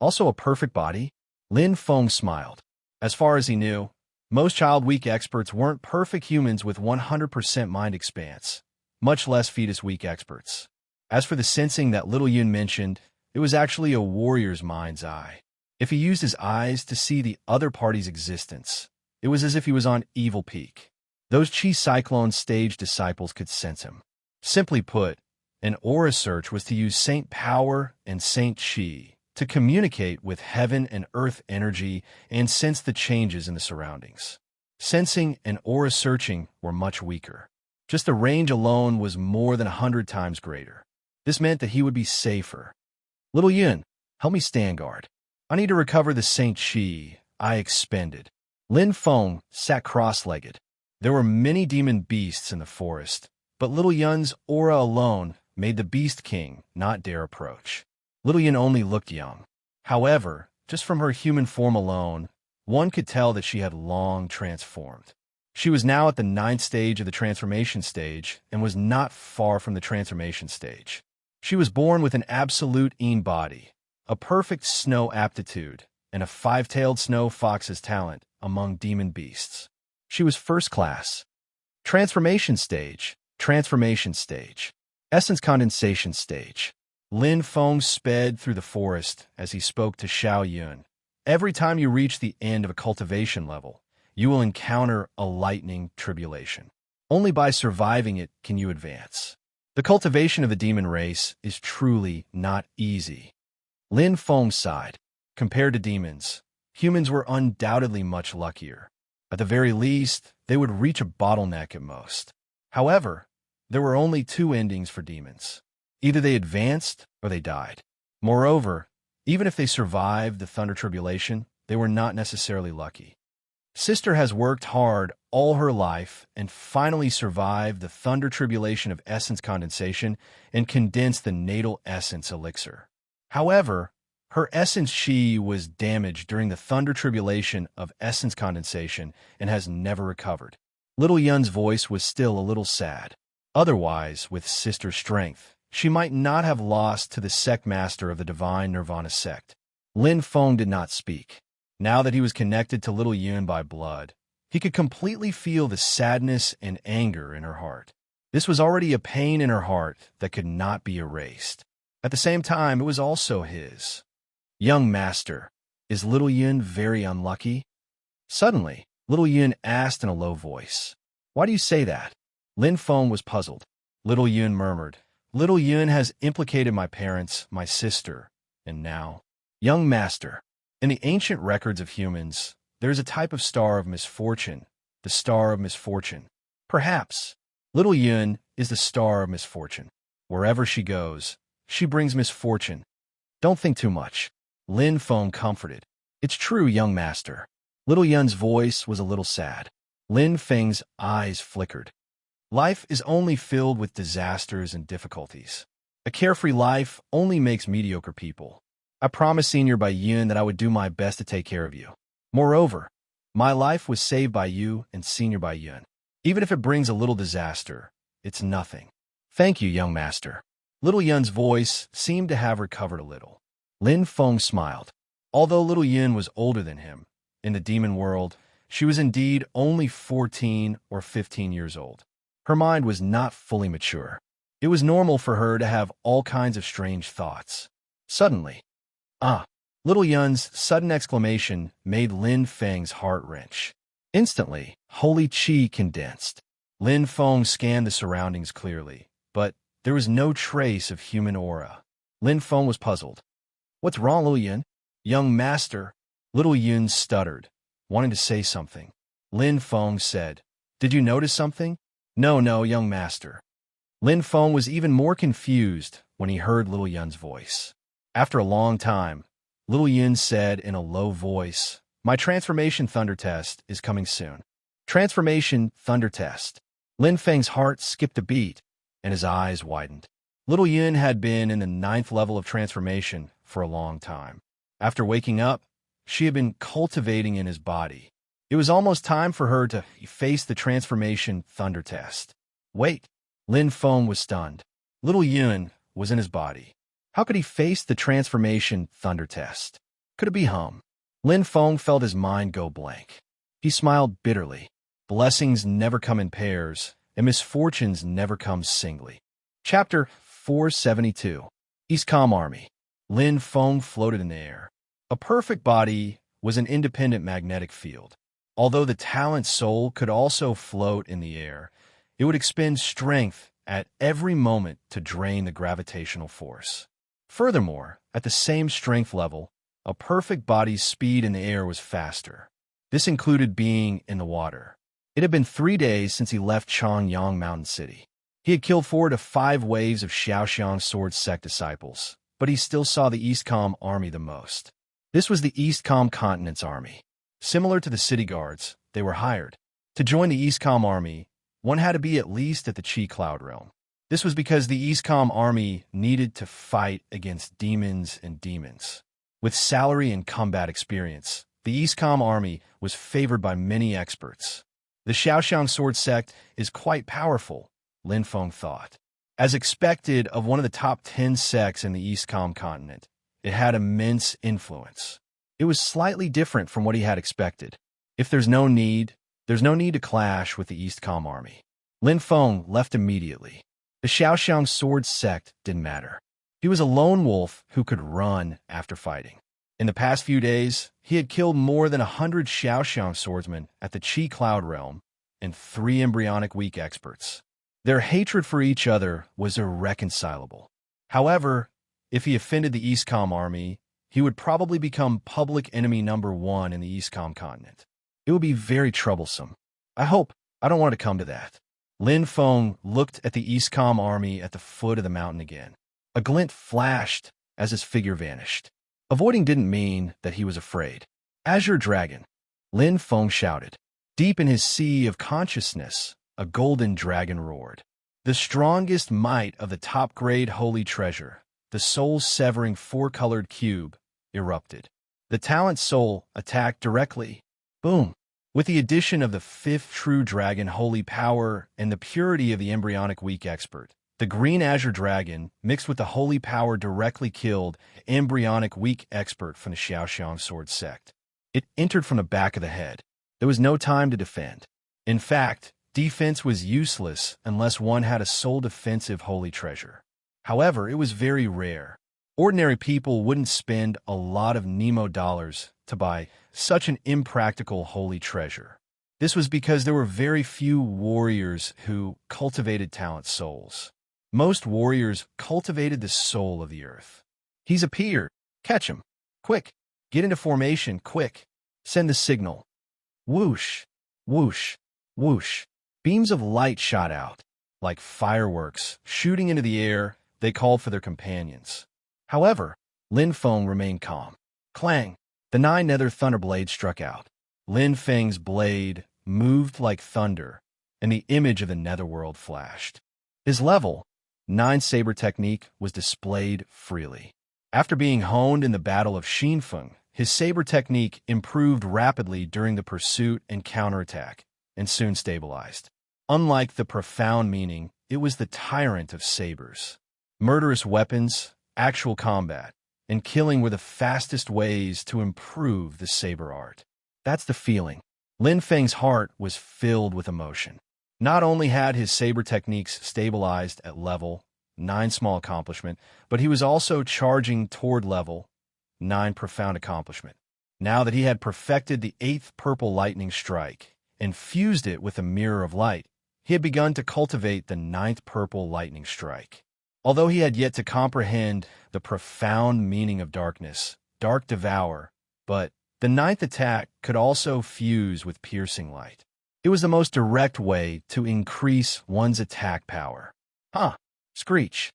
Also a perfect body? Lin Feng smiled. As far as he knew, most child-weak experts weren't perfect humans with 100% mind expanse, much less fetus-weak experts. As for the sensing that Little Yun mentioned, it was actually a warrior's mind's eye. If he used his eyes to see the other party's existence, it was as if he was on Evil Peak. Those Chi Cyclone stage disciples could sense him. Simply put, an aura search was to use Saint Power and Saint Chi to communicate with heaven and earth energy and sense the changes in the surroundings. Sensing and aura searching were much weaker. Just the range alone was more than 100 times greater. This meant that he would be safer. Little Yun, help me stand guard. I need to recover the Saint Chi I expended. Lin Feng sat cross-legged. There were many demon beasts in the forest, but Little Yun's aura alone made the Beast King not dare approach. Little Yun only looked young. However, just from her human form alone, one could tell that she had long transformed. She was now at the 9th stage of the transformation stage and was not far from the transformation stage. She was born with an absolute Een body, a perfect snow aptitude, and a 5-tailed snow fox's talent among demon beasts. She was first class. Transformation stage, essence condensation stage. Lin Feng sped through the forest as he spoke to Xiao Yun. Every time you reach the end of a cultivation level, you will encounter a lightning tribulation. Only by surviving it can you advance. The cultivation of the demon race is truly not easy. Lin Feng sighed. Compared to demons, humans were undoubtedly much luckier. At the very least, they would reach a bottleneck at most. However, there were only 2 endings for demons. Either they advanced or they died. Moreover, even if they survived the Thunder Tribulation, they were not necessarily lucky. Sister has worked hard all her life and finally survived the Thunder Tribulation of essence condensation and condensed the natal essence elixir. However, her essence Chi was damaged during the Thunder Tribulation of essence condensation and has never recovered. Little Yun's voice was still a little sad. Otherwise, with sister strength, she might not have lost to the sect master of the divine Nirvana sect. Lin Feng did not speak. Now that he was connected to little Yun by blood, he could completely feel the sadness and anger in her heart. This was already a pain in her heart that could not be erased. At the same time, it was also his. Young master, is little Yun very unlucky? Suddenly, little Yun asked in a low voice. Why do you say that? Lin Feng was puzzled. Little Yun murmured. Little Yun has implicated my parents, my sister, and now. Young master, in the ancient records of humans, there is a type of star of misfortune, the star of misfortune. Perhaps, little Yun is the star of misfortune. Wherever she goes, she brings misfortune. Don't think too much. Lin Feng comforted. It's true, young master. Little Yun's voice was a little sad. Lin Feng's eyes flickered. Life is only filled with disasters and difficulties. A carefree life only makes mediocre people. I promised Senior Bai Yun that I would do my best to take care of you. Moreover, my life was saved by you and Senior Bai Yun. Even if it brings a little disaster, it's nothing. Thank you, young master. Little Yun's voice seemed to have recovered a little. Lin Feng smiled. Although little Yun was older than him, in the demon world, she was indeed only 14 or 15 years old. Her mind was not fully mature. It was normal for her to have all kinds of strange thoughts. Suddenly, little Yun's sudden exclamation made Lin Feng's heart wrench. Instantly, holy qi condensed. Lin Feng scanned the surroundings clearly, but there was no trace of human aura. Lin Feng was puzzled. What's wrong, little Yun? Young master. Little Yun stuttered, wanting to say something. Lin Feng said, Did you notice something? No, young master. Lin Feng was even more confused when he heard little Yun's voice. After a long time, little Yun said in a low voice, My transformation thunder test is coming soon. Transformation thunder test. Lin Feng's heart skipped a beat, and his eyes widened. Little Yun had been in the 9th level of transformation for a long time. After waking up, she had been cultivating in his body. It was almost time for her to face the transformation thunder test. Wait, Lin Feng was stunned. Little Yun was in his body. How could he face the transformation thunder test? Could it be hum? Lin Feng felt his mind go blank. He smiled bitterly. Blessings never come in pairs, and misfortunes never come singly. Chapter 472. Eastcom Army. Lin Feng floated in the air. A perfect body was an independent magnetic field. Although the talent soul could also float in the air, it would expend strength at every moment to drain the gravitational force. Furthermore, at the same strength level, a perfect body's speed in the air was faster. This included being in the water. It had been 3 days since he left Changyang Mountain City. He had killed 4 to 5 waves of Xiaoxiang Sword Sect disciples, but he still saw the Eastcom Army the most. This was the Eastcom Continent's army. Similar to the city guards, they were hired. To join the Eastcom Army, one had to be at least at the Qi Cloud Realm. This was because the Eastcom Army needed to fight against demons and demons. With salary and combat experience, the Eastcom Army was favored by many experts. The Xiaoxiang Sword Sect is quite powerful, Lin Feng thought. As expected of one of the top 10 sects in the Eastcom continent, it had immense influence. It was slightly different from what he had expected. If there's no need to clash with the Eastcom Army. Lin Feng left immediately. The Xiaoxiang Sword Sect didn't matter. He was a lone wolf who could run after fighting. In the past few days, he had killed more than 100 Xiaoxiang swordsmen at the Qi Cloud Realm and 3 embryonic weak experts. Their hatred for each other was irreconcilable. However, if he offended the Eastcom Army, he would probably become public enemy number 1 in the Eastcom continent. It would be very troublesome. I don't want to come to that. Lin Feng looked at the Eastcom Army at the foot of the mountain again. A glint flashed as his figure vanished. Avoiding didn't mean that he was afraid. Azure Dragon, Lin Feng shouted. Deep in his sea of consciousness, a golden dragon roared. The strongest might of the top-grade holy treasure, the soul-severing 4-colored cube, erupted. The talent soul attacked directly. Boom! With the addition of the fifth true dragon holy power and the purity of the embryonic weak expert, the green azure dragon, mixed with the holy power, directly killed embryonic weak expert from the Xiaoxiang sword sect. It entered from the back of the head. There was no time to defend. In fact, defense was useless unless one had a sole defensive holy treasure. However, it was very rare. Ordinary people wouldn't spend a lot of Nemo dollars to buy such an impractical holy treasure. This was because there were very few warriors who cultivated talent souls. Most warriors cultivated the soul of the earth. He's appeared. Catch him. Quick. Get into formation, quick. Send the signal. Whoosh, whoosh, whoosh. Beams of light shot out. Like fireworks, shooting into the air, they called for their companions. However, Lin Feng remained calm. Clang! The 9 nether thunderblades struck out. Lin Feng's blade moved like thunder, and the image of the netherworld flashed. His level 9 saber technique was displayed freely. After being honed in the Battle of Xinfeng, his saber technique improved rapidly during the pursuit and counterattack, and soon stabilized. Unlike the profound meaning, it was the tyrant of sabers. Murderous weapons, actual combat, and killing were the fastest ways to improve the saber art. That's the feeling. Lin Feng's heart was filled with emotion. Not only had his saber techniques stabilized at level 9 small accomplishment, but he was also charging toward level 9 profound accomplishment. Now that he had perfected the 8th purple lightning strike and fused it with a mirror of light, he had begun to cultivate the 9th purple lightning strike. Although he had yet to comprehend the profound meaning of darkness, dark devour, but the 9th attack could also fuse with piercing light. It was the most direct way to increase one's attack power. Screech!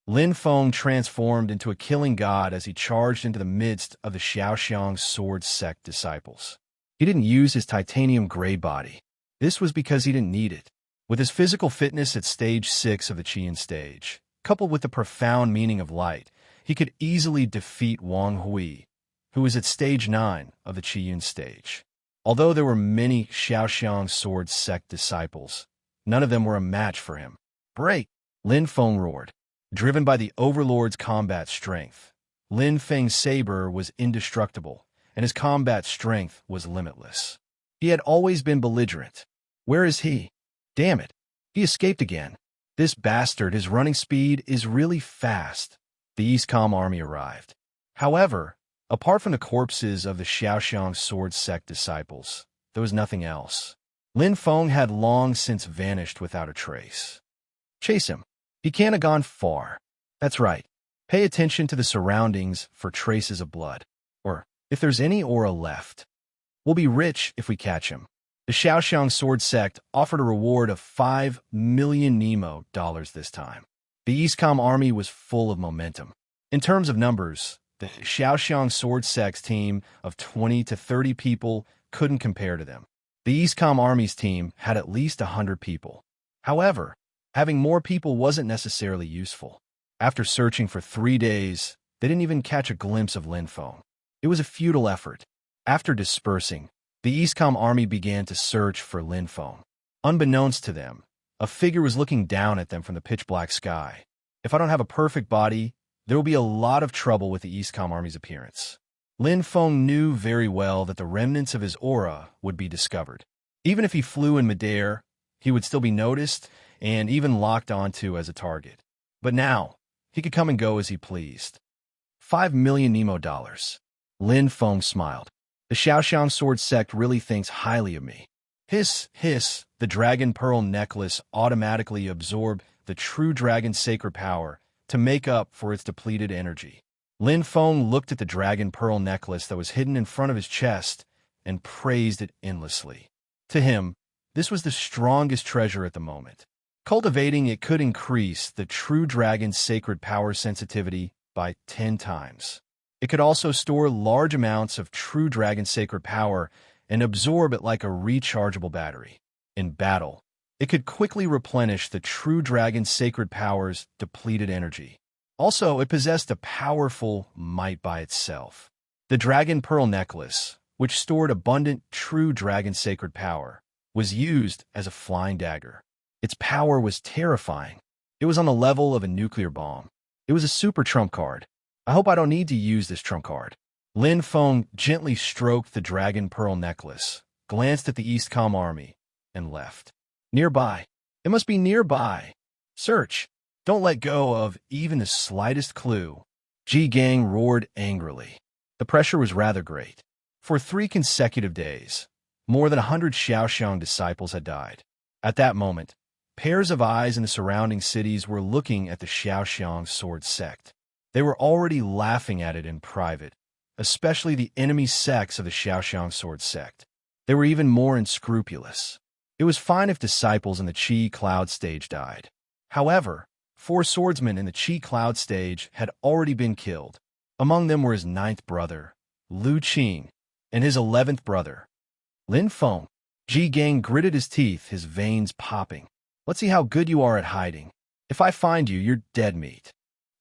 Lin Feng transformed into a killing god as he charged into the midst of the Xiaoxiang sword sect disciples. He didn't use his titanium gray body. This was because he didn't need it. With his physical fitness at stage 6 of the Qian stage, coupled with the profound meaning of light, he could easily defeat Wang Hui, who was at stage 9 of the Qiyun stage. Although there were many Xiaoxiang sword sect disciples, none of them were a match for him. Break! Lin Feng roared. Driven by the Overlord's combat strength, Lin Feng's saber was indestructible, and his combat strength was limitless. He had always been belligerent. Where is he? Damn it! He escaped again. This bastard, his running speed is really fast. The Eastcom army arrived. However, apart from the corpses of the Xiaoxiang sword sect disciples, there was nothing else. Lin Feng had long since vanished without a trace. Chase him. He can't have gone far. That's right. Pay attention to the surroundings for traces of blood, or if there's any aura left. We'll be rich if we catch him. The Xiaoxiang sword sect offered a reward of 5 million Nemo dollars this time. The Eastcom army was full of momentum. In terms of numbers, the Xiaoxiang sword sect's team of 20 to 30 people couldn't compare to them. The Eastcom army's team had at least 100 people. However, having more people wasn't necessarily useful. After searching for 3 days, they didn't even catch a glimpse of Lin Feng. It was a futile effort. After dispersing, the Eastcom army began to search for Lin Feng. Unbeknownst to them, a figure was looking down at them from the pitch-black sky. If I don't have a perfect body, there will be a lot of trouble with the Eastcom army's appearance. Lin Feng knew very well that the remnants of his aura would be discovered. Even if he flew in midair, he would still be noticed and even locked onto as a target. But now, he could come and go as he pleased. 5 million Nemo dollars. Lin Feng smiled. The Xiaoxiang sword sect really thinks highly of me. Hiss, hiss, the dragon pearl necklace automatically absorbed the true dragon's sacred power to make up for its depleted energy. Lin Feng looked at the dragon pearl necklace that was hidden in front of his chest and praised it endlessly. To him, this was the strongest treasure at the moment. Cultivating it could increase the true dragon's sacred power sensitivity by 10 times. It could also store large amounts of true dragon sacred power and absorb it like a rechargeable battery. In battle, it could quickly replenish the true dragon's sacred power's depleted energy. Also, it possessed a powerful might by itself. The dragon pearl necklace, which stored abundant, true dragon sacred power, was used as a flying dagger. Its power was terrifying. It was on the level of a nuclear bomb. It was a super trump card. I hope I don't need to use this trump card. Lin Feng gently stroked the dragon pearl necklace, glanced at the Eastcom army, and left. Nearby. It must be nearby. Search. Don't let go of even the slightest clue. Ji Gang roared angrily. The pressure was rather great. For 3 consecutive days, more than 100 Xiaoxiang disciples had died. At that moment, pairs of eyes in the surrounding cities were looking at the Xiaoxiang sword sect. They were already laughing at it in private, especially the enemy sects of the Xiaoxiang sword sect. They were even more unscrupulous. It was fine if disciples in the Qi cloud stage died. However, 4 swordsmen in the Qi cloud stage had already been killed. Among them were his 9th brother, Lu Qing, and his 11th brother, Lin Feng. Ji Gang gritted his teeth, his veins popping. Let's see how good you are at hiding. If I find you, you're dead meat.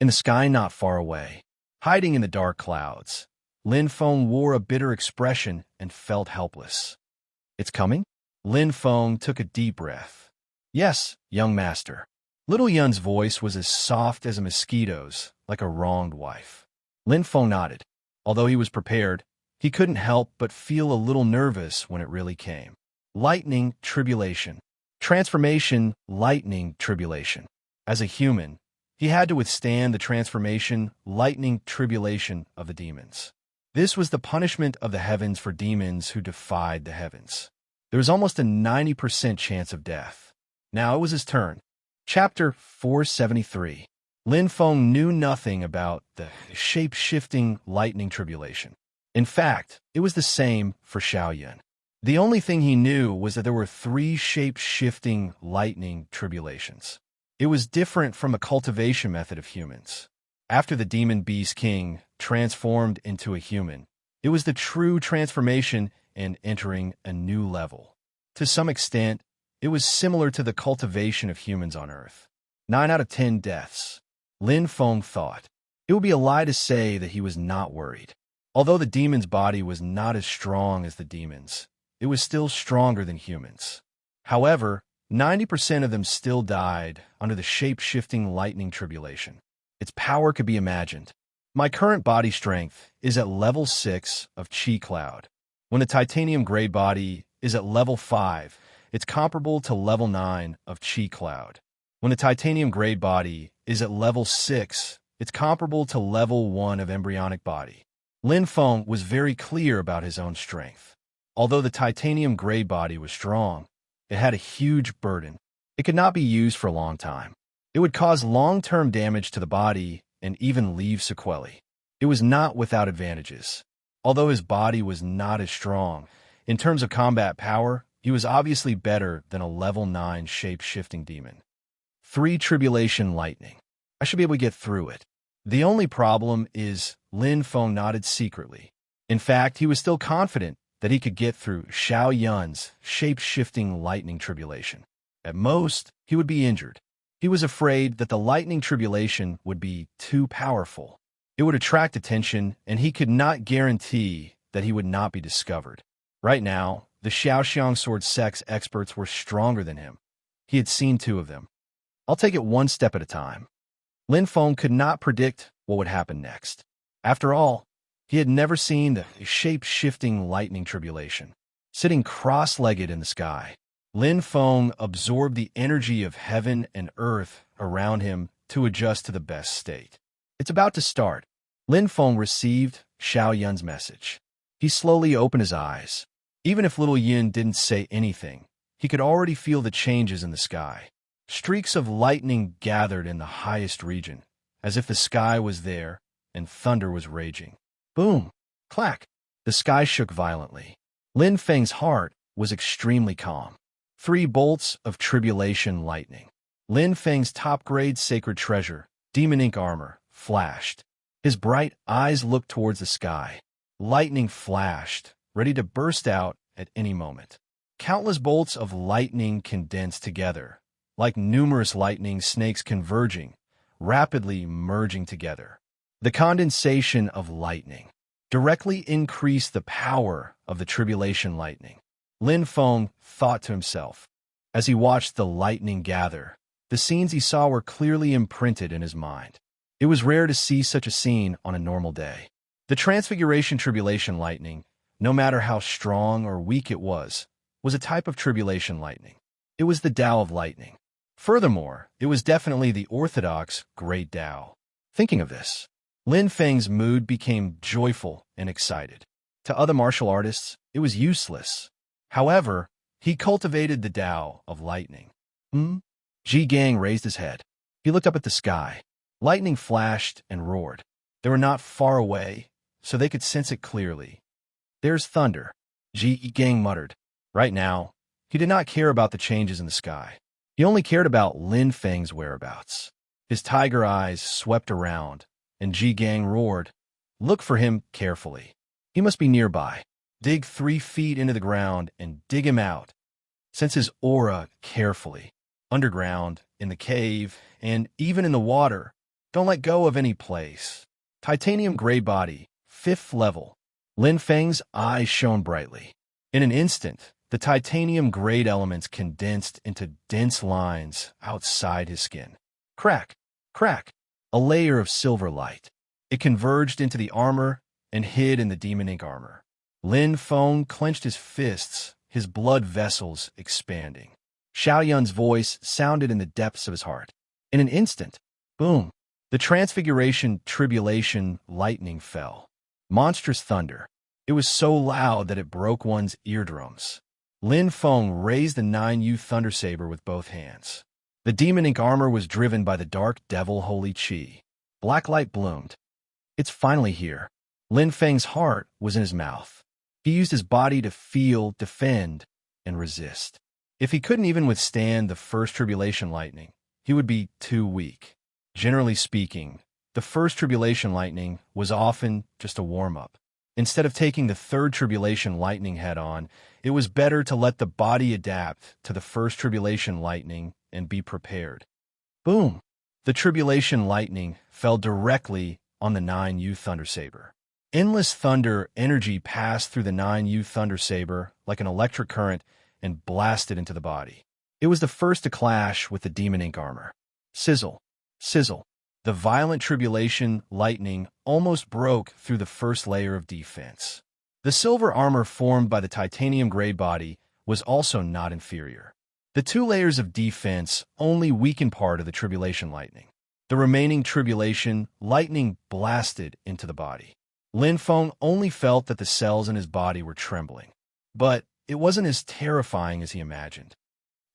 In the sky not far away, hiding in the dark clouds, Lin Feng wore a bitter expression and felt helpless. It's coming? Lin Feng took a deep breath. Yes, young master. Little Yun's voice was as soft as a mosquito's, like a wronged wife. Lin Feng nodded. Although he was prepared, he couldn't help but feel a little nervous when it really came. Lightning tribulation. Transformation, lightning tribulation. As a human, he had to withstand the transformation, lightning tribulation of the demons. This was the punishment of the heavens for demons who defied the heavens. There was almost a 90% chance of death. Now it was his turn. Chapter 473. Lin Feng knew nothing about the shape-shifting lightning tribulation. In fact, it was the same for Xiaoyan. The only thing he knew was that there were 3 shape-shifting lightning tribulations. It was different from a cultivation method of humans. After the demon beast king transformed into a human, it was the true transformation and entering a new level. To some extent, it was similar to the cultivation of humans on Earth. 9 out of 10 deaths. Lin Feng thought. It would be a lie to say that he was not worried. Although the demon's body was not as strong as the demons, it was still stronger than humans. However, 90% of them still died under the shape-shifting lightning tribulation. Its power could be imagined. My current body strength is at level 6 of Qi Cloud. When the titanium gray body is at level 5, it's comparable to level 9 of Qi Cloud. When the titanium gray body is at level 6, it's comparable to level 1 of embryonic body. Lin Feng was very clear about his own strength. Although the titanium gray body was strong, it had a huge burden. It could not be used for a long time. It would cause long-term damage to the body and even leave sequelae. It was not without advantages. Although his body was not as strong, in terms of combat power, he was obviously better than a level 9 shape-shifting demon. 3 Tribulation Lightning. I should be able to get through it. The only problem is Lin Feng nodded secretly. In fact, he was still confident that he could get through Xiao Yun's shape-shifting lightning tribulation. At most, he would be injured. He was afraid that the lightning tribulation would be too powerful. It would attract attention, and he could not guarantee that he would not be discovered. Right now, the Xiaoxiang sword sect's experts were stronger than him. He had seen 2 of them. I'll take it one step at a time. Lin Feng could not predict what would happen next. After all, he had never seen the shape-shifting lightning tribulation. Sitting cross-legged in the sky, Lin Feng absorbed the energy of heaven and earth around him to adjust to the best state. It's about to start. Lin Feng received Xiao Yun's message. He slowly opened his eyes. Even if little Yun didn't say anything, he could already feel the changes in the sky. Streaks of lightning gathered in the highest region, as if the sky was there and thunder was raging. Boom! Clack! The sky shook violently. Lin Feng's heart was extremely calm. 3 bolts of tribulation lightning. Lin Feng's top-grade sacred treasure, demon ink armor, flashed. His bright eyes looked towards the sky. Lightning flashed, ready to burst out at any moment. Countless bolts of lightning condensed together, like numerous lightning snakes converging, rapidly merging together. The condensation of lightning. directly increased the power of the tribulation lightning. Lin Feng thought to himself. As he watched the lightning gather, the scenes he saw were clearly imprinted in his mind. It was rare to see such a scene on a normal day. The transfiguration tribulation lightning, no matter how strong or weak it was a type of tribulation lightning. It was the Tao of lightning. Furthermore, it was definitely the orthodox Great Tao. Thinking of this, Lin Feng's mood became joyful and excited. To other martial artists, it was useless. However, he cultivated the Tao of lightning. Ji Gang raised his head. He looked up at the sky. Lightning flashed and roared. They were not far away, so they could sense it clearly. There's thunder, Ji Gang muttered. Right now, he did not care about the changes in the sky. He only cared about Lin Feng's whereabouts. His tiger eyes swept around, and Ji Gang roared, "Look for him carefully. He must be nearby. Dig 3 feet into the ground and dig him out. Sense his aura carefully. Underground, in the cave, and even in the water. Don't let go of any place. Titanium gray body, 5th level." Lin Feng's eyes shone brightly. In an instant, the titanium grade elements condensed into dense lines outside his skin. Crack, crack, a layer of silver light. It converged into the armor and hid in the demon ink armor. Lin Feng clenched his fists, his blood vessels expanding. Xiaoyun's voice sounded in the depths of his heart. In an instant, boom, the transfiguration tribulation lightning fell. Monstrous thunder. It was so loud that it broke one's eardrums. Lin Feng raised the 9U Thunder Saber with both hands. The demon ink armor was driven by the dark devil holy chi. Black light bloomed. It's finally here. Lin Feng's heart was in his mouth. He used his body to feel, defend, and resist. If he couldn't even withstand the first tribulation lightning, he would be too weak. Generally speaking, the first tribulation lightning was often just a warm-up. Instead of taking the third tribulation lightning head-on, it was better to let the body adapt to the first tribulation lightning and be prepared. Boom! The tribulation lightning fell directly on the 9U Thunder Saber. Endless thunder energy passed through the 9U Thunder Saber like an electric current and blasted into the body. It was the first to clash with the demon ink armor. Sizzle, sizzle. The violent tribulation lightning almost broke through the first layer of defense. The silver armor formed by the titanium gray body was also not inferior. The 2 layers of defense only weakened part of the tribulation lightning. The remaining tribulation lightning blasted into the body. Lin Feng only felt that the cells in his body were trembling. But it wasn't as terrifying as he imagined.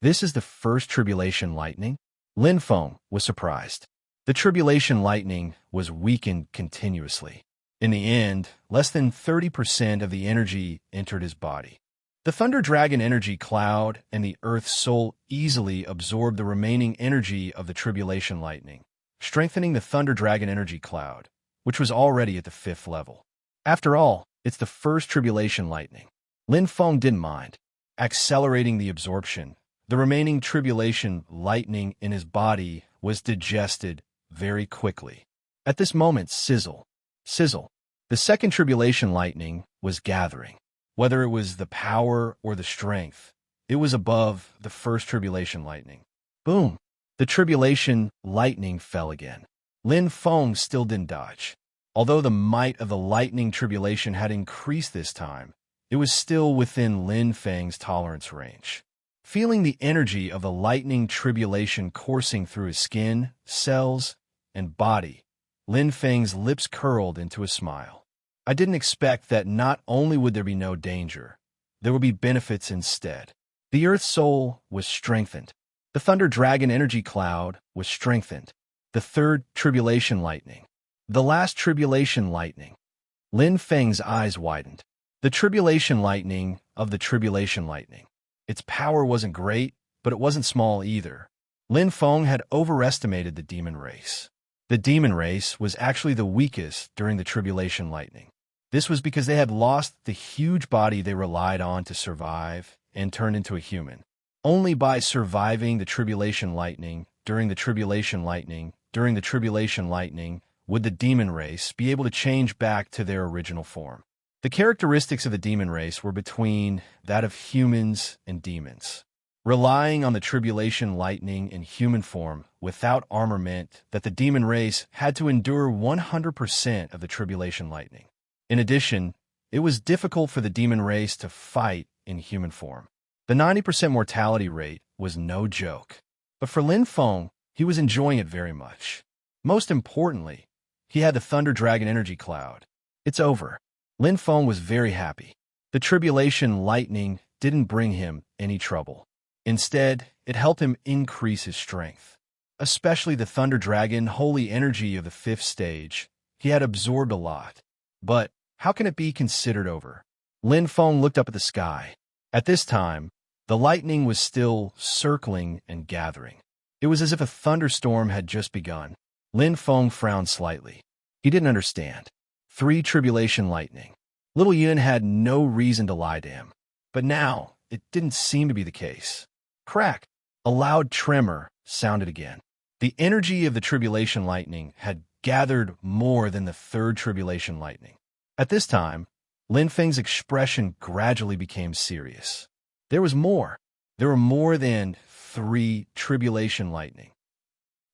This is the first tribulation lightning? Lin Feng was surprised. The tribulation lightning was weakened continuously. In the end, less than 30% of the energy entered his body. The Thunder Dragon energy cloud and the Earth Soul easily absorbed the remaining energy of the tribulation lightning, strengthening the Thunder Dragon energy cloud, which was already at the 5th level. After all, it's the first tribulation lightning. Lin Feng didn't mind. Accelerating the absorption, the remaining tribulation lightning in his body was digested very quickly. At this moment, sizzle, sizzle. The second tribulation lightning was gathering. Whether it was the power or the strength, it was above the first tribulation lightning. Boom! The tribulation lightning fell again. Lin Feng still didn't dodge. Although the might of the lightning tribulation had increased this time, it was still within Lin Feng's tolerance range. Feeling the energy of the lightning tribulation coursing through his skin, cells, and body, Lin Feng's lips curled into a smile. I didn't expect that not only would there be no danger, there would be benefits instead. The Earth Soul was strengthened. The Thunder Dragon energy cloud was strengthened. The third tribulation lightning. The last tribulation lightning. Lin Feng's eyes widened. The tribulation lightning of the tribulation lightning. Its power wasn't great, but it wasn't small either. Lin Feng had overestimated the demon race. The demon race was actually the weakest during the tribulation lightning. This was because they had lost the huge body they relied on to survive and turned into a human. Only by surviving the tribulation lightning, during the tribulation lightning, would the demon race be able to change back to their original form. The characteristics of the demon race were between that of humans and demons. Relying on the tribulation lightning in human form without armor meant that the demon race had to endure 100% of the tribulation lightning. In addition, it was difficult for the demon race to fight in human form. The 90% mortality rate was no joke. But for Lin Feng, he was enjoying it very much. Most importantly, he had the Thunder Dragon energy cloud. It's over. Lin Feng was very happy. The tribulation lightning didn't bring him any trouble. Instead, it helped him increase his strength. Especially the Thunder Dragon holy energy of the 5th stage. He had absorbed a lot. But how can it be considered over? Lin Feng looked up at the sky. At this time, the lightning was still circling and gathering. It was as if a thunderstorm had just begun. Lin Feng frowned slightly. He didn't understand. 3 tribulation lightning. Little Yun had no reason to lie to him. But now, it didn't seem to be the case. Crack! A loud tremor sounded again. The energy of the tribulation lightning had gathered more than the 3rd tribulation lightning. At this time, Lin Feng's expression gradually became serious. There was more. There were more than 3 tribulation lightning.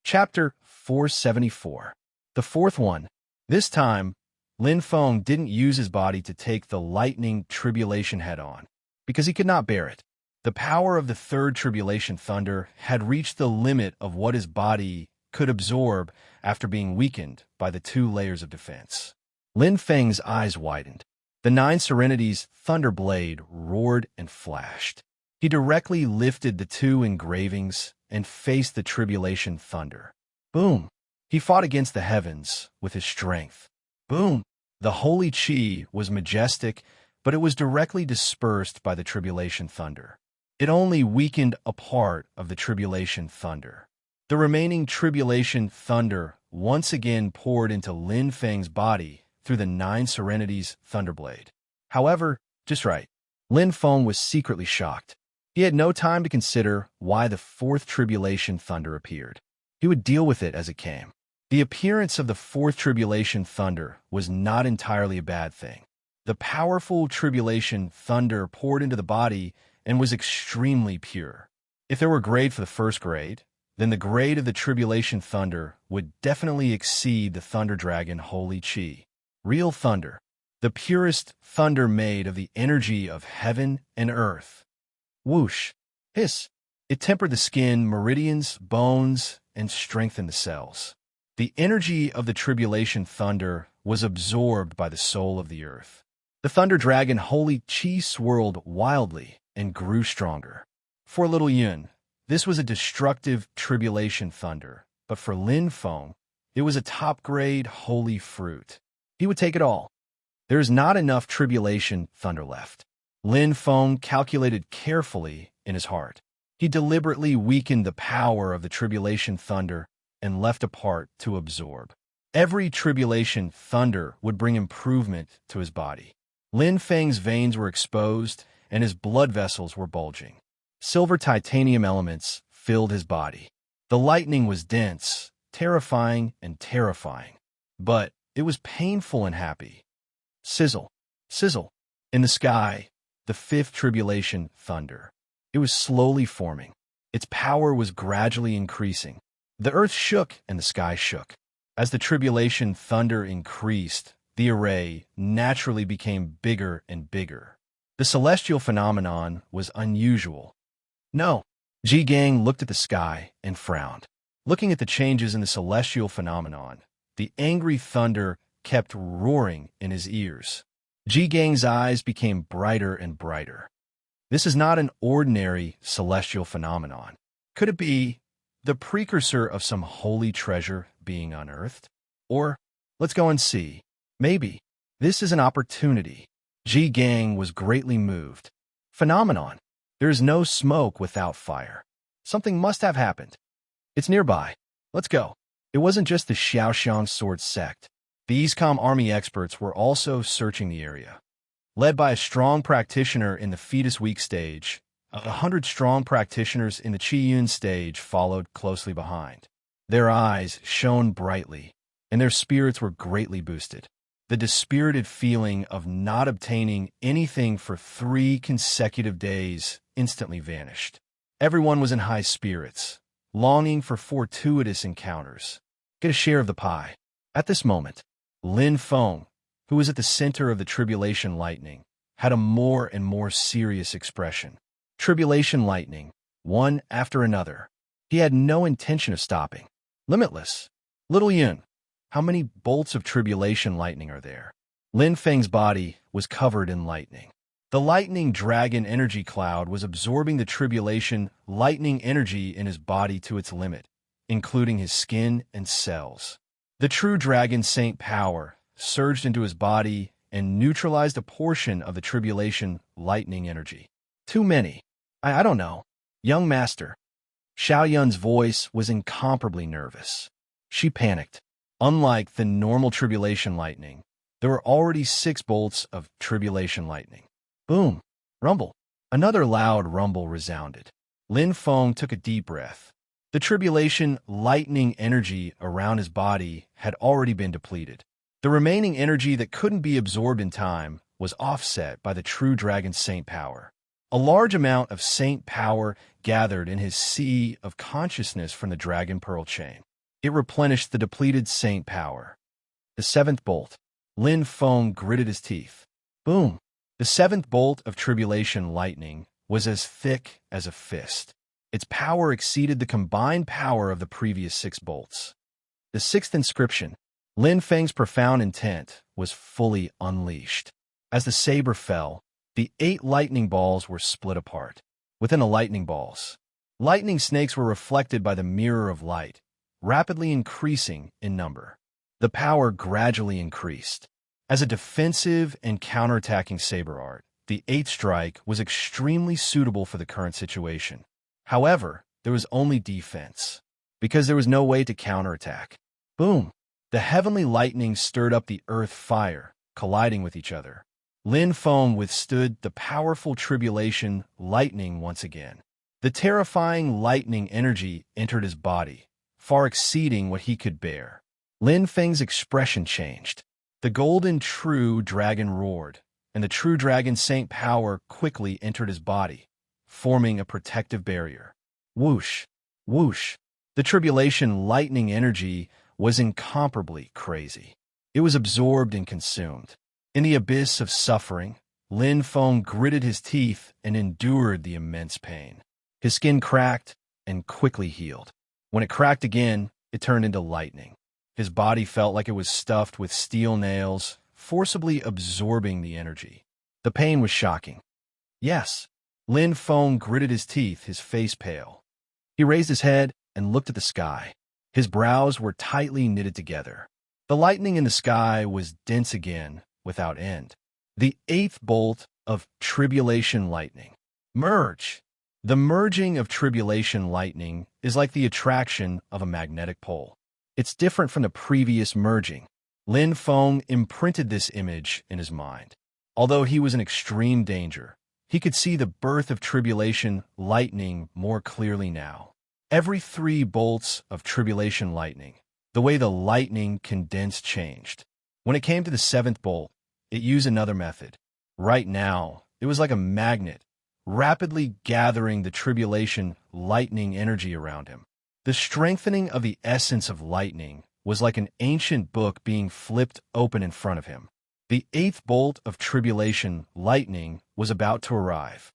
Chapter 474. The 4th one. This time, Lin Feng didn't use his body to take the lightning tribulation head-on, because he could not bear it. The power of the 3rd tribulation thunder had reached the limit of what his body could absorb after being weakened by the 2 layers of defense. Lin Feng's eyes widened. The 9 Serenity's thunder blade roared and flashed. He directly lifted the 2 engravings and faced the tribulation thunder. Boom! He fought against the heavens with his strength. Boom! The holy chi was majestic, but it was directly dispersed by the tribulation thunder. It only weakened a part of the tribulation thunder. The remaining tribulation thunder once again poured into Lin Feng's body through the 9 Serenity's thunderblade. However, just right, Lin Feng was secretly shocked. He had no time to consider why the 4th tribulation thunder appeared. He would deal with it as it came. The appearance of the 4th tribulation thunder was not entirely a bad thing. The powerful tribulation thunder poured into the body and was extremely pure. If there were grade for the 1st grade, then the grade of the tribulation thunder would definitely exceed the Thunder Dragon holy chi. Real thunder. The purest thunder made of the energy of heaven and earth. Whoosh. Hiss. It tempered the skin, meridians, bones, and strengthened the cells. The energy of the tribulation thunder was absorbed by the soul of the earth. The Thunder Dragon holy chi swirled wildly and grew stronger. For Little Yun, this was a destructive tribulation thunder, but for Lin Feng, it was a top-grade holy fruit. He would take it all. There is not enough tribulation thunder left. Lin Feng calculated carefully in his heart. He deliberately weakened the power of the tribulation thunder and left a part to absorb. Every tribulation thunder would bring improvement to his body. Lin Feng's veins were exposed and his blood vessels were bulging. Silver titanium elements filled his body. The lightning was dense, terrifying, and terrifying. But it was painful and happy. Sizzle, sizzle. In the sky, the 5th tribulation thunder. It was slowly forming. Its power was gradually increasing. The earth shook and the sky shook. As the tribulation thunder increased, the array naturally became bigger and bigger. The celestial phenomenon was unusual. No. Ji Gang looked at the sky and frowned. Looking at the changes in the celestial phenomenon, the angry thunder kept roaring in his ears. Ji Gang's eyes became brighter and brighter. This is not an ordinary celestial phenomenon. Could it be the precursor of some holy treasure being unearthed? Or, let's go and see. Maybe. This is an opportunity. Ji Gang was greatly moved. Phenomenon. There is no smoke without fire. Something must have happened. It's nearby. Let's go. It wasn't just the Xiaoxiang sword sect. The Eastcom army experts were also searching the area. Led by a strong practitioner in the fetus weak stage, 100 strong practitioners in the Qiyun stage followed closely behind. Their eyes shone brightly, and their spirits were greatly boosted. The dispirited feeling of not obtaining anything for 3 consecutive days instantly vanished. Everyone was in high spirits, longing for fortuitous encounters. Get a share of the pie. At this moment, Lin Feng, who was at the center of the tribulation lightning, had a more and more serious expression. Tribulation lightning, one after another. He had no intention of stopping. Limitless. Little Yun, how many bolts of tribulation lightning are there? Lin Feng's body was covered in lightning. The lightning dragon energy cloud was absorbing the tribulation lightning energy in his body to its limit, including his skin and cells. The true dragon saint power surged into his body and neutralized a portion of the tribulation lightning energy. Too many. I don't know. Young master. Xiao Yun's voice was incomparably nervous. She panicked. Unlike the normal tribulation lightning, there were already 6 bolts of tribulation lightning. Boom! Rumble! Another loud rumble resounded. Lin Feng took a deep breath. The tribulation lightning energy around his body had already been depleted. The remaining energy that couldn't be absorbed in time was offset by the true dragon saint power. A large amount of saint power gathered in his sea of consciousness from the dragon pearl chain. It replenished the depleted saint power. The 7th bolt. Lin Feng gritted his teeth. Boom! The 7th bolt of tribulation lightning was as thick as a fist. Its power exceeded the combined power of the previous 6 bolts. The 6th inscription, Lin Feng's profound intent, was fully unleashed. As the saber fell, the 8 lightning balls were split apart. Within the lightning balls, lightning snakes were reflected by the mirror of light, rapidly increasing in number. The power gradually increased. As a defensive and counterattacking saber art, the 8th strike was extremely suitable for the current situation. However, there was only defense, because there was no way to counterattack. Boom! The heavenly lightning stirred up the earth fire, colliding with each other. Lin Feng withstood the powerful tribulation lightning once again. The terrifying lightning energy entered his body, far exceeding what he could bear. Lin Feng's expression changed. The golden true dragon roared, and the true dragon saint power quickly entered his body, forming a protective barrier. Whoosh! Whoosh! The tribulation lightning energy was incomparably crazy. It was absorbed and consumed. In the abyss of suffering, Lin Feng gritted his teeth and endured the immense pain. His skin cracked and quickly healed. When it cracked again, it turned into lightning. His body felt like it was stuffed with steel nails, forcibly absorbing the energy. The pain was shocking. Yes, Lin Feng gritted his teeth, his face pale. He raised his head and looked at the sky. His brows were tightly knitted together. The lightning in the sky was dense again, without end. The 8th bolt of tribulation lightning. Merge! The merging of tribulation lightning is like the attraction of a magnetic pole. It's different from the previous merging. Lin Feng imprinted this image in his mind. Although he was in extreme danger, he could see the birth of tribulation lightning more clearly now. Every 3 bolts of tribulation lightning, the way the lightning condensed changed. When it came to the 7th bolt, it used another method. Right now, it was like a magnet, rapidly gathering the tribulation lightning energy around him. The strengthening of the essence of lightning was like an ancient book being flipped open in front of him. The 8th bolt of tribulation lightning was about to arrive.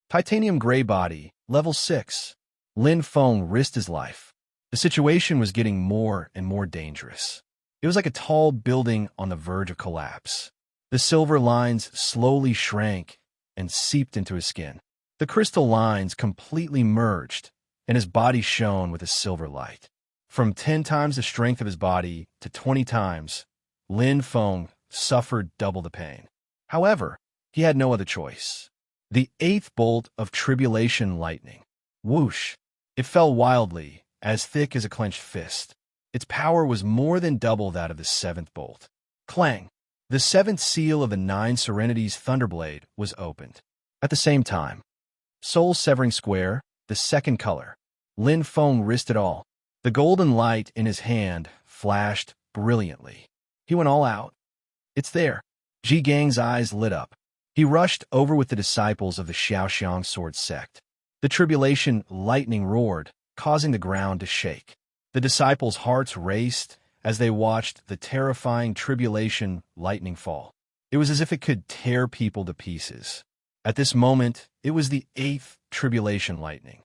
Titanium gray body, level 6. Lin Feng risked his life. The situation was getting more and more dangerous. It was like a tall building on the verge of collapse. The silver lines slowly shrank and seeped into his skin. The crystal lines completely merged, and his body shone with a silver light. From 10 times the strength of his body to 20 times, Lin Feng suffered double the pain. However, he had no other choice. The 8th bolt of tribulation lightning. Whoosh! It fell wildly, as thick as a clenched fist. Its power was more than double that of the 7th bolt. Clang! The 7th seal of the 9 Serenities Thunderblade was opened. At the same time, soul-severing square, the 2nd color. Lin Feng risked it all. The golden light in his hand flashed brilliantly. He went all out. It's there. Ji Gang's eyes lit up. He rushed over with the disciples of the Xiaoxiang sword sect. The tribulation lightning roared, causing the ground to shake. The disciples' hearts raced as they watched the terrifying tribulation lightning fall. It was as if it could tear people to pieces. At this moment, it was the 8th tribulation lightning.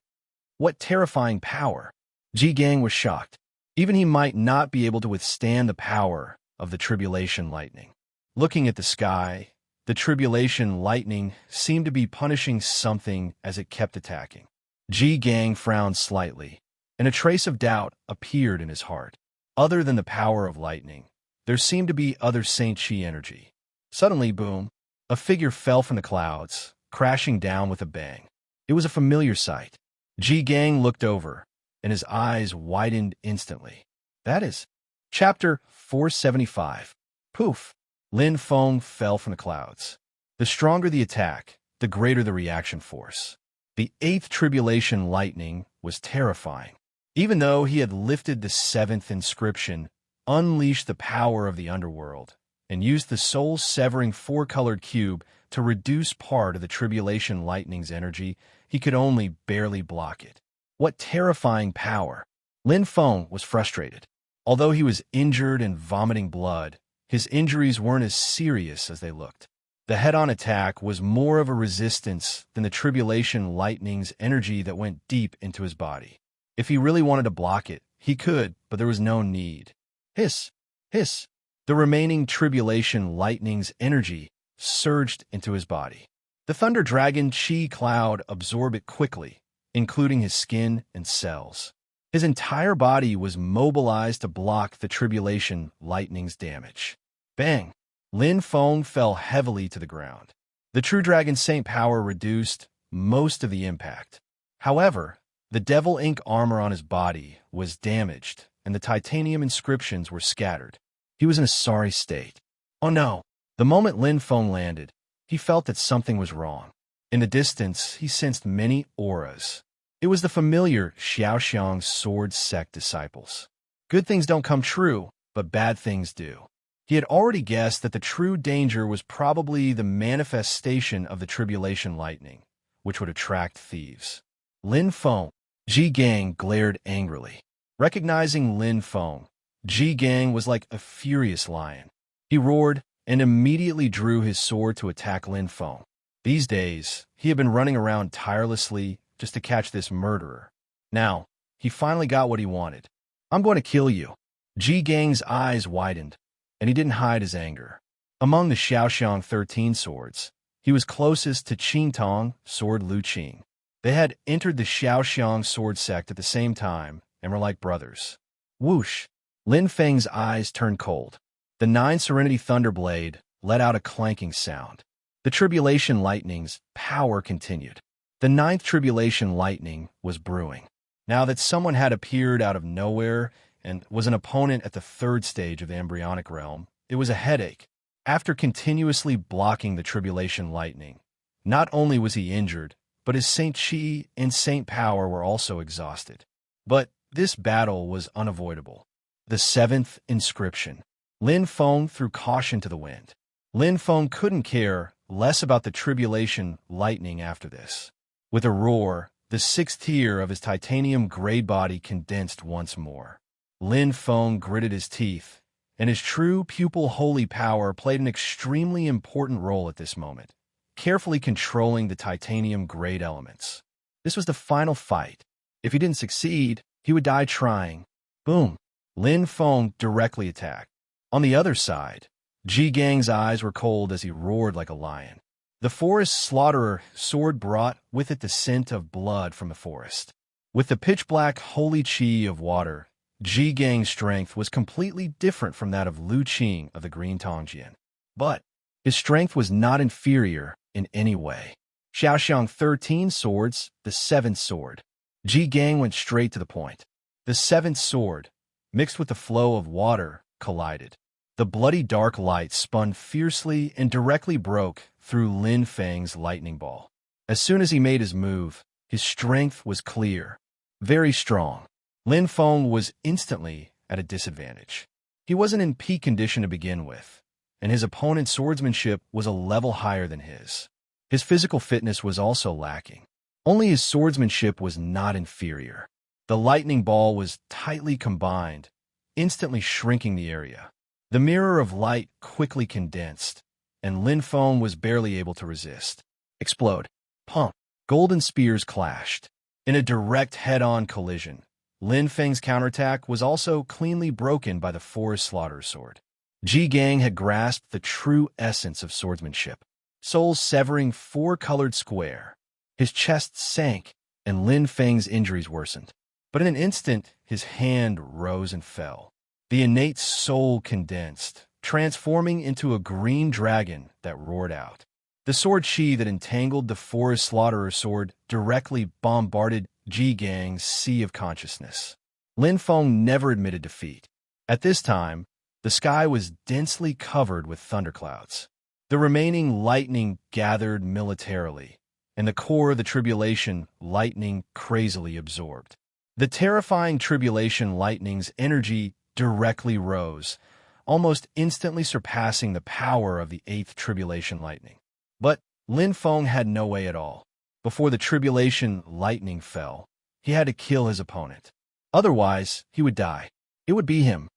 What terrifying power! Ji Gang was shocked. Even he might not be able to withstand the power of the tribulation lightning. Looking at the sky, the tribulation lightning seemed to be punishing something as it kept attacking. Ji Gang frowned slightly, and a trace of doubt appeared in his heart. Other than the power of lightning, there seemed to be other Saint Chi energy. Suddenly, boom, a figure fell from the clouds, crashing down with a bang. It was a familiar sight. Ji Gang looked over, and his eyes widened instantly. That is Chapter 475. Poof! Lin Feng fell from the clouds. The stronger the attack, the greater the reaction force. The 8th tribulation lightning was terrifying. Even though he had lifted the 7th inscription, unleashed the power of the underworld, and used the soul-severing 4-colored cube to reduce part of the tribulation lightning's energy, he could only barely block it. What terrifying power! Lin Feng was frustrated. Although he was injured and vomiting blood, his injuries weren't as serious as they looked. The head-on attack was more of a resistance than the tribulation lightning's energy that went deep into his body. If he really wanted to block it, he could, but there was no need. Hiss! Hiss! The remaining tribulation lightning's energy surged into his body. The Thunder Dragon Chi Cloud absorbed it quickly, including his skin and cells. His entire body was mobilized to block the tribulation lightning's damage. Bang! Lin Feng fell heavily to the ground. The True Dragon Saint power reduced most of the impact. However, the devil ink armor on his body was damaged, and the titanium inscriptions were scattered. He was in a sorry state. Oh no! The moment Lin Feng landed, he felt that something was wrong. In the distance, he sensed many auras. It was the familiar Xiaoxiang sword sect disciples. Good things don't come true, but bad things do. He had already guessed that the true danger was probably the manifestation of the tribulation lightning, which would attract thieves. Lin Feng. Ji Gang glared angrily. Recognizing Lin Feng, Ji Gang was like a furious lion. He roared and immediately drew his sword to attack Lin Feng. These days, he had been running around tirelessly just to catch this murderer. Now, he finally got what he wanted. I'm going to kill you. Ji Gang's eyes widened, and he didn't hide his anger. Among the Xiaoxiang 13 swords, he was closest to Qing Tong, sword Lu Qing. They had entered the Xiaoxiang sword sect at the same time and were like brothers. Whoosh! Lin Feng's eyes turned cold. The 9 Serenity Thunderblade let out a clanking sound. The tribulation lightning's power continued. The 9th tribulation lightning was brewing. Now that someone had appeared out of nowhere and was an opponent at the 3rd stage of the embryonic realm, it was a headache. After continuously blocking the tribulation lightning, not only was he injured, but his Saint Chi and Saint Power were also exhausted. But this battle was unavoidable. The 7th inscription. Lin Feng threw caution to the wind. Lin Feng couldn't care less about the tribulation lightning after this. With a roar, the 6th tier of his titanium gray body condensed once more. Lin Feng gritted his teeth, and his true pupil holy power played an extremely important role at this moment, carefully controlling the titanium grade elements. This was the final fight. If he didn't succeed, he would die trying. Boom! Lin Feng directly attacked. On the other side, Ji Gang's eyes were cold as he roared like a lion. The forest slaughterer sword brought with it the scent of blood from the forest. With the pitch-black holy chi of water, Ji Gang's strength was completely different from that of Lu Qing of the Green Tongjian. But his strength was not inferior in any way. Xiaoxiang 13 swords, the 7th sword. Ji Gang went straight to the point. The 7th sword, mixed with the flow of water, collided. The bloody dark light spun fiercely and directly broke through Lin Feng's lightning ball. As soon as he made his move, his strength was clear, very strong. Lin Feng was instantly at a disadvantage. He wasn't in peak condition to begin with, and his opponent's swordsmanship was a level higher than his. His physical fitness was also lacking. Only his swordsmanship was not inferior. The lightning ball was tightly combined, instantly shrinking the area. The mirror of light quickly condensed, and Lin Feng was barely able to resist. Explode. Pump. Golden spears clashed. In a direct head-on collision, Lin Feng's counterattack was also cleanly broken by the forest slaughterer's sword. Ji Gang had grasped the true essence of swordsmanship. Soul's severing four-colored square. His chest sank, and Lin Feng's injuries worsened. But in an instant, his hand rose and fell. The innate soul condensed, transforming into a green dragon that roared out. The sword chi that entangled the forest slaughterer sword directly bombarded Ji Gang's sea of consciousness. Lin Feng never admitted defeat. At this time, the sky was densely covered with thunderclouds. The remaining lightning gathered militarily, and the core of the tribulation lightning crazily absorbed. The terrifying tribulation lightning's energy directly rose, almost instantly surpassing the power of the 8th tribulation lightning. But Lin Feng had no way at all. Before the tribulation lightning fell, he had to kill his opponent. Otherwise, he would die. It would be him.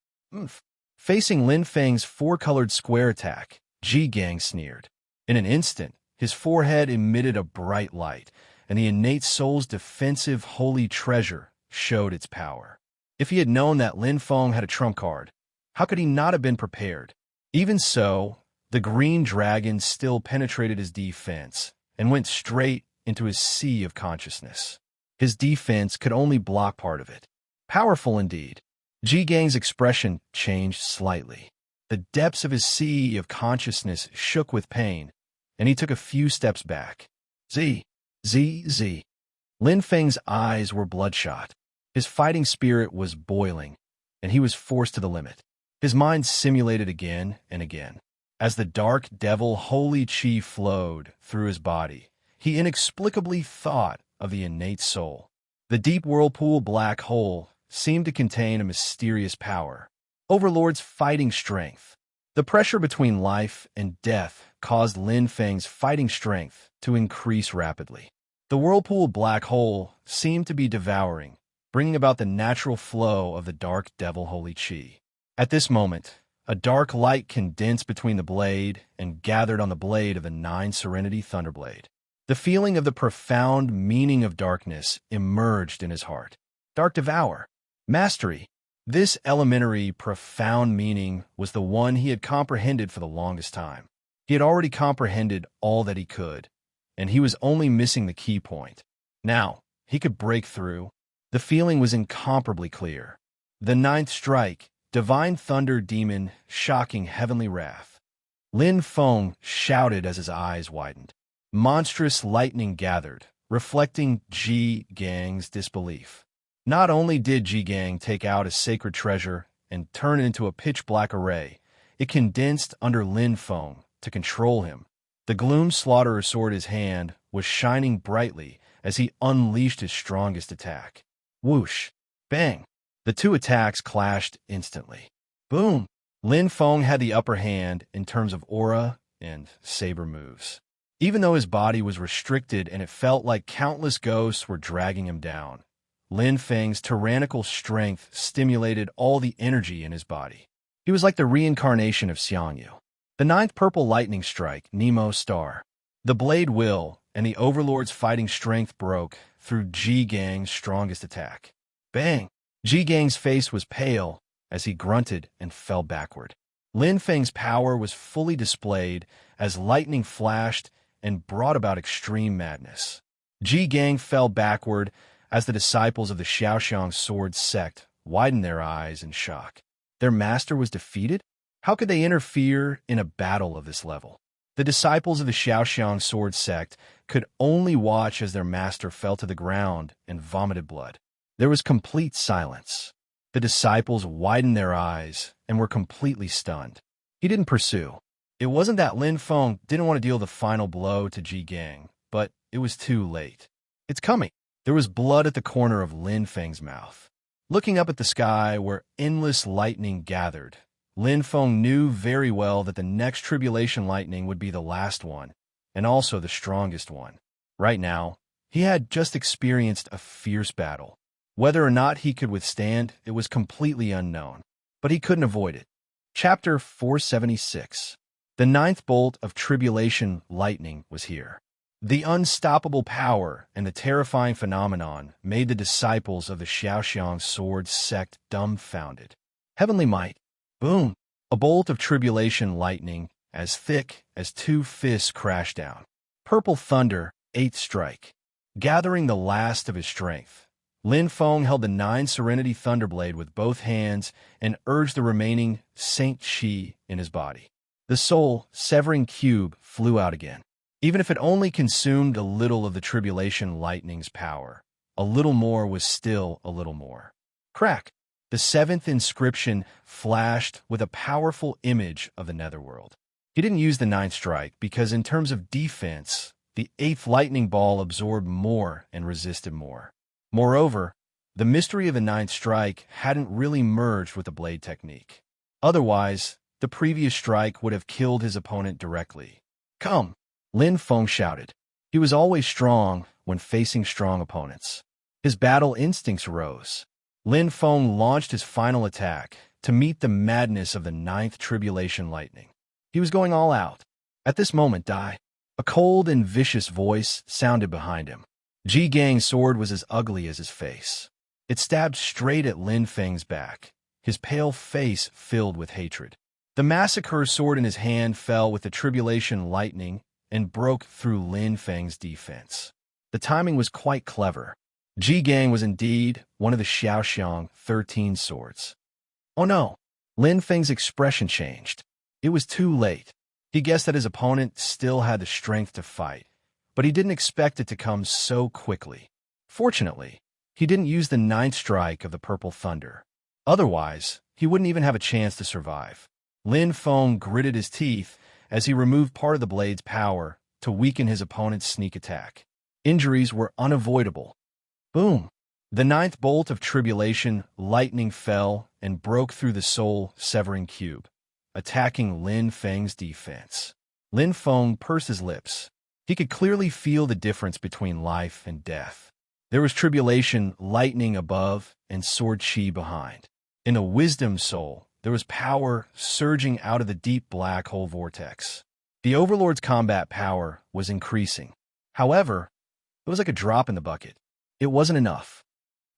Facing Lin Feng's four-colored square attack, Ji Gang sneered. In an instant, his forehead emitted a bright light, and the innate soul's defensive holy treasure showed its power. If he had known that Lin Feng had a trump card, how could he not have been prepared? Even so, the green dragon still penetrated his defense and went straight into his sea of consciousness. His defense could only block part of it. Powerful indeed. Ji Gang's expression changed slightly. The depths of his sea of consciousness shook with pain, and he took a few steps back. Z. Lin Feng's eyes were bloodshot. His fighting spirit was boiling, and he was forced to the limit. His mind simulated again and again. As the dark devil holy chi flowed through his body, he inexplicably thought of the innate soul. The deep whirlpool black hole seemed to contain a mysterious power. Overlord's fighting strength. The pressure between life and death caused Lin Feng's fighting strength to increase rapidly. The whirlpool black hole seemed to be devouring, bringing about the natural flow of the dark devil holy chi. At this moment, a dark light condensed between the blade and gathered on the blade of the 9 Serenity Thunderblade. The feeling of the profound meaning of darkness emerged in his heart. Dark Devour. Mastery. This elementary, profound meaning was the one he had comprehended for the longest time. He had already comprehended all that he could, and he was only missing the key point. Now, he could break through. The feeling was incomparably clear. The 9th strike, Divine Thunder Demon, shocking heavenly wrath. Lin Feng shouted as his eyes widened. Monstrous lightning gathered, reflecting Ji Gang's disbelief. Not only did Ji Gang take out his sacred treasure and turn it into a pitch-black array, it condensed under Lin Feng to control him. The Gloom Slaughterer sword in his hand was shining brightly as he unleashed his strongest attack. Whoosh! Bang! The two attacks clashed instantly. Boom! Lin Feng had the upper hand in terms of aura and saber moves. Even though his body was restricted and it felt like countless ghosts were dragging him down, Lin Feng's tyrannical strength stimulated all the energy in his body. He was like the reincarnation of Xiangyu. The 9th purple lightning strike, Nemo Star. The blade will and the Overlord's fighting strength broke through Ji Gang's strongest attack. Bang! Ji Gang's face was pale as he grunted and fell backward. Lin Feng's power was fully displayed as lightning flashed and brought about extreme madness. Ji Gang fell backward as the disciples of the Xiaoxiang sword sect widened their eyes in shock. Their master was defeated? How could they interfere in a battle of this level? The disciples of the Xiaoxiang sword sect could only watch as their master fell to the ground and vomited blood. There was complete silence. The disciples widened their eyes and were completely stunned. He didn't pursue. It wasn't that Lin Feng didn't want to deal the final blow to Ji Gang, but it was too late. It's coming. There was blood at the corner of Lin Feng's mouth. Looking up at the sky where endless lightning gathered, Lin Feng knew very well that the next tribulation lightning would be the last one, and also the strongest one. Right now, he had just experienced a fierce battle. Whether or not he could withstand, it was completely unknown. But he couldn't avoid it. Chapter 476. The ninth bolt of tribulation lightning was here. The unstoppable power and the terrifying phenomenon made the disciples of the Xiaoxiang sword sect dumbfounded. Heavenly might. Boom! A bolt of tribulation lightning, as thick as two fists, crashed down. Purple thunder, eighth strike. Gathering the last of his strength, Lin Feng held the 9 Serenity Thunderblade with both hands and urged the remaining Saint Qi in his body. The soul-severing cube flew out again. Even if it only consumed a little of the tribulation lightning's power, a little more was still a little more. Crack! The 7th inscription flashed with a powerful image of the netherworld. He didn't use the 9th strike because in terms of defense, the 8th lightning ball absorbed more and resisted more. Moreover, the mystery of the 9th strike hadn't really merged with the blade technique. Otherwise, the previous strike would have killed his opponent directly. Come! Lin Feng shouted. He was always strong when facing strong opponents. His battle instincts rose. Lin Feng launched his final attack to meet the madness of the 9th tribulation lightning. He was going all out. At this moment, a cold and vicious voice sounded behind him. Ji Gang's sword was as ugly as his face. It stabbed straight at Lin Feng's back, his pale face filled with hatred. The massacre sword in his hand fell with the tribulation lightning and broke through Lin Feng's defense. The timing was quite clever. Ji Gang was indeed one of the Xiaoxiang 13 swords. Oh no! Lin Feng's expression changed. It was too late. He guessed that his opponent still had the strength to fight, but he didn't expect it to come so quickly. Fortunately, he didn't use the 9th strike of the purple thunder. Otherwise, he wouldn't even have a chance to survive. Lin Feng gritted his teeth as he removed part of the blade's power to weaken his opponent's sneak attack. Injuries were unavoidable. Boom! The 9th bolt of tribulation lightning fell and broke through the soul-severing cube, attacking Lin Feng's defense. Lin Feng pursed his lips. He could clearly feel the difference between life and death. There was tribulation lightning above and sword qi behind. In the wisdom soul, there was power surging out of the deep black hole vortex. The Overlord's combat power was increasing. However, it was like a drop in the bucket. It wasn't enough.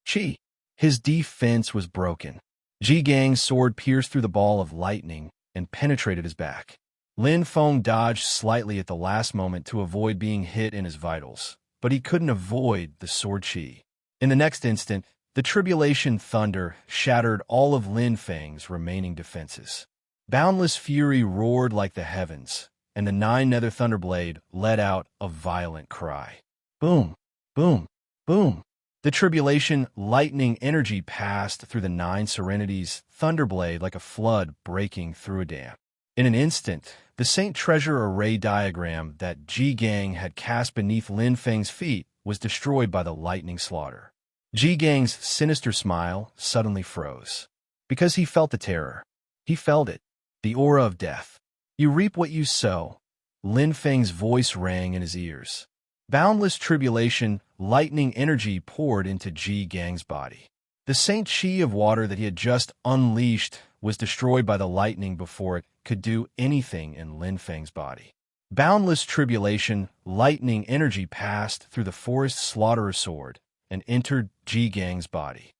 Qi. His defense was broken. Ji Gang's sword pierced through the ball of lightning and penetrated his back. Lin Feng dodged slightly at the last moment to avoid being hit in his vitals, but he couldn't avoid the sword qi. In the next instant, the tribulation thunder shattered all of Lin Feng's remaining defenses. Boundless fury roared like the heavens, and the 9 nether thunderblade let out a violent cry. Boom! Boom! Boom! The tribulation lightning energy passed through the 9 serenities thunderblade like a flood breaking through a dam. In an instant, the Saint Treasure Array diagram that Ji Gang had cast beneath Lin Feng's feet was destroyed by the lightning slaughter. Ji Gang's sinister smile suddenly froze. Because he felt the terror. He felt it. The aura of death. You reap what you sow. Lin Feng's voice rang in his ears. Boundless tribulation, lightning energy poured into Ji Gang's body. The Saint Qi of water that he had just unleashed was destroyed by the lightning before it could do anything in Lin Feng's body. Boundless tribulation, lightning energy passed through the forest slaughterer sword and entered Ji Gang's body.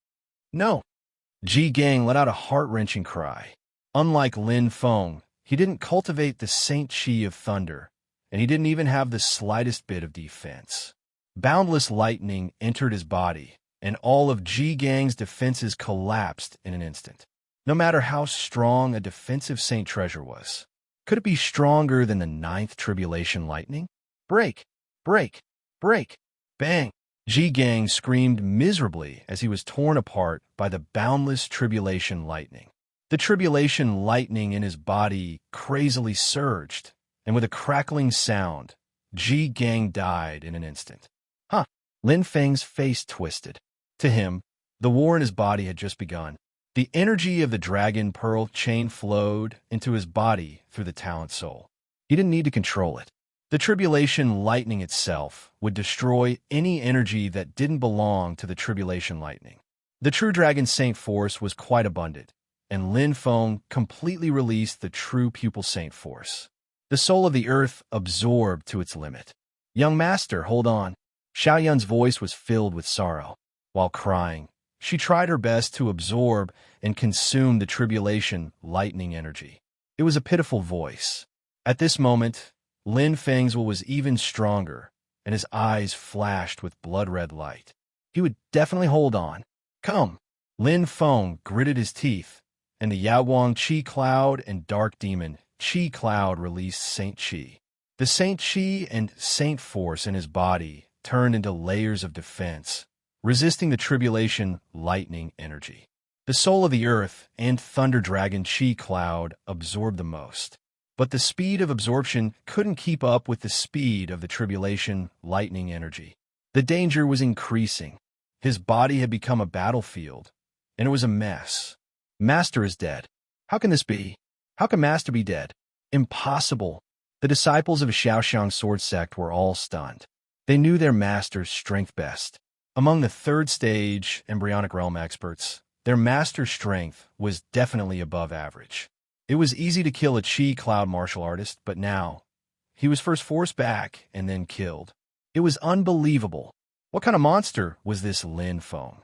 No! Ji Gang let out a heart-wrenching cry. Unlike Lin Feng, he didn't cultivate the Saint Qi of thunder, and he didn't even have the slightest bit of defense. Boundless lightning entered his body, and all of Ji Gang's defenses collapsed in an instant. No matter how strong a defensive Saint Treasure was, could it be stronger than the 9th tribulation lightning? Break! Break! Break! Bang! Ji Gang screamed miserably as he was torn apart by the boundless tribulation lightning. The tribulation lightning in his body crazily surged, and with a crackling sound, Ji Gang died in an instant. Huh! Lin Feng's face twisted. To him, the war in his body had just begun. The energy of the dragon pearl chain flowed into his body through the talent soul. He didn't need to control it. The tribulation lightning itself would destroy any energy that didn't belong to the tribulation lightning. The true dragon saint force was quite abundant, and Lin Feng completely released the true pupil saint force. The soul of the earth absorbed to its limit. Young master, hold on. Xiao Yun's voice was filled with sorrow. While crying, she tried her best to absorb and consume the tribulation lightning energy. It was a pitiful voice. At this moment, Lin Feng's will was even stronger, and his eyes flashed with blood-red light. He would definitely hold on. Come! Lin Feng gritted his teeth, and the Yaoguang Qi Cloud and Dark Demon Qi Cloud released Saint Qi. The Saint Qi and Saint Force in his body turned into layers of defense, resisting the tribulation lightning energy. The soul of the earth and Thunder Dragon Qi Cloud absorbed the most. But the speed of absorption couldn't keep up with the speed of the tribulation lightning energy. The danger was increasing. His body had become a battlefield, and it was a mess. Master is dead. How can this be? How can Master be dead? Impossible. The disciples of the Shaoxiang sword sect were all stunned. They knew their master's strength best. Among the third stage embryonic realm experts, their master's strength was definitely above average. It was easy to kill a Qi Cloud martial artist, but now, he was first forced back and then killed. It was unbelievable. What kind of monster was this Lin Feng?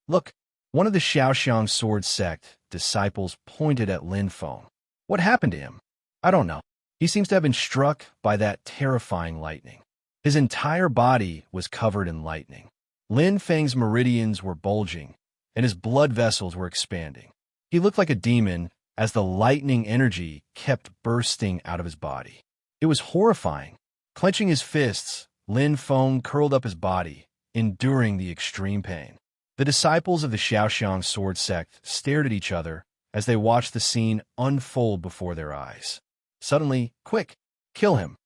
Look, one of the Shaoxiang sword sect disciples pointed at Lin Feng. What happened to him? I don't know. He seems to have been struck by that terrifying lightning. His entire body was covered in lightning. Lin Feng's meridians were bulging, and his blood vessels were expanding. He looked like a demon as the lightning energy kept bursting out of his body. It was horrifying. Clenching his fists, Lin Feng curled up his body, enduring the extreme pain. The disciples of the Shaoxiang sword sect stared at each other as they watched the scene unfold before their eyes. Suddenly, quick, kill him.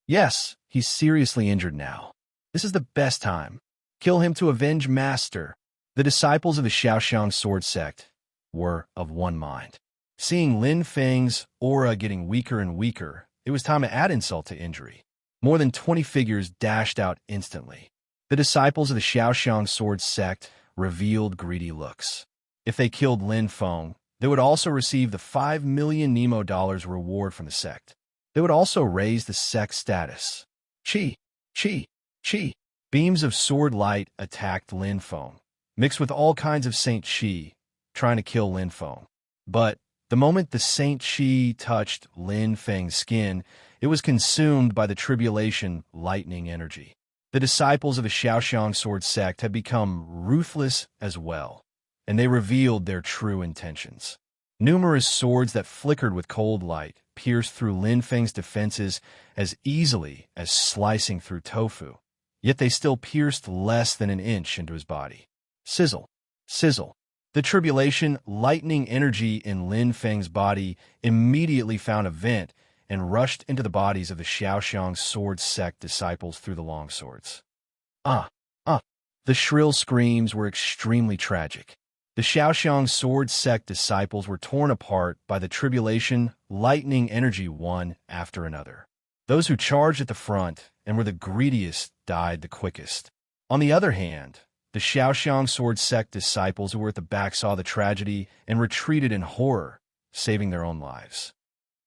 Yes, he's seriously injured now. This is the best time. Kill him to avenge Master. The disciples of the Shaoxiang sword sect were of one mind. Seeing Lin Feng's aura getting weaker and weaker, it was time to add insult to injury. More than 20 figures dashed out instantly. The disciples of the Shaoxiang sword sect revealed greedy looks. If they killed Lin Feng, they would also receive the 5 million Nemo dollars reward from the sect. They would also raise the sect's status. Qi, Qi, Qi. Beams of sword light attacked Lin Feng, mixed with all kinds of Saint Qi, trying to kill Lin Feng. But the moment the Saint Qi touched Lin Feng's skin, it was consumed by the tribulation lightning energy. The disciples of the Shaoxiang sword sect had become ruthless as well, and they revealed their true intentions. Numerous swords that flickered with cold light pierced through Lin Feng's defenses as easily as slicing through tofu, yet they still pierced less than an inch into his body. Sizzle, sizzle. The tribulation lightning energy in Lin Feng's body immediately found a vent and rushed into the bodies of the Shaoxiang sword sect disciples through the long swords. Ah! The shrill screams were extremely tragic. The Shaoxiang sword sect disciples were torn apart by the tribulation lightning energy one after another. Those who charged at the front and were the greediest died the quickest. On the other hand, the Shaoxiang sword sect disciples who were at the back saw the tragedy and retreated in horror, saving their own lives.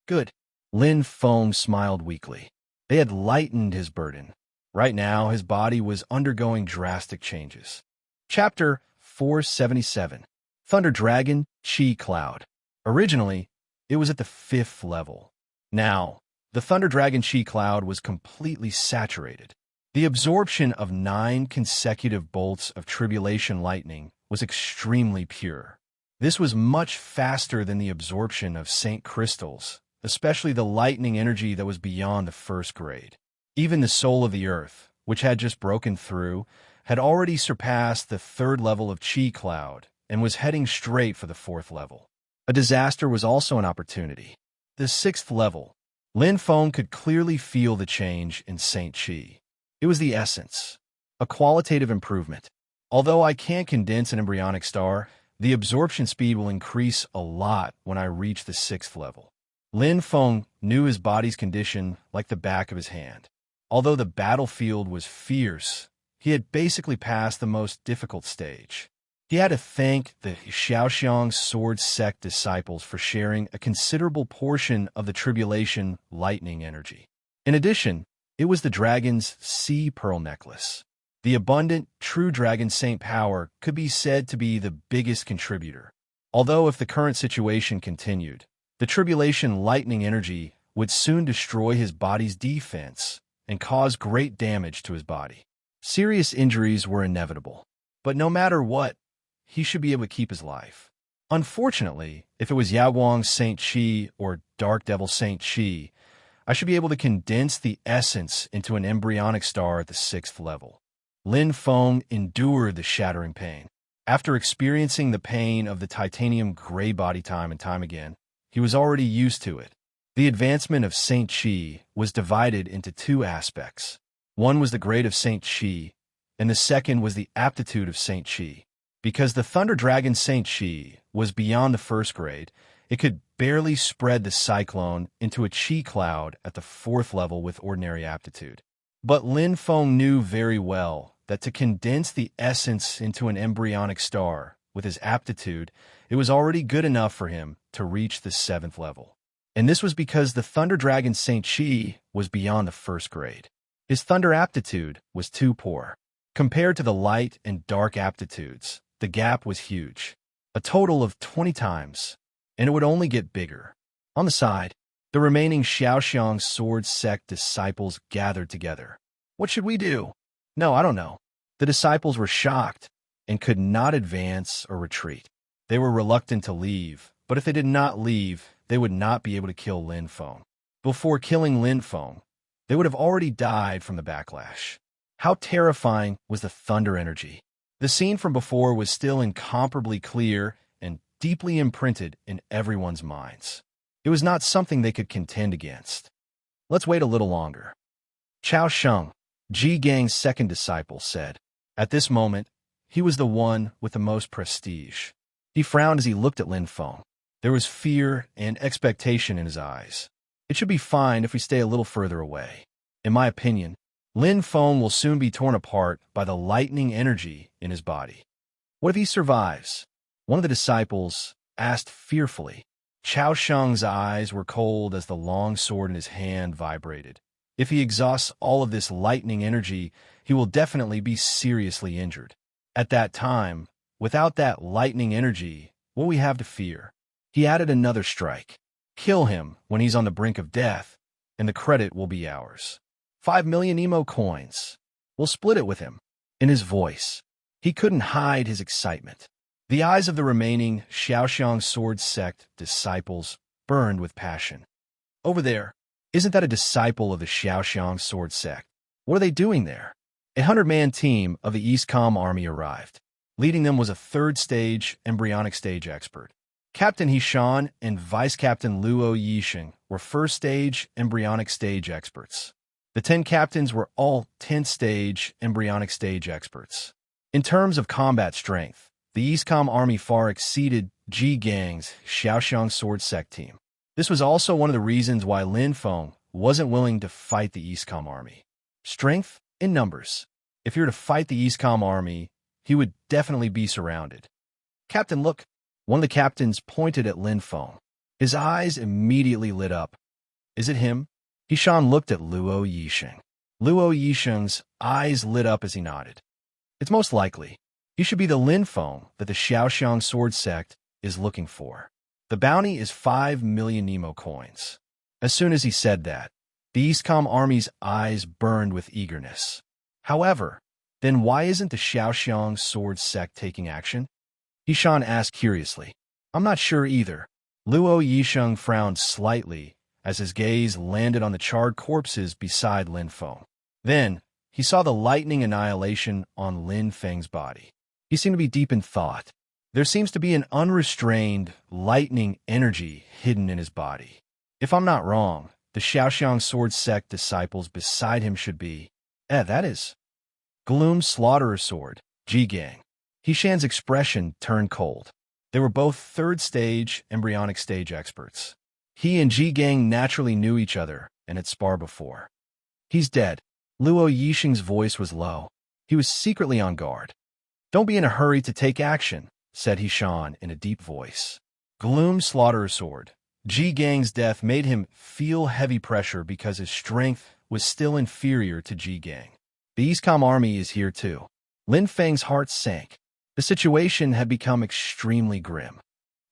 Good. Lin Feng smiled weakly. They had lightened his burden. Right now, his body was undergoing drastic changes. Chapter 477. Thunder Dragon Qi Cloud. Originally, it was at the 5th level. Now, the Thunder Dragon Qi Cloud was completely saturated. The absorption of 9 consecutive bolts of tribulation lightning was extremely pure. This was much faster than the absorption of Saint Crystals, especially the lightning energy that was beyond the 1st grade. Even the soul of the earth, which had just broken through, had already surpassed the 3rd level of Qi Cloud and was heading straight for the 4th level. A disaster was also an opportunity. The 6th level. Lin Feng could clearly feel the change in Saint Qi. It was the essence, a qualitative improvement. Although I can't condense an embryonic star, The absorption speed will increase a lot when I reach the 6th level. Lin Feng knew his body's condition like the back of his hand. Although the battlefield was fierce, he had basically passed the most difficult stage. He had to thank the Xiaoxiang Sword Sect disciples for sharing a considerable portion of the tribulation lightning energy. In addition, it was the dragon's sea pearl necklace. The abundant, true dragon saint power could be said to be the biggest contributor. Although if the current situation continued, the tribulation lightning energy would soon destroy his body's defense and cause great damage to his body. Serious injuries were inevitable. But no matter what, he should be able to keep his life. Unfortunately, if it was Yaoguang Saint Qi or Dark Devil Saint Qi, I should be able to condense the essence into an embryonic star at the 6th level. Lin Feng endured the shattering pain. After experiencing the pain of the titanium gray body time and time again, he was already used to it. The advancement of Saint Qi was divided into two aspects. One was the grade of Saint Qi, and the second was the aptitude of Saint Qi. Because the Thunder Dragon Saint Qi was beyond the 1st grade, it could barely spread the cyclone into a Qi cloud at the 4th level with ordinary aptitude. But Lin Feng knew very well that to condense the essence into an embryonic star with his aptitude, it was already good enough for him to reach the 7th level. And this was because the Thunder Dragon Saint Qi was beyond the 1st grade. His thunder aptitude was too poor. Compared to the light and dark aptitudes, the gap was huge, a total of 20 times, and it would only get bigger. On the side, the remaining Xiaoxiang Sword Sect disciples gathered together. What should we do? No, I don't know. The disciples were shocked and could not advance or retreat. They were reluctant to leave, but if they did not leave, they would not be able to kill Lin Feng. Before killing Lin Feng, they would have already died from the backlash. How terrifying was the thunder energy! The scene from before was still incomparably clear and deeply imprinted in everyone's minds. It was not something they could contend against. Let's wait a little longer. Chao Sheng, Ji Gang's second disciple, said. At this moment, he was the one with the most prestige. He frowned as he looked at Lin Feng. There was fear and expectation in his eyes. It should be fine if we stay a little further away. In my opinion, Lin Feng will soon be torn apart by the lightning energy in his body. What if he survives? One of the disciples asked fearfully. Chao Sheng's eyes were cold as the long sword in his hand vibrated. If he exhausts all of this lightning energy, he will definitely be seriously injured. At that time, without that lightning energy, what we have to fear? He added another strike. Kill him when he's on the brink of death, and the credit will be ours. 5 million emo coins. We'll split it with him. In his voice, he couldn't hide his excitement. The eyes of the remaining Xiaoxiang Sword Sect disciples burned with passion. Over there, isn't that a disciple of the Xiaoxiang Sword Sect? What are they doing there? A 100-man team of the Eastcom army arrived. Leading them was a 3rd stage embryonic stage expert. Captain Hishan and Vice Captain Luo Yisheng were 1st stage embryonic stage experts. The 10 captains were all 10th stage embryonic stage experts. In terms of combat strength, the Eastcom army far exceeded Ji Gang's Xiaoxiang Sword Sect team. This was also one of the reasons why Lin Feng wasn't willing to fight the Eastcom army. Strength in numbers. If he were to fight the Eastcom army, he would definitely be surrounded. Captain, look. One of the captains pointed at Lin Feng. His eyes immediately lit up. Is it him? Hishan looked at Luo Yisheng. Luo Yisheng's eyes lit up as he nodded. It's most likely. He should be the Lin Feng that the Xiaoxiang Sword Sect is looking for. The bounty is 5 million Nemo coins. As soon as he said that, the Eastcom army's eyes burned with eagerness. However, then why isn't the Xiaoxiang Sword Sect taking action? Hishan asked curiously. I'm not sure either. Luo Yisheng frowned slightly as his gaze landed on the charred corpses beside Lin Feng. Then, he saw the lightning annihilation on Lin Feng's body. He seemed to be deep in thought. There seems to be an unrestrained, lightning energy hidden in his body. If I'm not wrong, the Xiaoxiang Sword Sect disciples beside him should be... that is... Gloom's Slaughterer Sword, Ji Gang. Hishan's expression turned cold. They were both third-stage, embryonic stage experts. He and Ji Gang naturally knew each other and had sparred before. He's dead. Luo Yixing's voice was low. He was secretly on guard. Don't be in a hurry to take action, said Hishan in a deep voice. Gloom Slaughterer Sword. Ji Gang's death made him feel heavy pressure because his strength was still inferior to Ji Gang. The Eastcom army is here too. Lin Feng's heart sank. The situation had become extremely grim.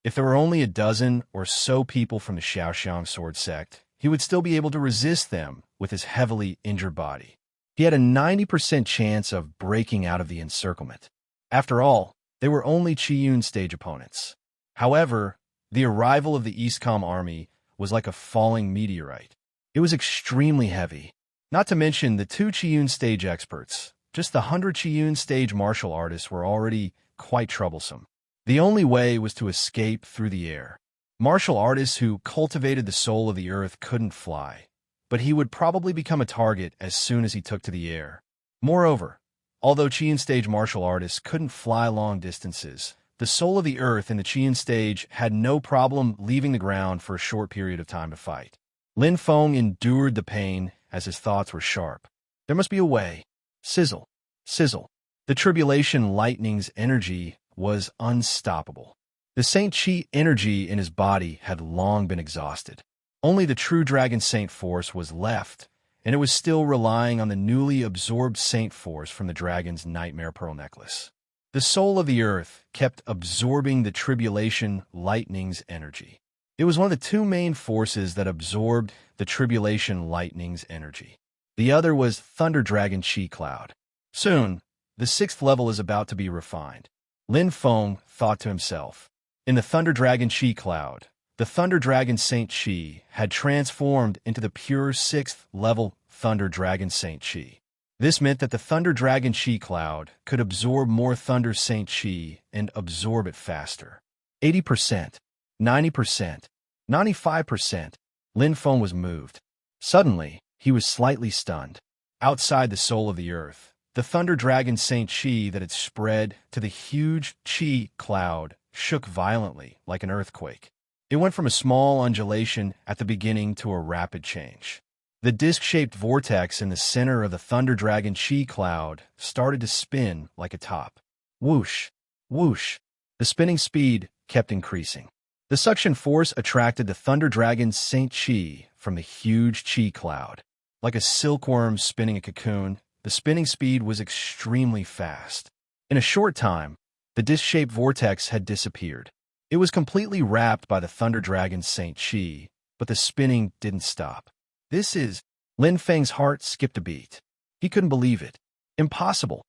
If there were only a dozen or so people from the Xiaoxiang sword sect, he would still be able to resist them with his heavily injured body. He had a 90% chance of breaking out of the encirclement. After all, they were only Qiyun stage opponents. However, the arrival of the Eastcom army was like a falling meteorite. It was extremely heavy. Not to mention the 2 Qiyun stage experts. Just the 100 Qiyun stage martial artists were already quite troublesome. The only way was to escape through the air. Martial artists who cultivated the soul of the earth couldn't fly, but he would probably become a target as soon as he took to the air. Moreover, although Qiyun stage martial artists couldn't fly long distances, the soul of the earth in the Qiyun stage had no problem leaving the ground for a short period of time to fight. Lin Feng endured the pain as his thoughts were sharp. There must be a way. Sizzle. Sizzle. The tribulation lightning's energy was unstoppable. The Saint Chi energy in his body had long been exhausted. Only the true Dragon Saint force was left, and it was still relying on the newly absorbed Saint force from the dragon's Nightmare Pearl necklace. The soul of the earth kept absorbing the tribulation lightning's energy. It was one of the 2 main forces that absorbed the tribulation lightning's energy. The other was Thunder Dragon Chi Cloud. Soon, the 6th level is about to be refined. Lin Feng thought to himself. In the Thunder Dragon Chi Cloud, the Thunder Dragon Saint Chi had transformed into the pure 6th level Thunder Dragon Saint Chi. This meant that the Thunder Dragon Chi Cloud could absorb more Thunder Saint Chi and absorb it faster. 80%, 90%, 95%. Lin Feng was moved. Suddenly, he was slightly stunned. Outside the soul of the earth, the Thunder Dragon Saint Chi that had spread to the huge Chi cloud shook violently like an earthquake. It went from a small undulation at the beginning to a rapid change. The disc-shaped vortex in the center of the Thunder Dragon Chi cloud started to spin like a top. Whoosh! Whoosh! The spinning speed kept increasing. The suction force attracted the Thunder Dragon Saint Chi from the huge Chi cloud. Like a silkworm spinning a cocoon, the spinning speed was extremely fast. In a short time, the disc-shaped vortex had disappeared. It was completely wrapped by the Thunder Dragon Saint Chi, but the spinning didn't stop. Lin Feng's heart skipped a beat. He couldn't believe it. Impossible.